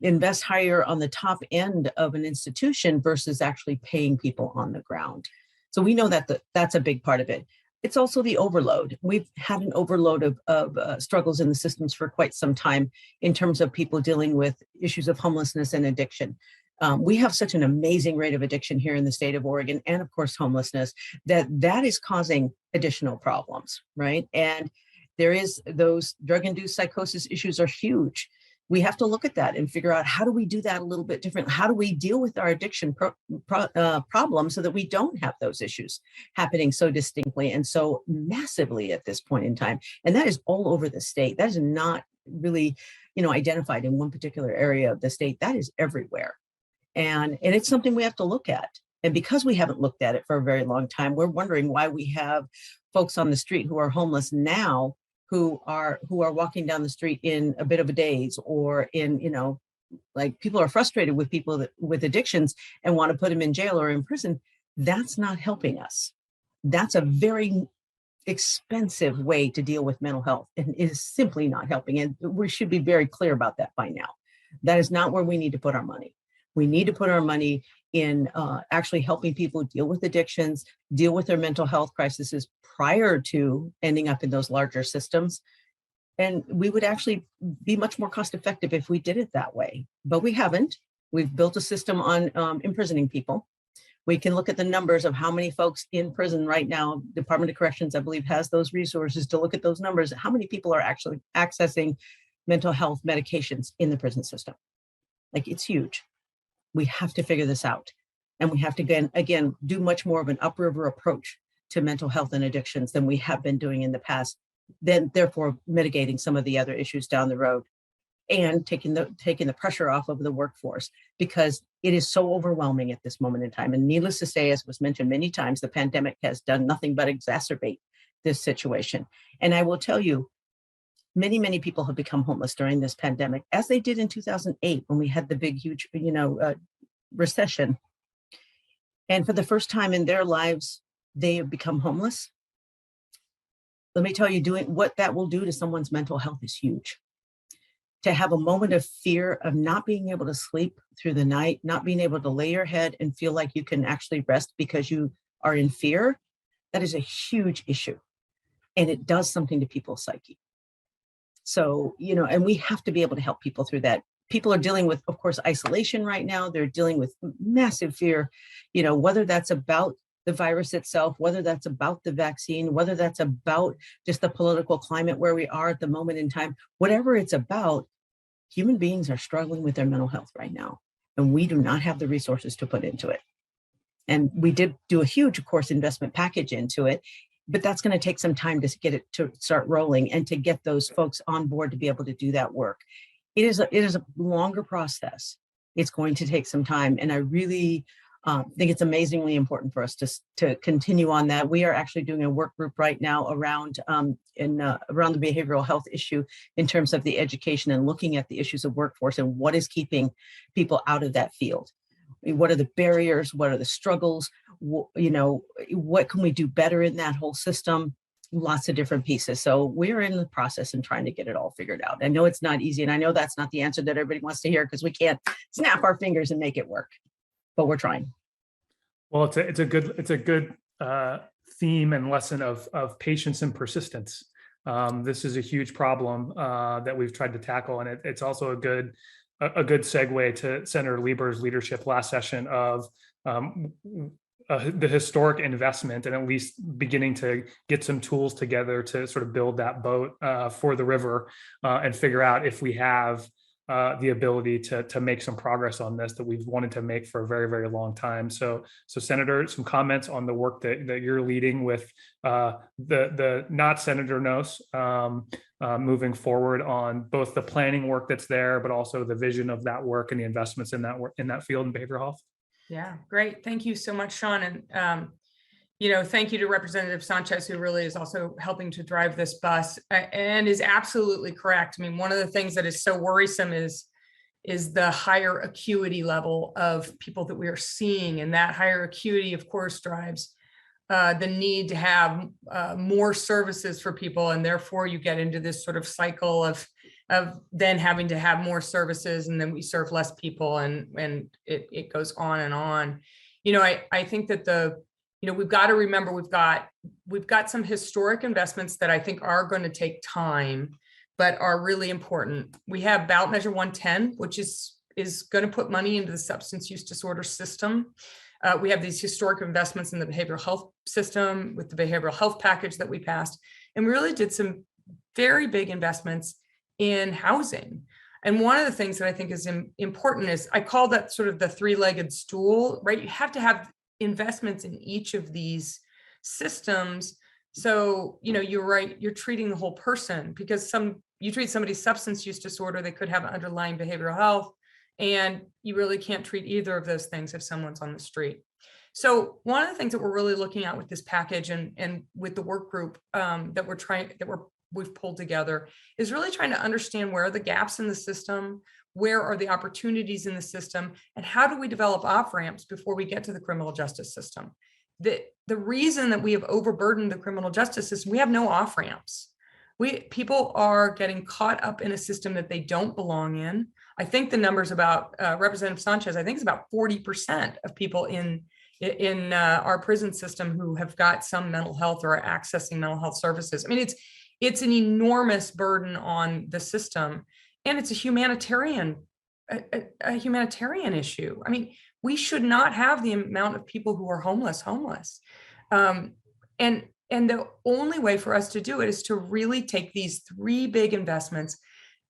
invest higher on the top end of an institution versus actually paying people on the ground? So we know that that's a big part of it. It's also the overload. We've had an overload of struggles in the systems for quite some time in terms of people dealing with issues of homelessness and addiction. We have such an amazing rate of addiction here in the state of Oregon, and of course, homelessness, that is causing additional problems, right? And there is those drug-induced psychosis issues are huge. We have to look at that and figure out, how do we do that a little bit different? How do we deal with our addiction problems so that we don't have those issues happening so distinctly and so massively at this point in time? And that is all over the state. That is not really, identified in one particular area of the state. That is everywhere. And it's something we have to look at. And because we haven't looked at it for a very long time, we're wondering why we have folks on the street who are homeless now, who are walking down the street in a bit of a daze, or in, like, people are frustrated with people with addictions and want to put them in jail or in prison. That's not helping us. That's a very expensive way to deal with mental health, and is simply not helping. And we should be very clear about that by now. That is not where we need to put our money. We need to put our money in actually helping people deal with addictions, deal with their mental health crises prior to ending up in those larger systems. And we would actually be much more cost effective if we did it that way. But we haven't. We've built a system on imprisoning people. We can look at the numbers of how many folks in prison right now. Department of Corrections, I believe, has those resources to look at those numbers. How many people are actually accessing mental health medications in the prison system? Like, it's huge. We have to figure this out. And we have to, again, do much more of an upriver approach to mental health and addictions than we have been doing in the past, then therefore mitigating some of the other issues down the road, and taking the pressure off of the workforce, because it is so overwhelming at this moment in time. And needless to say, as was mentioned many times, the pandemic has done nothing but exacerbate this situation. And I will tell you, many, many people have become homeless during this pandemic, as they did in 2008 when we had the big, huge, recession. And for the first time in their lives, they have become homeless. Let me tell you, doing what that will do to someone's mental health is huge. To have a moment of fear of not being able to sleep through the night, not being able to lay your head and feel like you can actually rest because you are in fear, that is a huge issue. And it does something to people's psyche. So, and we have to be able to help people through that. People are dealing with, of course, isolation right now. They're dealing with massive fear, whether that's about the virus itself, whether that's about the vaccine, whether that's about just the political climate where we are at the moment in time, whatever it's about, human beings are struggling with their mental health right now. And we do not have the resources to put into it. And we did do a huge, of course, investment package into it, but that's going to take some time to get it to start rolling and to get those folks on board to be able to do that work. It is a longer process. It's going to take some time. And I really think it's amazingly important for us to continue on that. We are actually doing a work group right now around around the behavioral health issue in terms of the education and looking at the issues of workforce and what is keeping people out of that field. What are the barriers? What are the struggles? What can we do better in that whole system? Lots of different pieces. So we're in the process and trying to get it all figured out. I know it's not easy, and I know that's not the answer that everybody wants to hear, because we can't snap our fingers and make it work, but we're trying. Well, it's a good theme and lesson of patience and persistence. This is a huge problem that we've tried to tackle, and it's also a good segue to Senator Lieber's leadership last session of the historic investment, and at least beginning to get some tools together to sort of build that boat for the river and figure out if we have the ability to make some progress on this that we've wanted to make for a very, very long time. So Senator, some comments on the work that you're leading with the not Senator Nose moving forward on both the planning work that's there, but also the vision of that work and the investments in that work in that field in behavioral health. Yeah, great. Thank you so much, Sean. And thank you to Representative Sanchez, who really is also helping to drive this bus and is absolutely correct. I mean, one of the things that is so worrisome is the higher acuity level of people that we are seeing. And that higher acuity, of course, drives the need to have more services for people. And therefore you get into this sort of cycle of then having to have more services, and then we serve less people, and it goes on and on. I think that we've got to remember we've got some historic investments that I think are going to take time, but are really important. We have ballot measure 110, which is going to put money into the substance use disorder system. We have these historic investments in the behavioral health system with the behavioral health package that we passed. And we really did some very big investments in housing. And one of the things that I think is important is, I call that sort of the three-legged stool, right? You have to have investments in each of these systems. So, you're right, you're treating the whole person, because you treat somebody's substance use disorder, they could have underlying behavioral health, and you really can't treat either of those things if someone's on the street. So one of the things that we're really looking at with this package and with the work group we've pulled together is really trying to understand where are the gaps in the system, where are the opportunities in the system, and how do we develop off-ramps before we get to the criminal justice system. The reason that we have overburdened the criminal justice system, we have no off-ramps. People are getting caught up in a system that they don't belong in. I think the numbers about Representative Sanchez, I think it's about 40% of people in our prison system who have got some mental health or are accessing mental health services. I mean, it's an enormous burden on the system, and it's a humanitarian issue. I mean, we should not have the amount of people who are homeless. And the only way for us to do it is to really take these three big investments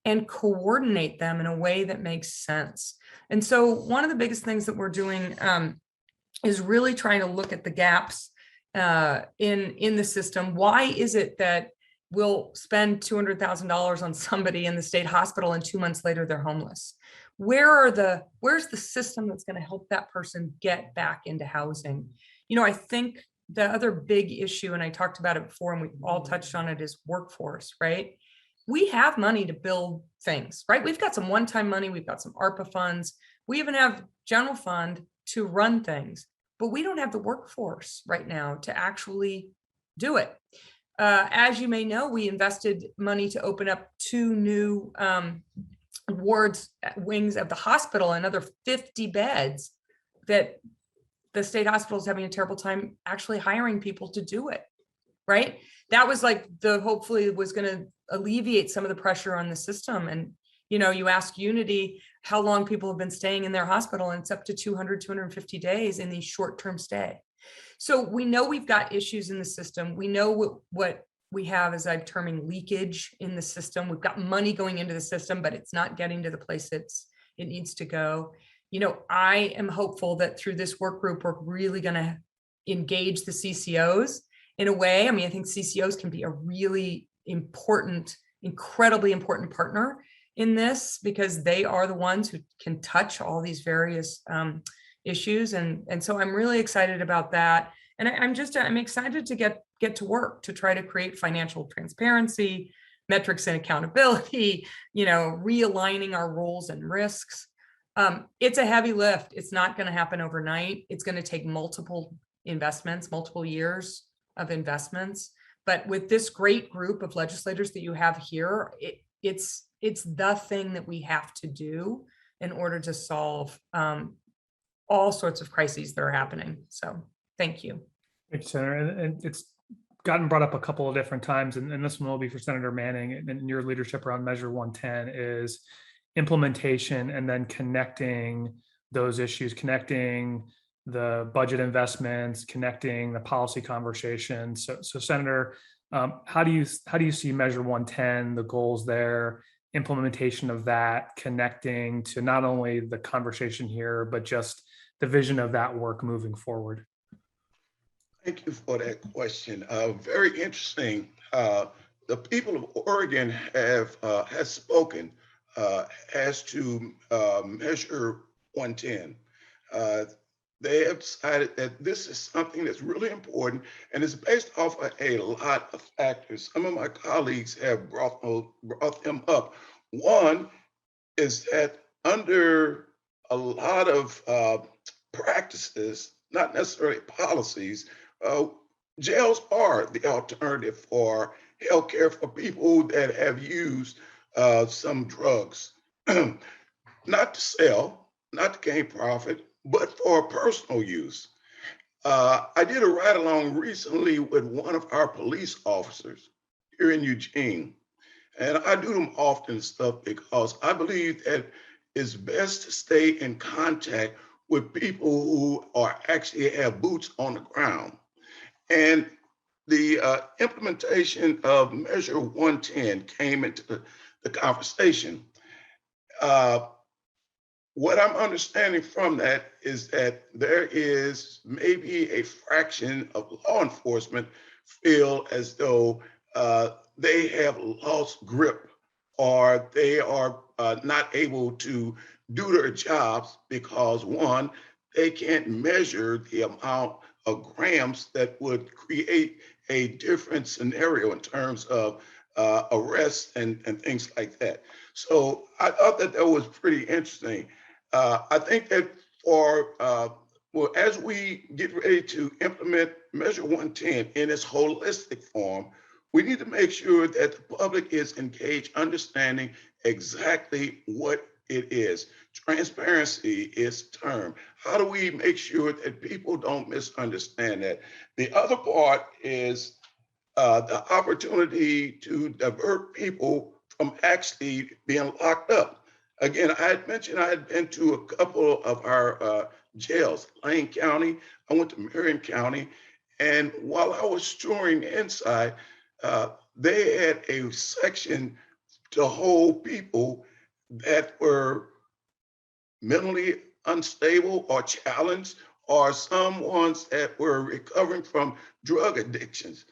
and coordinate them in a way that makes sense. And so one of the biggest things that we're doing is really trying to look at the gaps in the system. Why is it that we'll spend $200,000 on somebody in the state hospital and 2 months later they're homeless? Where's the system that's going to help that person get back into housing? I think the other big issue, and I talked about it before and we all touched on it, is workforce, right? We have money to build things, right? We've got some one-time money, we've got some ARPA funds, we even have general fund to run things, but we don't have the workforce right now to actually do it. As you may know, we invested money to open up 2 new wings of the hospital, another 50 beds that the state hospital is having a terrible time actually hiring people to do it, right? That was like hopefully was going to alleviate some of the pressure on the system. And, you ask Unity how long people have been staying in their hospital, and it's up to 200, 250 days in these short-term stay. So we know we've got issues in the system. We know what we have, as I'm terming, leakage in the system. We've got money going into the system, but it's not getting to the place it needs to go. I am hopeful that through this work group, we're really going to engage the CCOs in a way. I mean, I think CCOs can be a really important, incredibly important partner in this, because they are the ones who can touch all these various issues. And so I'm really excited about that. And I'm excited to get to work to try to create financial transparency, metrics and accountability, realigning our roles and risks. It's a heavy lift. It's not going to happen overnight. It's going to take multiple investments, multiple years of investments. But with this great group of legislators that you have here, it's the thing that we have to do in order to solve all sorts of crises that are happening. So thank you. Thanks, Senator. And it's gotten brought up a couple of different times, and this one will be for Senator Manning, and your leadership around Measure 110 is implementation and then connecting those issues, connecting the budget investments, connecting the policy conversations. So Senator, how do you see Measure 110, the goals there, implementation of that, connecting to not only the conversation here, but just the vision of that work moving forward? Thank you for that question. Very interesting. The people of Oregon has spoken as to Measure 110. They have decided that this is something that's really important and is based off of a lot of factors. Some of my colleagues have brought them up. One is that under a lot of practices, not necessarily policies, jails are the alternative for healthcare for people that have used some drugs, not to sell, not to gain profit, but for personal use. I did a ride along recently with one of our police officers here in Eugene. And I do them often stuff because I believe that it's best to stay in contact with people who are actually have boots on the ground. And the implementation of Measure 110 came into the conversation. What I'm understanding from that is that there is maybe a fraction of law enforcement feel as though they have lost grip or they are not able to do their jobs because one, they can't measure the amount of grams that would create a different scenario in terms of arrests and things like that. So I thought that that was pretty interesting. I think that for, well, as we get ready to implement Measure 110 in its holistic form, we need to make sure that the public is engaged, understanding exactly what it is. Transparency is the term. How do we make sure that people don't misunderstand that? The other part is the opportunity to divert people from actually being locked up. Again, I had mentioned I had been to a couple of our jails, Lane County, I went to Marion County, and while I was touring inside, they had a section to hold people that were mentally unstable or challenged, or some ones that were recovering from drug addictions.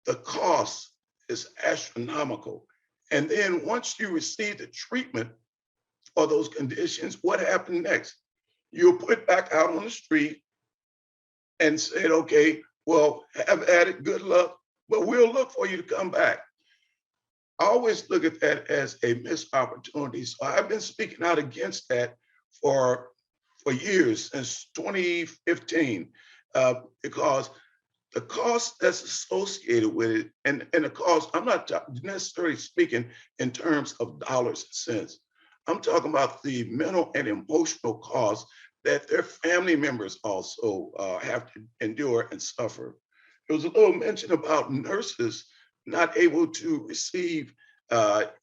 The cost is astronomical. And then once you receive the treatment for those conditions, what happened next? You're put back out on the street and said, okay, well, have at it, good luck, but we'll look for you to come back. I always look at that as a missed opportunity. So I've been speaking out against that for years, since 2015, because the cost that's associated with it, and the cost, I'm not necessarily speaking in terms of dollars and cents. I'm talking about the mental and emotional costs that their family members also have to endure and suffer. There was a little mention about nurses not able to receive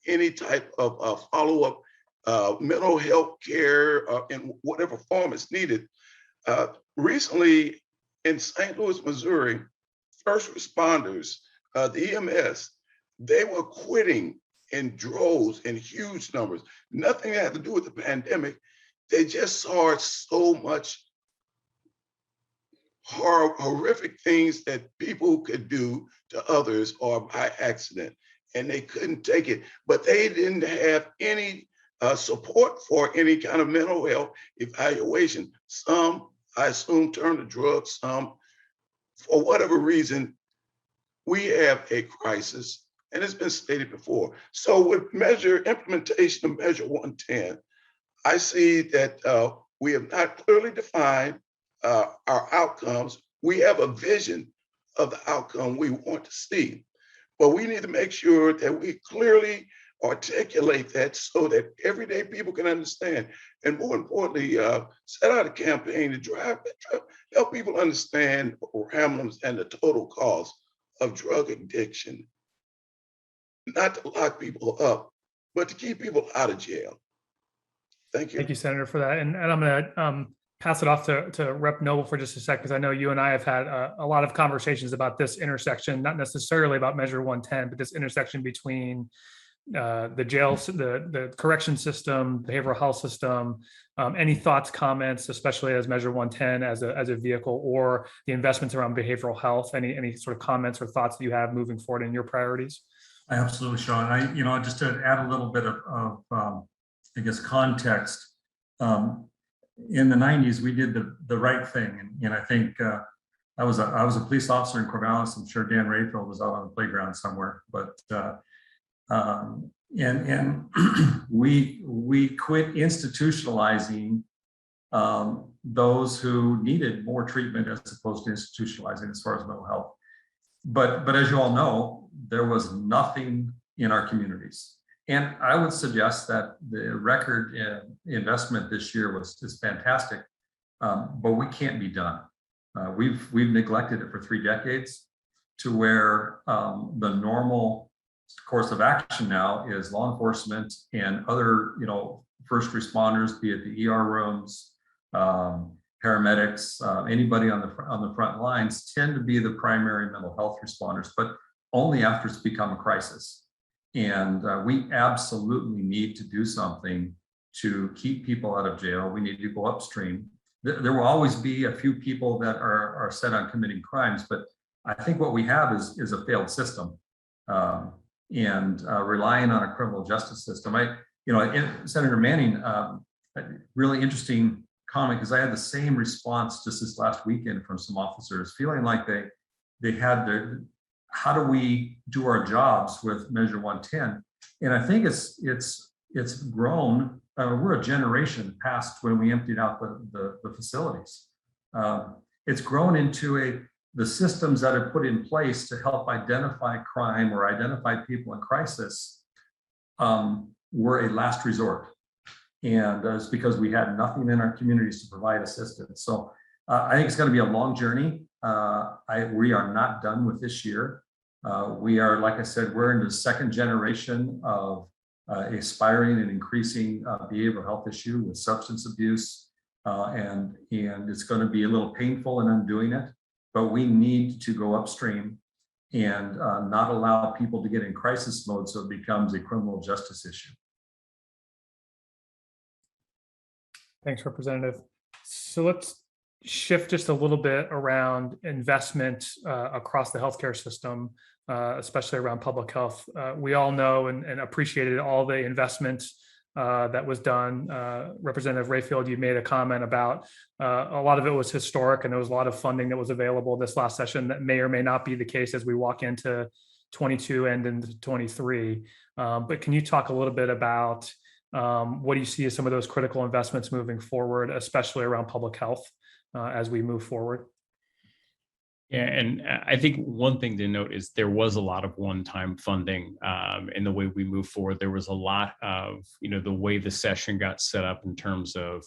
any type of follow-up mental health care in whatever form is needed. Recently in St. Louis, Missouri, first responders, the EMS, they were quitting in droves in huge numbers. Nothing had to do with the pandemic. They just saw so much horrific things that people could do to others or by accident, and they couldn't take it. But they didn't have any support for any kind of mental health evaluation. Some, I assume, turned to drugs. Some, for whatever reason, we have a crisis, and it's been stated before. So with implementation of Measure 110, I see that we have not clearly defined our outcomes. We have a vision of the outcome we want to see, but we need to make sure that we clearly articulate that so that everyday people can understand. And more importantly, set out a campaign to help people understand the parameters and the total cost of drug addiction, not to lock people up, but to keep people out of jail. Thank you. Thank you, Senator, for that. And I'm going to pass it off to Rep. Noble for just a sec, because I know you and I have had a lot of conversations about this intersection, not necessarily about Measure 110, but this intersection between the jail, the correction system, behavioral health system. Any thoughts, comments, especially as Measure 110 as a vehicle, or the investments around behavioral health? Any sort of comments or thoughts that you have moving forward in your priorities? Absolutely, Sean. Just to add a little bit of I guess, context. In the 90s, we did the right thing, and I think I was a police officer in Corvallis. I'm sure Dan Rayfield was out on the playground somewhere, but and we quit institutionalizing those who needed more treatment as opposed to institutionalizing as far as mental health. But as you all know, there was nothing in our communities. And I would suggest that the record investment this year is fantastic, but we can't be done. We've neglected it for 3 decades, to where the normal course of action now is law enforcement and other, first responders, be it the ER rooms, paramedics, anybody on the front lines, tend to be the primary mental health responders, but only after it's become a crisis. And we absolutely need to do something to keep people out of jail. We need to go upstream. There will always be a few people that are set on committing crimes, but I think what we have is a failed system, and relying on a criminal justice system. Senator Manning, really interesting comment, because I had the same response just this last weekend from some officers, feeling like they had their, how do we do our jobs with Measure 110? And I think it's grown. We're a generation past when we emptied out the facilities. It's grown into the systems that are put in place to help identify crime or identify people in crisis were a last resort. And it's because we had nothing in our communities to provide assistance. So I think it's going to be a long journey. We are not done with this year. We are, like I said, we're in the second generation of aspiring and increasing behavioral health issue with substance abuse. And it's going to be a little painful in undoing it, but we need to go upstream and not allow people to get in crisis mode so it becomes a criminal justice issue. Thanks, Representative. So let's shift just a little bit around investment across the healthcare system, especially around public health. We all know and appreciated all the investment that was done. Representative Rayfield, you made a comment about a lot of it was historic, and there was a lot of funding that was available this last session that may or may not be the case as we walk into 22 and into 23. But can you talk a little bit about what do you see as some of those critical investments moving forward, especially around public health as we move forward? Yeah, and I think one thing to note is there was a lot of one-time funding in the way we move forward. There was a lot of, the way the session got set up in terms of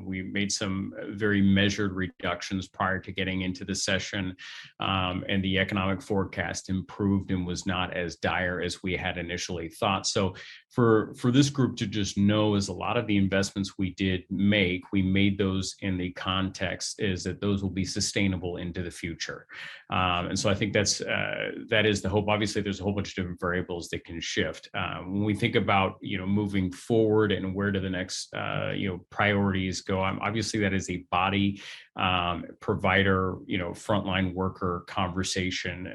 we made some very measured reductions prior to getting into the session, and the economic forecast improved and was not as dire as we had initially thought. So for this group to just know is a lot of the investments we did make, we made those in the context is that those will be sustainable into the future. And so I think that is the hope. Obviously, there's a whole bunch of different variables that can shift. When we think about, moving forward and where do the next, priorities go, obviously that is a body provider, frontline worker conversation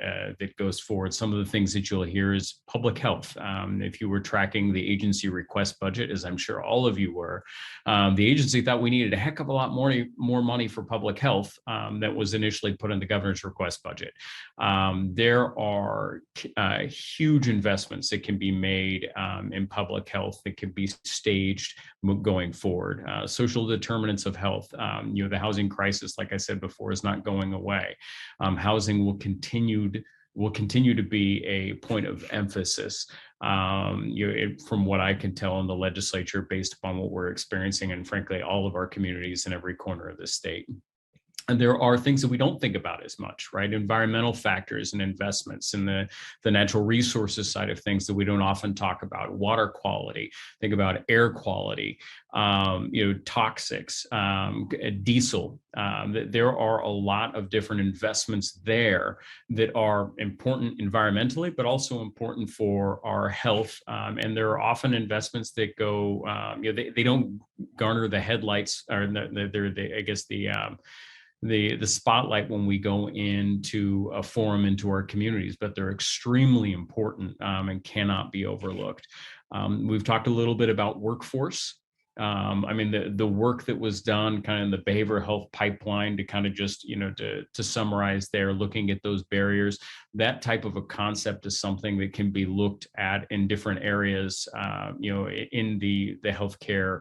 that goes forward. Some of the things that you'll hear is public health. If you were tracking the agency request budget, as I'm sure all of you were, the agency thought we needed a heck of a lot more money for public health that was initially put in the governor's request budget. There are huge investments that can be made in public health that can be staged going forward. Social determinants of health, the housing crisis, like I said before, is not going away. Housing will continue to be a point of emphasis, from what I can tell in the legislature, based upon what we're experiencing, and frankly, all of our communities in every corner of the state. And there are things that we don't think about as much, right? Environmental factors and investments in the natural resources side of things that we don't often talk about. Water quality, think about air quality, toxics, diesel. There are a lot of different investments there that are important environmentally, but also important for our health. And there are often investments that go, they don't garner the headlights or the spotlight when we go into a forum into our communities, but they're extremely important and cannot be overlooked. We've talked a little bit about workforce. The work that was done kind of in the behavioral health pipeline to kind of just, to summarize there, looking at those barriers, that type of a concept is something that can be looked at in different areas, in the healthcare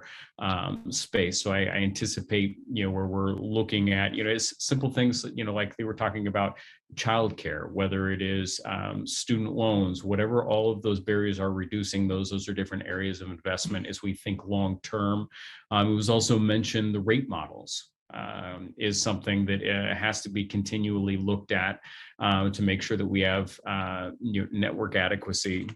space. So I anticipate, where we're looking at, it's simple things, like they were talking about childcare, whether it is student loans, whatever all of those barriers are, reducing those are different areas of investment as we think long term. It was also mentioned the rate models is something that has to be continually looked at to make sure that we have network adequacy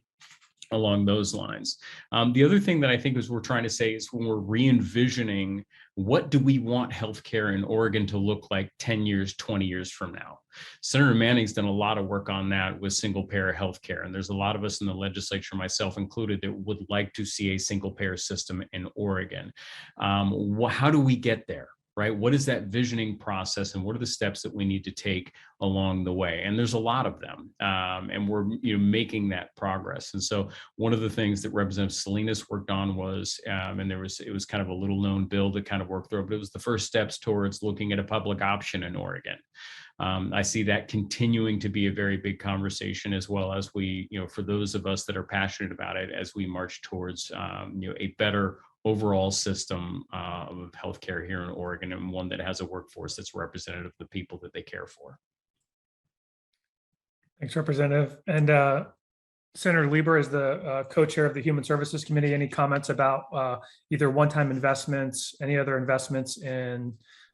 along those lines. The other thing that I think is we're trying to say is when we're re-envisioning what do we want healthcare in Oregon to look like 10 years, 20 years from now? Senator Manning's done a lot of work on that with single payer healthcare. And there's a lot of us in the legislature, myself included, that would like to see a single payer system in Oregon. How do we get there? Right? What is that visioning process, and what are the steps that we need to take along the way? And there's a lot of them, and we're making that progress. And so one of the things that Representative Salinas worked on was, and it was kind of a little known bill to kind of work through, but it was the first steps towards looking at a public option in Oregon. I see that continuing to be a very big conversation, as well as we, for those of us that are passionate about it, as we march towards, a better overall system of healthcare here in Oregon, and one that has a workforce that's representative of the people that they care for. Thanks, Representative. And Senator Lieber is the co-chair of the Human Services Committee. Any comments about either one-time investments, any other investments in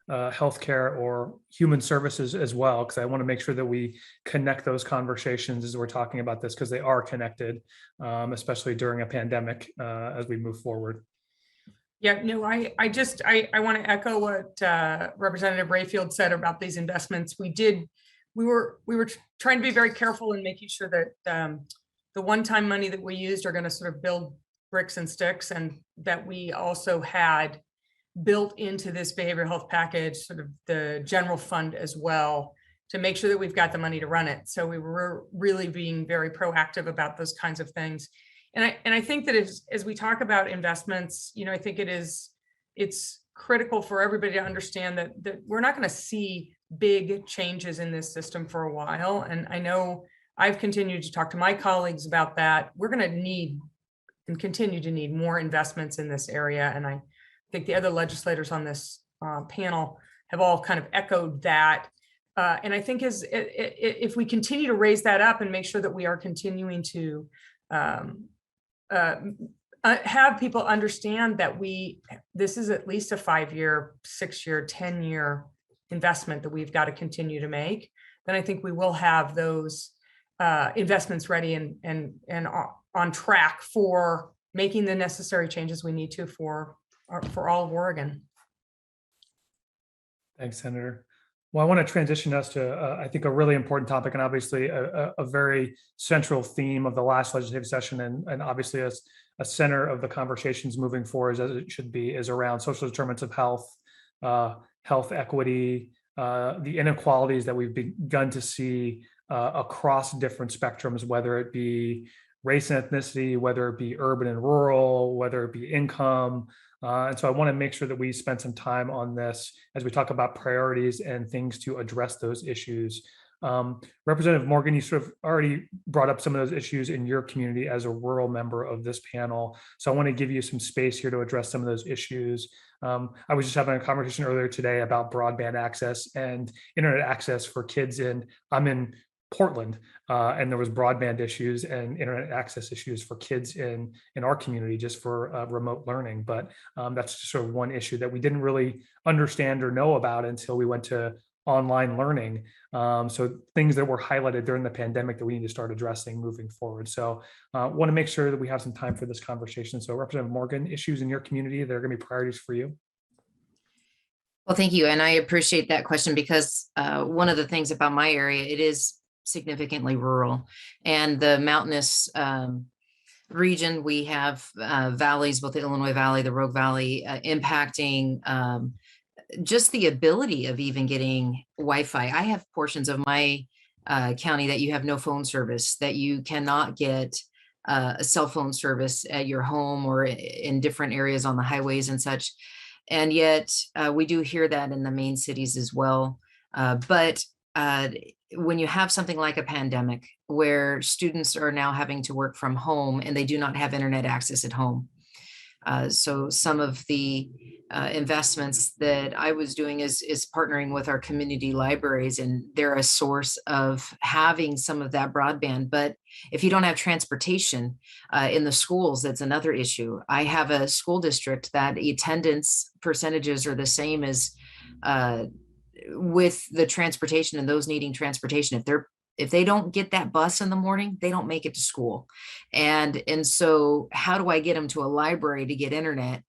healthcare or human services as well? Because I want to make sure that we connect those conversations as we're talking about this, because they are connected, especially during a pandemic as we move forward. Yeah, no, I want to echo what Representative Rayfield said about these investments. We were trying to be very careful in making sure that the one-time money that we used are going to sort of build bricks and sticks, and that we also had built into this behavioral health package sort of the general fund as well, to make sure that we've got the money to run it. So we were really being very proactive about those kinds of things. And I think that as we talk about investments, I think it's critical for everybody to understand that we're not going to see big changes in this system for a while. And I know I've continued to talk to my colleagues about that. We're going to need and continue to need more investments in this area. And I think the other legislators on this panel have all kind of echoed that. And I think if we continue to raise that up and make sure that we are continuing to have people understand that this is at least a 5-year, 6-year, 10-year investment that we've got to continue to make, then I think we will have those investments ready and on track for making the necessary changes we need to for all of Oregon. Thanks, Senator. Well, I want to transition us to, I think, a really important topic, and obviously a very central theme of the last legislative session, and obviously a center of the conversations moving forward, as it should be, is around social determinants of health, health equity, the inequalities that we've begun to see across different spectrums, whether it be race and ethnicity, whether it be urban and rural, whether it be income. And so I want to make sure that we spend some time on this as we talk about priorities and things to address those issues. Representative Morgan, you sort of already brought up some of those issues in your community as a rural member of this panel. So I want to give you some space here to address some of those issues. I was just having a conversation earlier today about broadband access and internet access for kids I'm in Portland, and there was broadband issues and internet access issues for kids in our community just for remote learning. But that's just sort of one issue that we didn't really understand or know about until we went to online learning. So things that were highlighted during the pandemic that we need to start addressing moving forward. So want to make sure that we have some time for this conversation. So Representative Morgan, issues in your community that are going to be priorities for you? Well, thank you. And I appreciate that question because one of the things about my area, it is significantly rural, and the mountainous region, we have valleys, both the Illinois Valley, the Rogue Valley, impacting just the ability of even getting Wi-Fi. I have portions of my county that you have no phone service, that you cannot get a cell phone service at your home or in different areas on the highways and such. And yet we do hear that in the main cities as well. But when you have something like a pandemic where students are now having to work from home and they do not have internet access at home. So some of the investments that I was doing is partnering with our community libraries, and they're a source of having some of that broadband. But if you don't have transportation in the schools, that's another issue. I have a school district that attendance percentages are the same as with the transportation and those needing transportation. If they don't get that bus in the morning, they don't make it to school. And so how do I get them to a library to get internet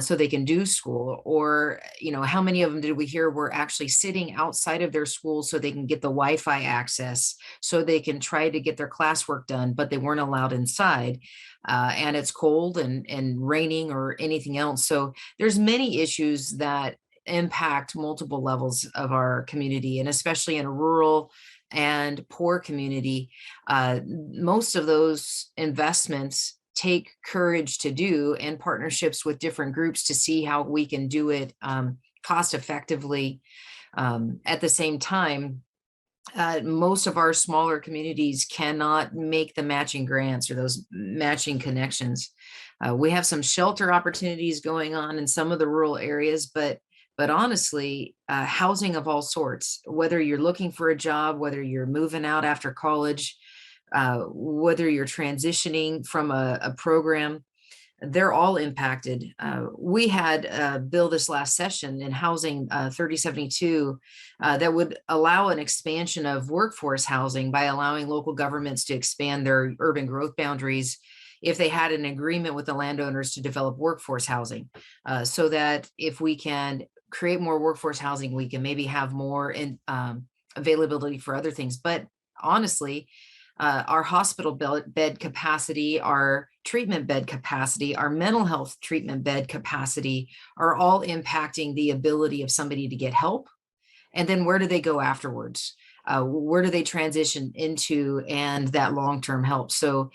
so they can do school? Or, how many of them did we hear were actually sitting outside of their school so they can get the Wi-Fi access so they can try to get their classwork done, but they weren't allowed inside. And it's cold and raining or anything else. So there's many issues that impact multiple levels of our community, and especially in a rural and poor community. Most of those investments take courage to do, and partnerships with different groups to see how we can do it cost effectively. At the same time, most of our smaller communities cannot make the matching grants or those matching connections. We have some shelter opportunities going on in some of the rural areas, but honestly, housing of all sorts, whether you're looking for a job, whether you're moving out after college, whether you're transitioning from a program, they're all impacted. We had a bill this last session in Housing 3072 that would allow an expansion of workforce housing by allowing local governments to expand their urban growth boundaries if they had an agreement with the landowners to develop workforce housing, so that if we can create more workforce housing, we can maybe have more in availability for other things. But honestly, our hospital bed capacity, our treatment bed capacity, our mental health treatment bed capacity are all impacting the ability of somebody to get help. And then where do they go afterwards? Where do they transition into and that long-term help? So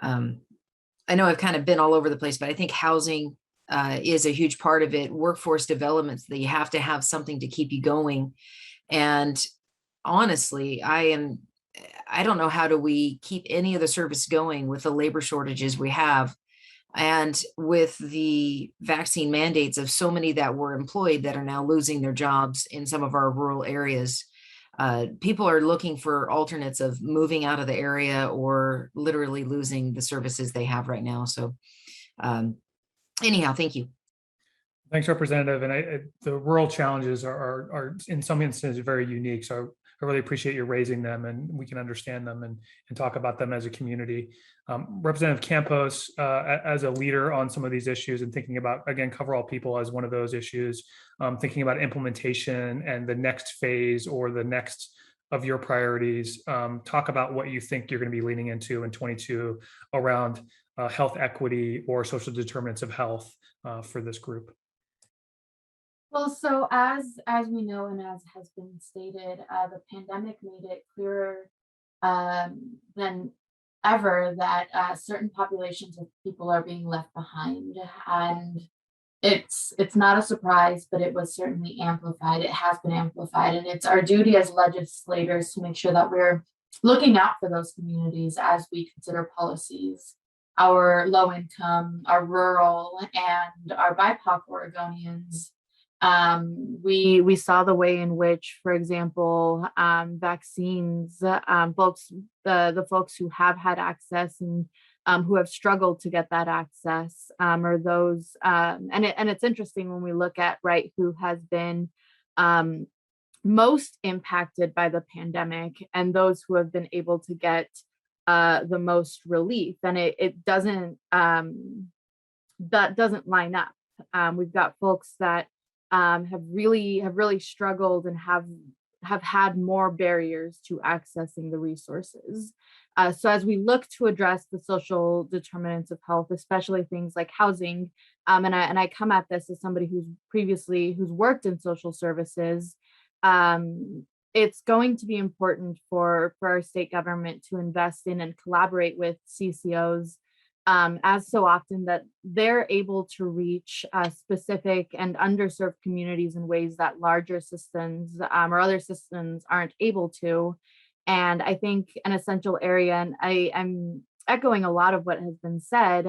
I know I've kind of been all over the place, but I think housing is a huge part of it. Workforce development, that you have to have something to keep you going. And honestly, I don't know how do we keep any of the service going with the labor shortages we have, and with the vaccine mandates of so many that were employed that are now losing their jobs in some of our rural areas. People are looking for alternates of moving out of the area or literally losing the services they have right now. So anyhow, thank you. Thanks, Representative. And the rural challenges are in some instances very unique. So I really appreciate you raising them, and we can understand them and talk about them as a community. Representative Campos, as a leader on some of these issues and thinking about, again, Cover All People as one of those issues, thinking about implementation and the next phase or the next of your priorities, talk about what you think you're going to be leaning into in 22 around health equity or social determinants of health for this group. Well, so as we know, and as has been stated, the pandemic made it clearer than ever that certain populations of people are being left behind, and it's not a surprise, but it was certainly amplified. It has been amplified, and it's our duty as legislators to make sure that we're looking out for those communities as we consider policies. Our low income, our rural, and our BIPOC Oregonians We saw the way in which, for example, vaccines, the folks who have had access and who have struggled to get that access, or those, and it's interesting when we look at, right, who has been most impacted by the pandemic and those who have been able to get the most relief, and it doesn't that doesn't line up. We've got folks that have really struggled and have had more barriers to accessing the resources. So as we look to address the social determinants of health, especially things like housing, and I come at this as somebody who's worked in social services, it's going to be important for our state government to invest in and collaborate with CCOs, as so often that they're able to reach specific and underserved communities in ways that larger systems or other systems aren't able to. And I think an essential area, and I'm echoing a lot of what has been said,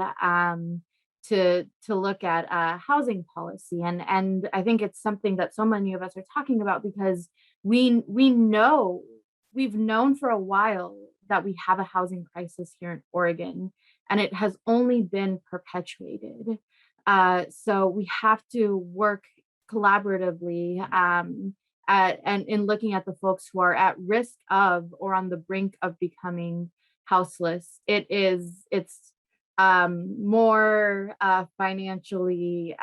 to look at housing policy, and I think it's something that so many of us are talking about because we've known for a while that we have a housing crisis here in Oregon, and it has only been perpetuated. So we have to work collaboratively and in looking at the folks who are at risk of or on the brink of becoming houseless. It's more financially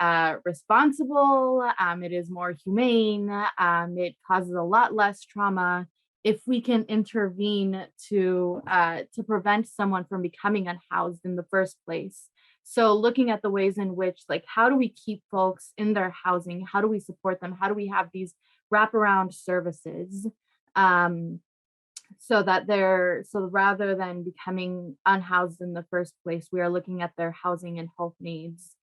responsible. It is more humane. It causes a lot less trauma if we can intervene to prevent someone from becoming unhoused in the first place. So looking at the ways in which, like, how do we keep folks in their housing? How do we support them? How do we have these wraparound services? So rather than becoming unhoused in the first place, we are looking at their housing and health needs.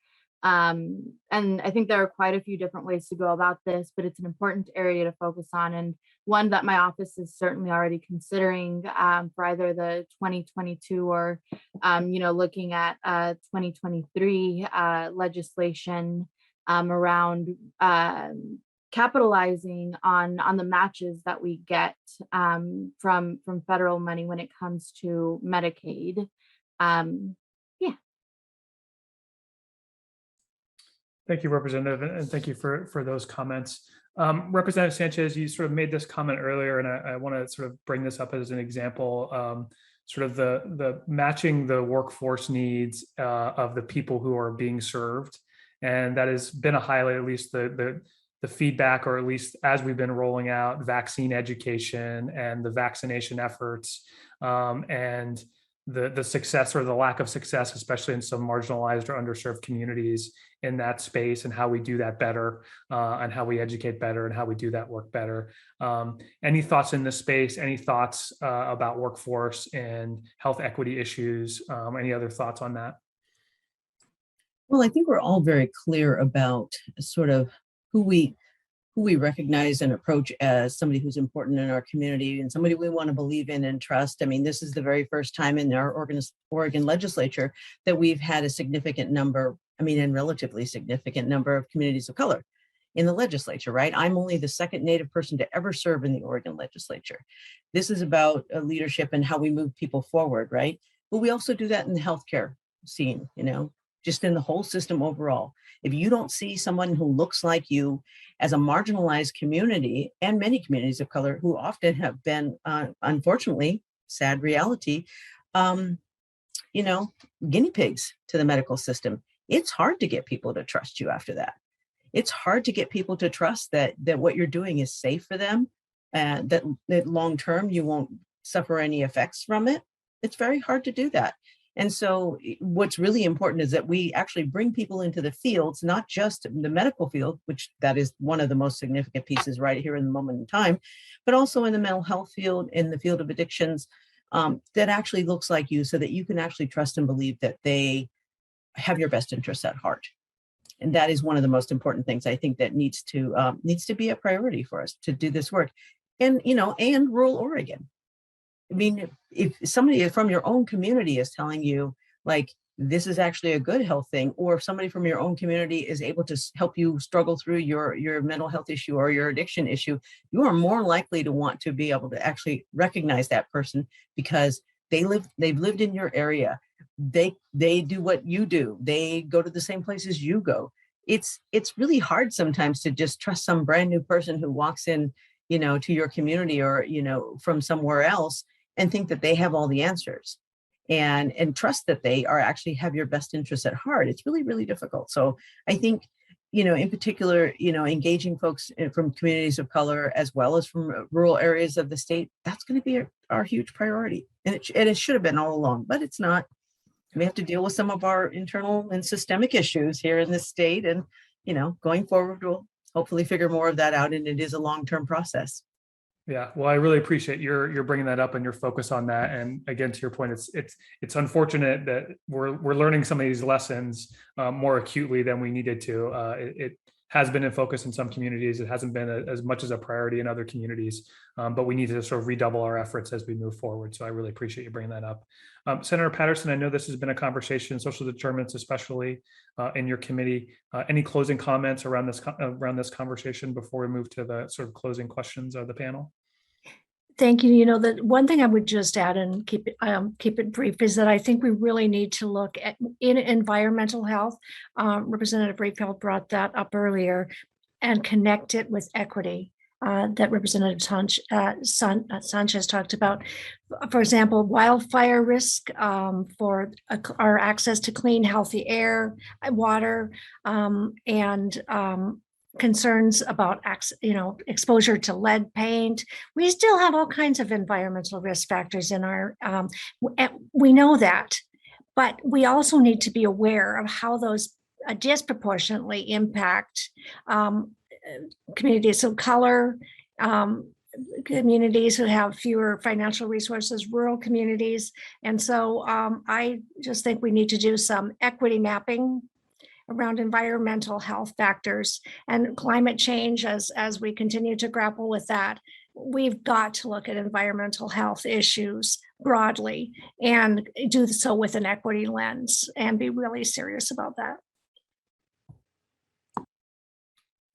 And I think there are quite a few different ways to go about this, but it's an important area to focus on, and one that my office is certainly already considering for either the 2022 or, looking at 2023 legislation around capitalizing on the matches that we get from federal money when it comes to Medicaid. Thank you, Representative, and thank you for those comments. Representative Sanchez, you sort of made this comment earlier, and I want to sort of bring this up as an example, sort of the matching the workforce needs of the people who are being served. And that has been a highlight, at least the feedback, or at least as we've been rolling out vaccine education and the vaccination efforts, and the success or the lack of success, especially in some marginalized or underserved communities in that space, and how we do that better, and how we educate better, and how we do that work better. Any thoughts in this space? Any thoughts about workforce and health equity issues? Any other thoughts on that? Well, I think we're all very clear about sort of who we recognize and approach as somebody who's important in our community and somebody we want to believe in and trust. I mean, this is the very first time in our Oregon legislature that we've had a significant number, and relatively significant number of communities of color in the legislature, right? I'm only the second Native person to ever serve in the Oregon legislature. This is about leadership and how we move people forward, right? But we also do that in the healthcare scene, just in the whole system overall. If you don't see someone who looks like you as a marginalized community, and many communities of color who often have been, unfortunately, sad reality, guinea pigs to the medical system, it's hard to get people to trust you after that. It's hard to get people to trust that what you're doing is safe for them, and that long term you won't suffer any effects from it. It's very hard to do that. And so what's really important is that we actually bring people into the fields, not just the medical field, which that is one of the most significant pieces right here in the moment in time, but also in the mental health field, in the field of addictions, that actually looks like you, so that you can actually trust and believe that they have your best interests at heart. And that is one of the most important things I think that needs to be a priority for us to do this work. And, and rural Oregon. I mean, if somebody from your own community is telling you, like, this is actually a good health thing, or if somebody from your own community is able to help you struggle through your mental health issue or your addiction issue, you are more likely to want to be able to actually recognize that person because they've lived in your area. They do what you do. They go to the same places you go. It's really hard sometimes to just trust some brand new person who walks in, to your community or, from somewhere else and think that they have all the answers and trust that they are actually have your best interests at heart. It's really, really difficult. So I think, in particular, engaging folks from communities of color as well as from rural areas of the state, that's going to be our huge priority. And it should have been all along, but it's not. We have to deal with some of our internal and systemic issues here in this state. And, going forward, we'll hopefully figure more of that out. And it is a long-term process. Yeah, well, I really appreciate your bringing that up and your focus on that. And again, to your point, it's unfortunate that we're learning some of these lessons more acutely than we needed to. It has been in focus in some communities. It hasn't been as much as a priority in other communities, but we need to sort of redouble our efforts as we move forward. So I really appreciate you bringing that up. Senator Patterson, I know this has been a conversation, social determinants, especially in your committee. Any closing comments around this conversation before we move to the sort of closing questions of the panel? Thank you. The one thing I would just add and keep it brief is that I think we really need to look at in environmental health. Representative Rayfield brought that up earlier, and connect it with equity that Representative Sanchez talked about. For example, wildfire risk for our access to clean, healthy air, water, and concerns about exposure to lead paint. We still have all kinds of environmental risk factors in our, we know that, but we also need to be aware of how those disproportionately impact communities of color, communities who have fewer financial resources, rural communities. And so I just think we need to do some equity mapping around environmental health factors and climate change as we continue to grapple with that. We've got to look at environmental health issues broadly and do so with an equity lens and be really serious about that.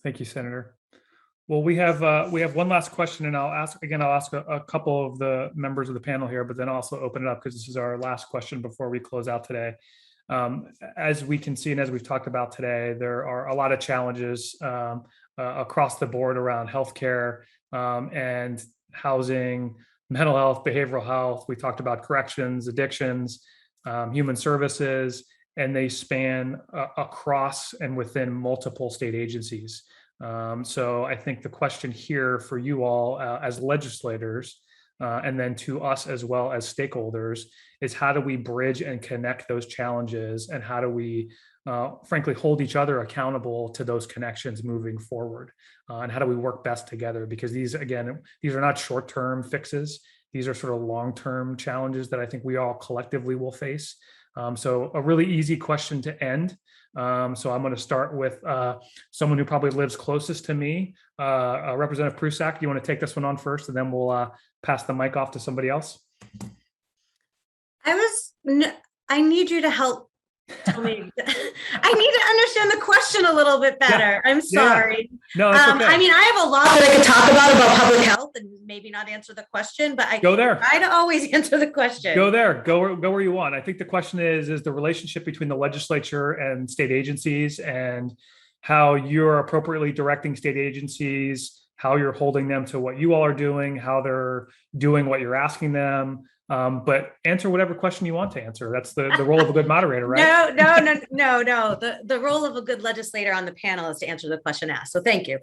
Thank you, Senator. Well, we have one last question, and I'll ask a couple of the members of the panel here, but then also open it up because this is our last question before we close out today. As we can see, and as we've talked about today, there are a lot of challenges across the board around healthcare and housing, mental health, behavioral health. We talked about corrections, addictions, human services, and they span across and within multiple state agencies. So I think the question here for you all as legislators, and then to us as well as stakeholders, is how do we bridge and connect those challenges, and how do we frankly hold each other accountable to those connections moving forward, and how do we work best together? Because these are not short-term fixes. These are sort of long-term challenges that I think we all collectively will face. So a really easy question to end. So I'm going to start with someone who probably lives closest to me. Representative Prusak, do you want to take this one on first, and then we'll pass the mic off to somebody else? I need you to help tell me. I need to understand the question a little bit better. Yeah. I'm sorry. Yeah. No, it's okay. I mean, I have a lot that I could talk about public health and maybe not answer the question, but I go there. Try to always answer the question. Go there. Go where you want. I think the question is the relationship between the legislature and state agencies, and how you're appropriately directing state agencies, how you're holding them to what you all are doing, how they're doing what you're asking them. But answer whatever question you want to answer. That's the role of a good moderator, right? No. The role of a good legislator on the panel is to answer the question asked. So thank you.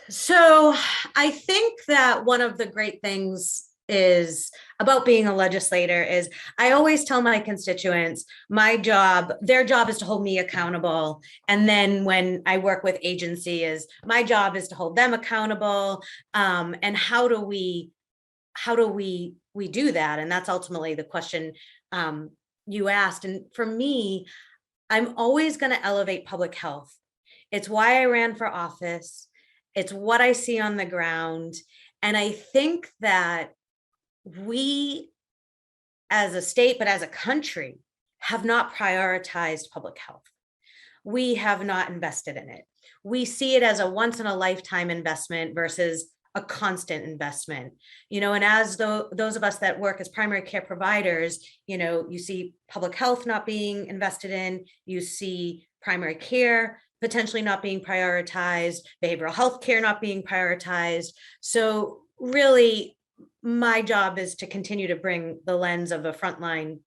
So I think that one of the great things is about being a legislator is I always tell my constituents, their job is to hold me accountable. And then when I work with agency my job is to hold them accountable. And how do we do that? And that's ultimately the question you asked. And for me, I'm always going to elevate public health. It's why I ran for office. It's what I see on the ground. And I think that we as a state, but as a country, have not prioritized public health. We have not invested in it. We see it as a once in a lifetime investment versus a constant investment, and as those of us that work as primary care providers, you see public health not being invested in, you see primary care potentially not being prioritized, behavioral health care not being prioritized. So really, my job is to continue to bring the lens of a frontline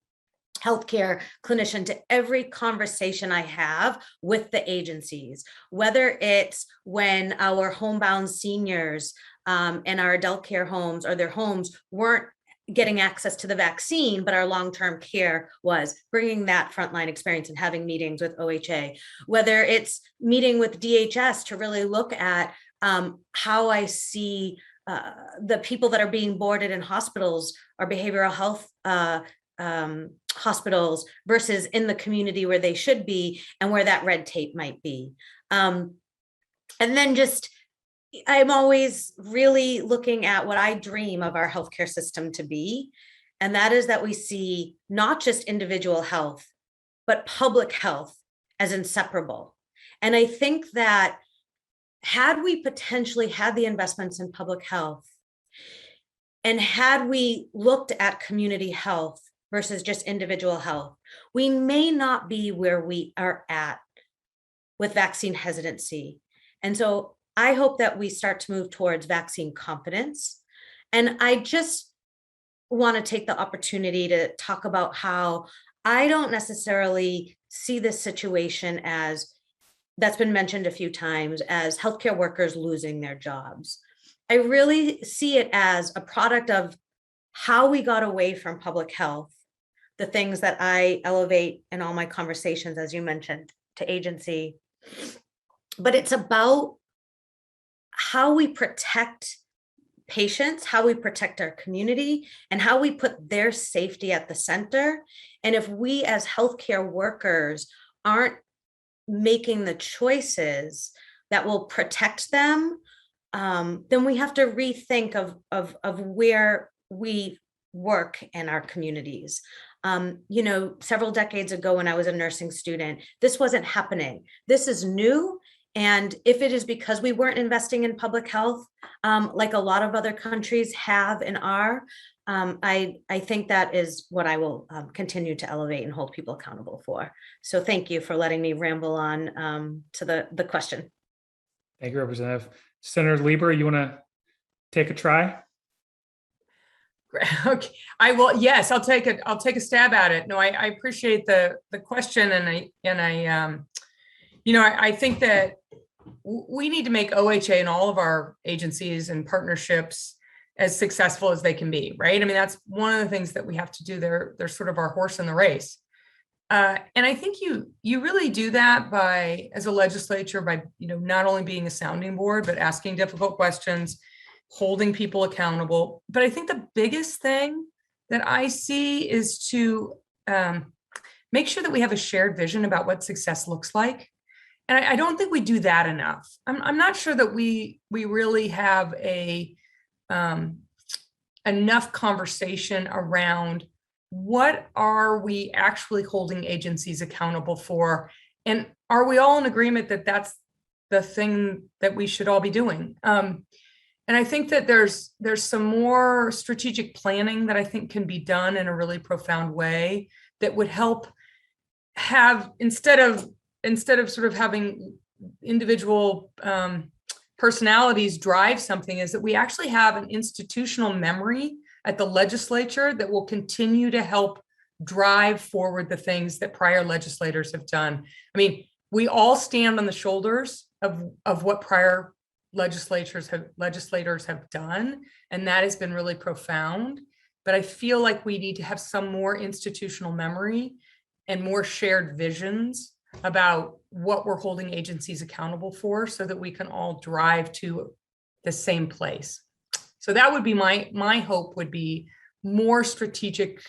healthcare clinician to every conversation I have with the agencies, whether it's when our homebound seniors and our adult care homes or their homes weren't getting access to the vaccine, but our long-term care was, bringing that frontline experience and having meetings with OHA, whether it's meeting with DHS to really look at how I see the people that are being boarded in hospitals or behavioral health hospitals versus in the community where they should be and where that red tape might be. And then just, I'm always really looking at what I dream of our healthcare system to be. And that is that we see not just individual health, but public health as inseparable. And I think that had we potentially had the investments in public health, and had we looked at community health versus just individual health, we may not be where we are at with vaccine hesitancy. And so I hope that we start to move towards vaccine competence. And I just want to take the opportunity to talk about how I don't necessarily see this situation as, that's been mentioned a few times, as healthcare workers losing their jobs. I really see it as a product of how we got away from public health, the things that I elevate in all my conversations, as you mentioned, to agency. But it's about how we protect patients, how we protect our community, and how we put their safety at the center. And if we as healthcare workers aren't making the choices that will protect them, then we have to rethink of where we work in our communities. Several decades ago when I was a nursing student, this wasn't happening. This is new. And if it is because we weren't investing in public health, like a lot of other countries have and are, I think that is what I will continue to elevate and hold people accountable for. So thank you for letting me ramble on to the question. Thank you, Representative. Senator Lieber, you want to take a try? Okay, I will. Yes, I'll take a stab at it. No, I appreciate the question, and I think that we need to make OHA and all of our agencies and partnerships as successful as they can be, right? I mean, that's one of the things that we have to do. They're sort of our horse in the race. And I think you really do that by, as a legislature, by not only being a sounding board, but asking difficult questions, holding people accountable. But I think the biggest thing that I see is to make sure that we have a shared vision about what success looks like. And I don't think we do that enough. I'm not sure that we really have enough conversation around what are we actually holding agencies accountable for, and are we all in agreement that that's the thing that we should all be doing? And I think that there's some more strategic planning that I think can be done in a really profound way that would help have, instead of sort of having individual personalities drive something, is that we actually have an institutional memory at the legislature that will continue to help drive forward the things that prior legislators have done. I mean, we all stand on the shoulders of what prior legislators have done, and that has been really profound. But I feel like we need to have some more institutional memory and more shared visions about what we're holding agencies accountable for, so that we can all drive to the same place. So that would be my hope, would be more strategic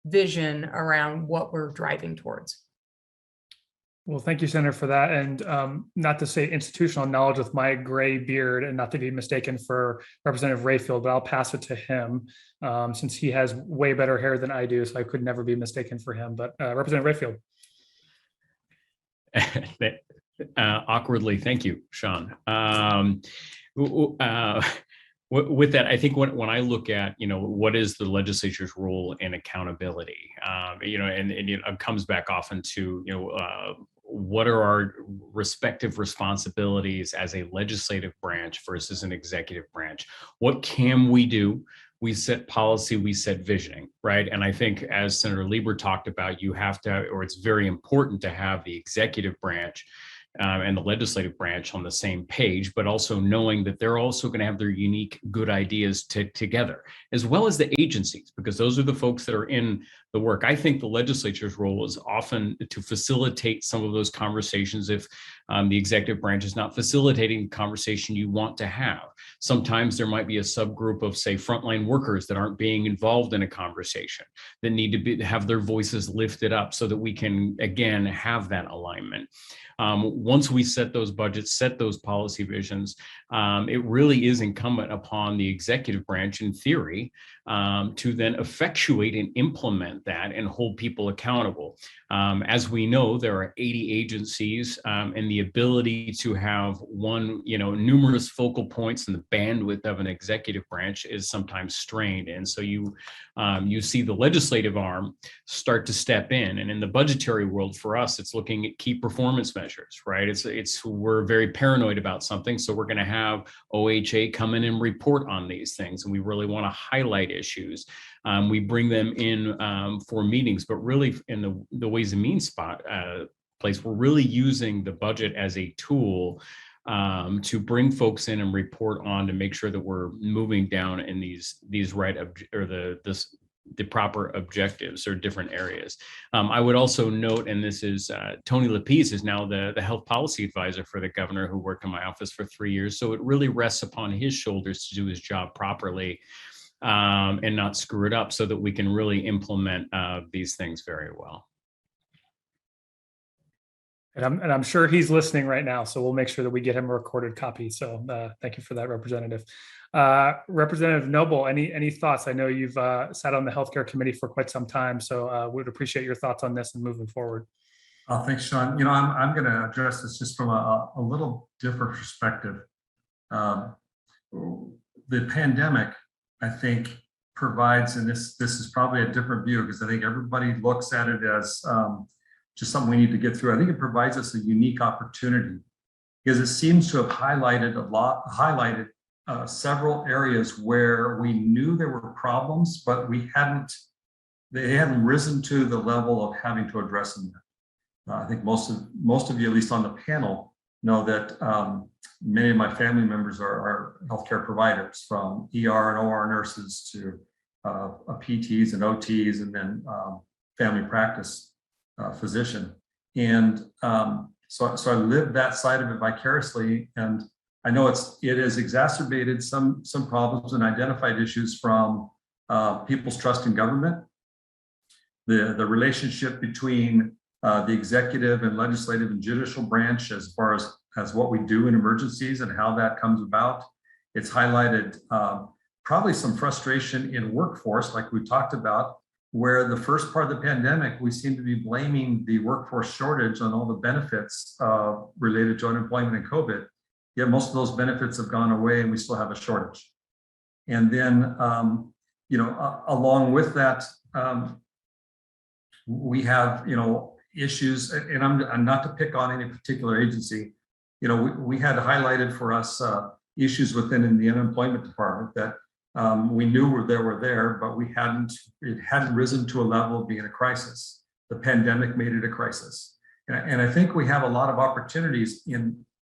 vision around what we're driving towards. Well, thank you, Senator, for that. And not to say institutional knowledge with my gray beard and not to be mistaken for Representative Rayfield, but I'll pass it to him since he has way better hair than I do. So I could never be mistaken for him. But Representative Rayfield. Awkwardly, thank you, Sean. With that, I think when I look at, what is the legislature's role in accountability, and it comes back often to, what are our respective responsibilities as a legislative branch versus an executive branch? What can we do? We set policy, we set visioning, right? And I think as Senator Lieber talked about, you have to, or it's very important to have the executive branch and the legislative branch on the same page, but also knowing that they're also going to have their unique good ideas together, as well as the agencies, because those are the folks that are in the work. I think the legislature's role is often to facilitate some of those conversations if the executive branch is not facilitating the conversation you want to have. Sometimes there might be a subgroup of, say, frontline workers that aren't being involved in a conversation, that need to have their voices lifted up so that we can, again, have that alignment. Once we set those budgets, set those policy visions, it really is incumbent upon the executive branch, in theory, to then effectuate and implement that and hold people accountable. As we know, there are 80 agencies, and the ability to have numerous focal points and the bandwidth of an executive branch is sometimes strained. And so you see the legislative arm start to step in. And in the budgetary world, for us, it's looking at key performance measures, right? We're very paranoid about something, so we're going to have OHA come in and report on these things, and we really want to highlight issues. We bring them in for meetings, but really in the Ways and Means place, we're really using the budget as a tool to bring folks in and report on, to make sure that we're moving down in these right the proper objectives or different areas. I would also note, and this is Tony Lapise is now the health policy advisor for the governor, who worked in my office for 3 years. So it really rests upon his shoulders to do his job properly and not screw it up, so that we can really implement these things very well. And I'm sure he's listening right now, so we'll make sure that we get him a recorded copy. So thank you for that, Representative. Representative Noble, any thoughts? I know you've sat on the healthcare committee for quite some time, so would appreciate your thoughts on this and moving forward. Thanks, Sean. I'm going to address this just from a little different perspective. The pandemic, I think, provides, and this is probably a different view, because I think everybody looks at it as just something we need to get through. I think it provides us a unique opportunity, because it seems to have highlighted several areas where we knew there were problems, but they hadn't risen to the level of having to address them. I think most of you, at least on the panel, know that many of my family members are healthcare providers, from ER and OR nurses to PTs and OTs, and then family practice physician. And so I lived that side of it vicariously, and I know it has exacerbated some problems and identified issues, from people's trust in government, the relationship between the executive and legislative and judicial branch, as far as what we do in emergencies and how that comes about. It's highlighted probably some frustration in workforce, like we talked about, where the first part of the pandemic, we seem to be blaming the workforce shortage on all the benefits related to unemployment and COVID. Yet most of those benefits have gone away, and we still have a shortage. And then, along with that, we have, issues, and I'm not to pick on any particular agency. We had highlighted for us issues within the unemployment department that we knew were there, but it hadn't risen to a level of being a crisis. The pandemic made it a crisis. And I think we have a lot of opportunities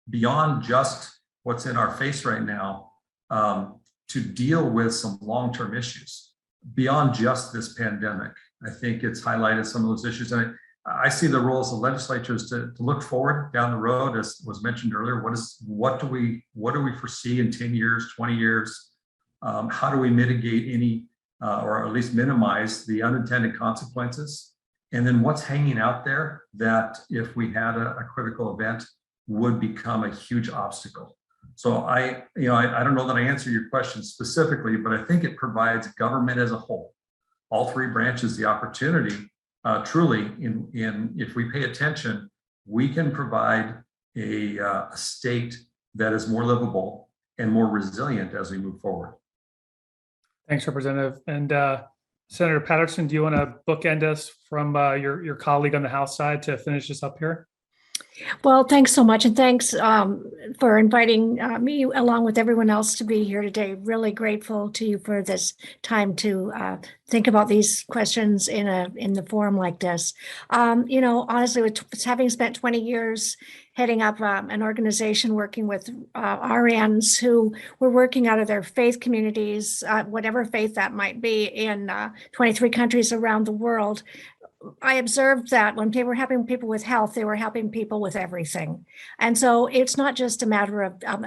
beyond just what's in our face right now to deal with some long-term issues beyond just this pandemic. I think it's highlighted some of those issues. And I see the roles of legislatures to look forward down the road, as was mentioned earlier. What do we foresee in 10 years, 20 years? How do we mitigate any, or at least minimize the unintended consequences? and then what's hanging out there that if we had a critical event would become a huge obstacle. So I don't know that I answer your question specifically, but I think it provides government as a whole, all three branches, the opportunity truly in if we pay attention, we can provide a state that is more livable and more resilient as we move forward. Thanks, Representative. And Senator Patterson, do you want to bookend us from your colleague on the House side to finish this up here? Well, thanks so much. And thanks for inviting me along with everyone else to be here today. Really grateful to you for this time to think about these questions in the forum like this. Honestly, with having spent 20 years heading up an organization working with RNs who were working out of their faith communities, whatever faith that might be, in 23 countries around the world, I observed that when they were helping people with health, they were helping people with everything. And so it's not just a matter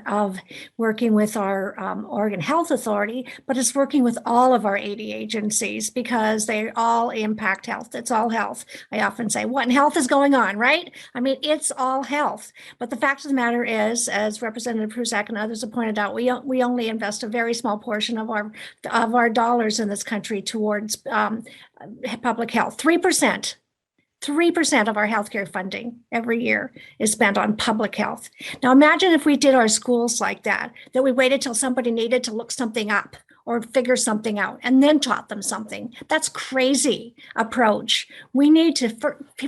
of working with our Oregon Health Authority, but it's working with all of our 80 agencies because they all impact health. It's all health. I often say, what in health is going on, right? I mean, it's all health. But the fact of the matter is, as Representative Prusak and others have pointed out, we only invest a very small portion of our dollars in this country towards public health. 3% of our healthcare funding every year is spent on public health. Now imagine if we did our schools like that we waited till somebody needed to look something up or figure something out and then taught them something. That's crazy approach. We need to,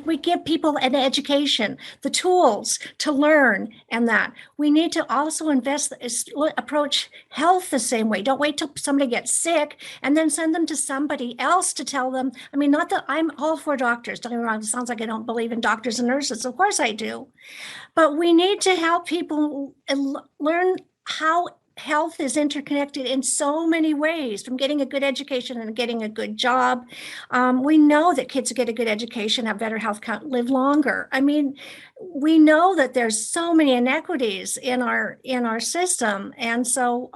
we give people an education, the tools to learn, and that. We need to also approach health the same way. Don't wait till somebody gets sick and then send them to somebody else to tell them. I mean, not that I'm all for doctors. Don't get me wrong, it sounds like I don't believe in doctors and nurses. Of course I do. But we need to help people learn how health is interconnected in so many ways, from getting a good education and getting a good job. We know that kids who get a good education have better health, live longer. I mean, we know that there's so many inequities in our system. And so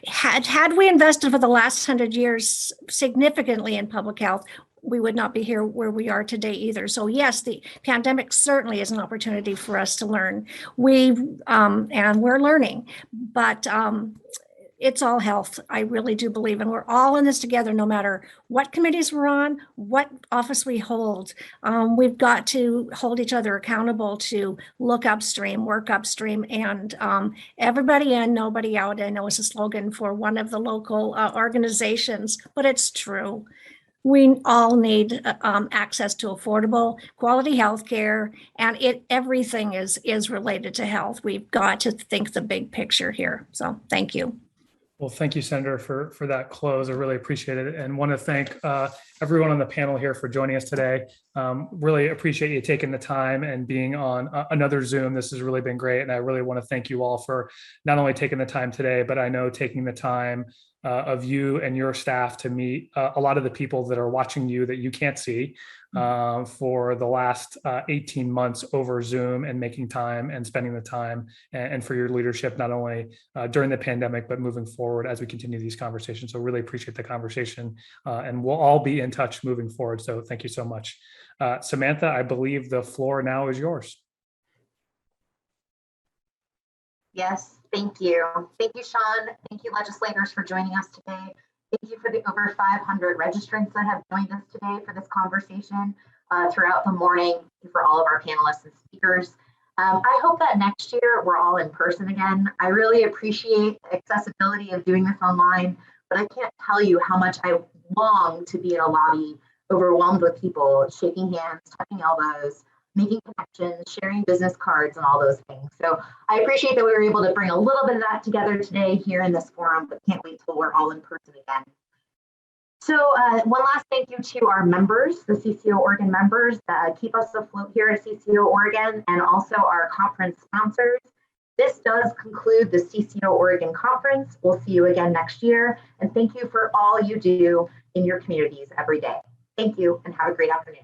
had we invested for the last 100 years significantly in public health, we would not be here where we are today either. So yes, the pandemic certainly is an opportunity for us to learn. And we're learning, but it's all health. I really do believe, and we're all in this together, no matter what committees we're on, what office we hold. We've got to hold each other accountable to look upstream, work upstream, and everybody in, nobody out. I know it's a slogan for one of the local organizations, but it's true. We all need access to affordable, quality health care, and everything is related to health. We've got to think the big picture here. So thank you. Well, thank you, Senator, for that close. I really appreciate it, and want to thank everyone on the panel here for joining us today. Really appreciate you taking the time and being on another Zoom. This has really been great, and I really want to thank you all for not only taking the time today, but I know taking the time of you and your staff to meet a lot of the people that are watching you that you can't see for the last 18 months over Zoom, and making time and spending the time, and for your leadership, not only during the pandemic, but moving forward as we continue these conversations. So really appreciate the conversation, and we'll all be in touch moving forward. So thank you so much. Samantha, I believe the floor now is yours. Yes, thank you. Thank you, Sean. Thank you, legislators, for joining us today. Thank you for the over 500 registrants that have joined us today for this conversation throughout the morning, for all of our panelists and speakers. I hope that next year we're all in person again. I really appreciate the accessibility of doing this online, but I can't tell you how much I long to be in a lobby overwhelmed with people, shaking hands, touching elbows, making connections, sharing business cards, and all those things. So I appreciate that we were able to bring a little bit of that together today here in this forum, but can't wait till we're all in person again. So one last thank you to our members, the CCO Oregon members that keep us afloat here at CCO Oregon, and also our conference sponsors. This does conclude the CCO Oregon Conference. We'll see you again next year. And thank you for all you do in your communities every day. Thank you, and have a great afternoon.